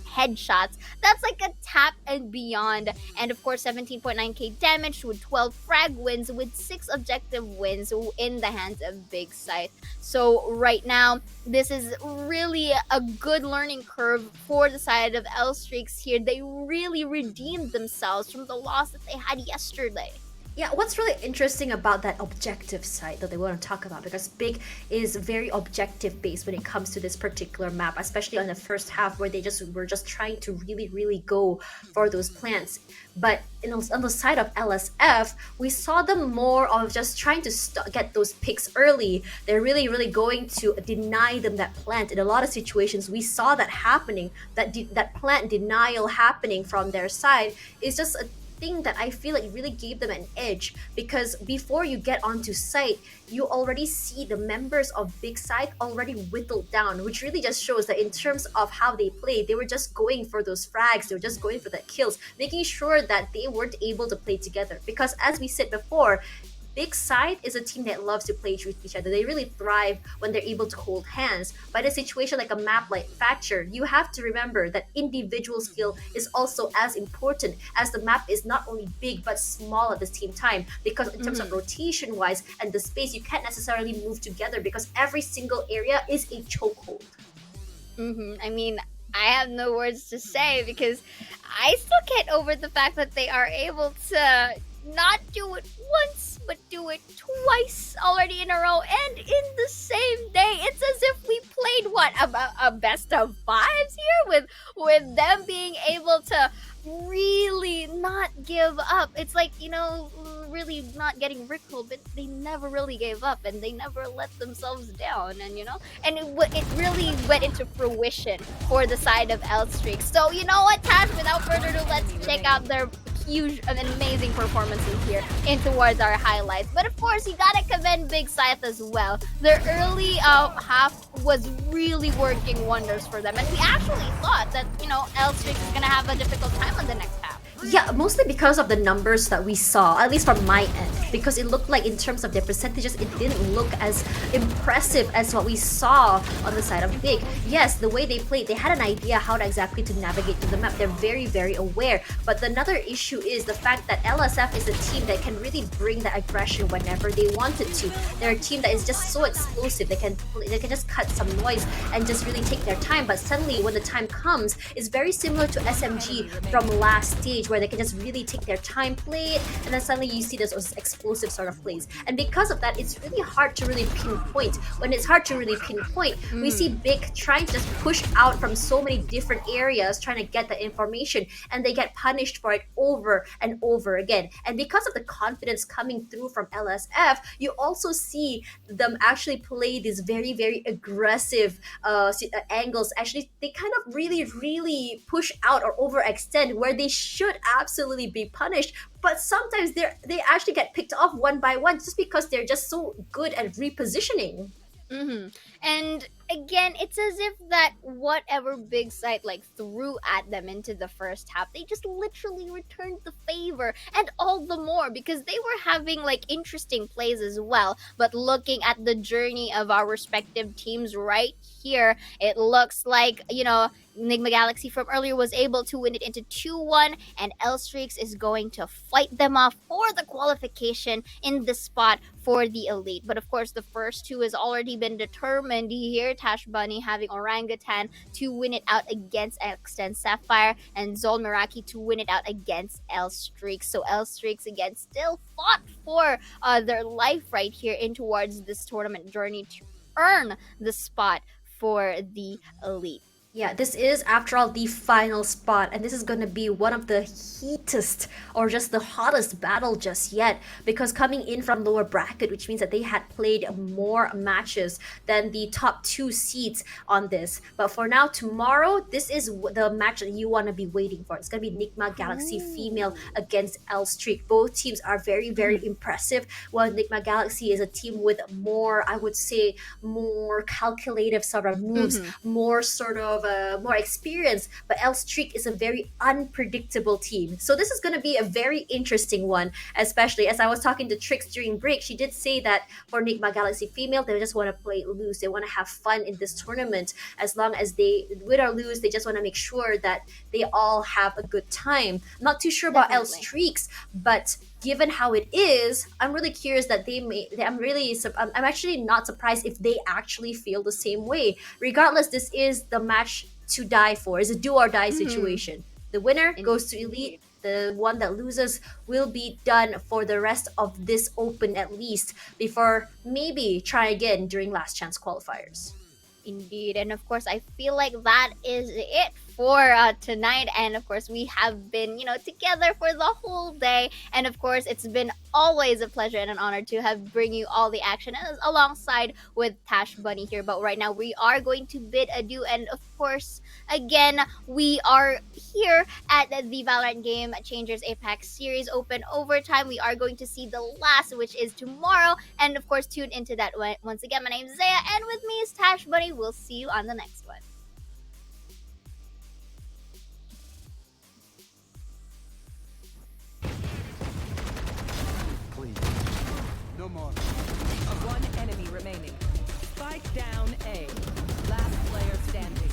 headshots. That's like a tap and beyond. And of course, 17.9k damage with 12 frag wins with 6 objective wins in the hands of Big Scythe. So right now, this is really a good learning curve for the side of L Streaks here. They really redeemed themselves from the loss that they had yesterday.
Yeah, what's really interesting about that objective side that they want to talk about, because Big is very objective based when it comes to this particular map, especially on the first half where they were just trying to really go for those plants. But on the side of LSF, we saw them more of just trying to get those picks early. They're really going to deny them that plant. In a lot of situations, we saw that happening, that plant denial happening from their side is just a thing that I feel like really gave them an edge, because before you get onto site, you already see the members of Big Scythe already whittled down, which really just shows that in terms of how they played, they were just going for those frags, they were just going for the kills, making sure that they weren't able to play together. Because as we said before, Big Scythe is a team that loves to play with each other. They really thrive when they're able to hold hands. But in a situation like a map like Thatcher, you have to remember that individual skill is also as important, as the map is not only big but small at the same time. Because in terms of rotation wise and the space, you can't necessarily move together because every single area is a chokehold.
I mean, I have no words to say because I still get over the fact that they are able to not do it once, but do it twice already in a row and in the same day. It's as if we played a best of 5s here with them being able to really not give up. It's like, you know, really not getting rickled, but they never really gave up and they never let themselves down, and you know, and it really went into fruition for the side of L Streaks. So you know what, Tash, without further ado, let's check out their huge and amazing performances here in towards our highlights. But of course, you gotta commend Big Scythe as well. Their early half was really working wonders for them, and we actually thought that, you know, L-Strix is gonna have a difficult time on the next half.
Yeah, mostly because of the numbers that we saw, at least from my end. Because it looked like in terms of their percentages, it didn't look as impressive as what we saw on the side of Big. Yes, the way they played, they had an idea how to exactly to navigate through the map. They're very, very aware. But another issue is the fact that LSF is a team that can really bring that aggression whenever they wanted to. They're a team that is just so explosive. They can just cut some noise and just really take their time. But suddenly, when the time comes, it's very similar to SMG from last stage, where they can just really take their time, play it, and then suddenly you see those explosive sort of plays. And because of that, it's really hard to really pinpoint. When it's hard to really pinpoint, we see Big trying to just push out from so many different areas, trying to get the information, and they get punished for it over and over again. And because of the confidence coming through from LSF, you also see them actually play these very, very aggressive angles. Actually, they kind of really push out or overextend where they should absolutely be punished, but sometimes they actually get picked off one by one just because they're just so good at repositioning.
And again, it's as if that whatever Big Scythe like threw at them into the first half, they just literally returned the favor, and all the more because they were having like interesting plays as well. But looking at the journey of our respective teams right here, it looks like, you know, Enigma Galaxy from earlier was able to win it into 2-1, and L-Strix is going to fight them off for the qualification in the spot for the elite. But of course, the first two has already been determined here. Tash Bunny having Orangutan to win it out against Extend Sapphire, and Zol Meraki to win it out against L-Strix. So L-Strix again still fought for their life right here in towards this tournament journey to earn the spot for the elite.
Yeah, this is, after all, the final spot, and this is going to be one of the heatest or just the hottest battle just yet, because coming in from lower bracket, which means that they had played more matches than the top 2 seeds on this. But for now, tomorrow, this is the match that you want to be waiting for. It's going to be Enigma Galaxy female against L-Streak. Both teams are very, very impressive. While Enigma Galaxy is a team with more, I would say, more calculative sort of moves, more sort of more experience, but L-Streak is a very unpredictable team. So this is going to be a very interesting one, especially as I was talking to Trix during break. She did say that for Enigma Galaxy female, they just want to play loose. They want to have fun in this tournament. As long as they win or lose, they just want to make sure that they all have a good time. Not too sure about L-Streaks, but given how it is, I'm really curious that I'm actually not surprised if they actually feel the same way. Regardless, this is the match to die for. It's a do or die situation. The winner goes to elite. The one that loses will be done for the rest of this open, at least, before maybe try again during last chance qualifiers.
Indeed, and of course, I feel like that is it for tonight. And of course, we have been, together for the whole day. And of course, it's been always a pleasure and an honor to have bring you all the action alongside with Tash Bunny here. But right now, we are going to bid adieu. And of course, again, we are here at the Valorant Game Changers APAC Series Open Overtime. We are going to see the last, which is tomorrow. And of course, tune into that once again. My name is Zaya, and with me is Tash Bunny. We'll see you on the next one.
No more.
One enemy remaining. Spike down A. Last player standing.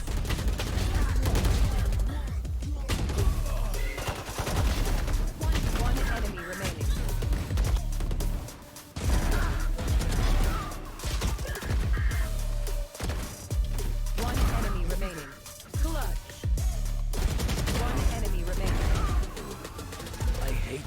One enemy remaining. One enemy remaining. Clutch. One enemy remaining.
I hate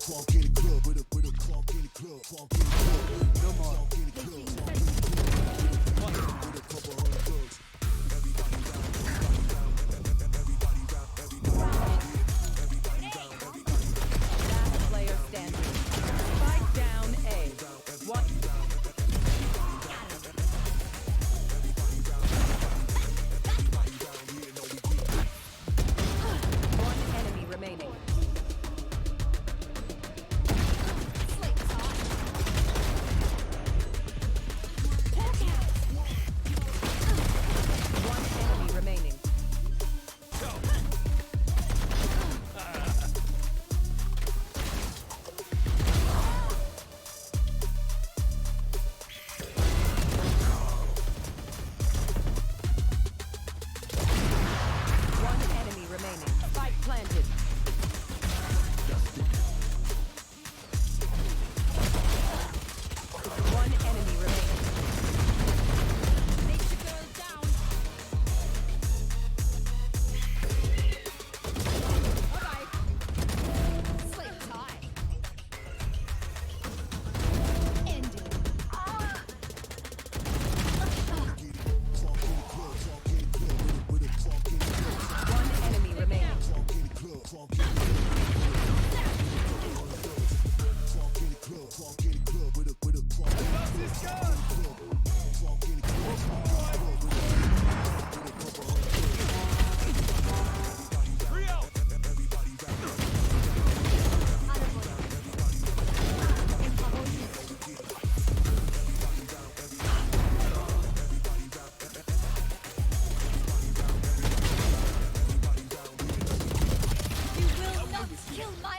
Crunk in the club with a crunk in the club. Crunk in the club.
No more.
Crunk in the club. Crunk in the club. With a couple hundred bucks. Everybody round, everybody round, everybody round, everybody round, everybody round.
Last player standing. Spike down A. One. One enemy remaining. One enemy remaining. One enemy remaining. Spike planted. One enemy remaining.
Makes the girl down. Alright. Slate tie. Ending.
One enemy remaining.
Crunk in the club. Crunk in the club. Crunk in the club. Crunk in the club with a crunk in the club. Crunk in the club. With a couple hundred
You will not kill my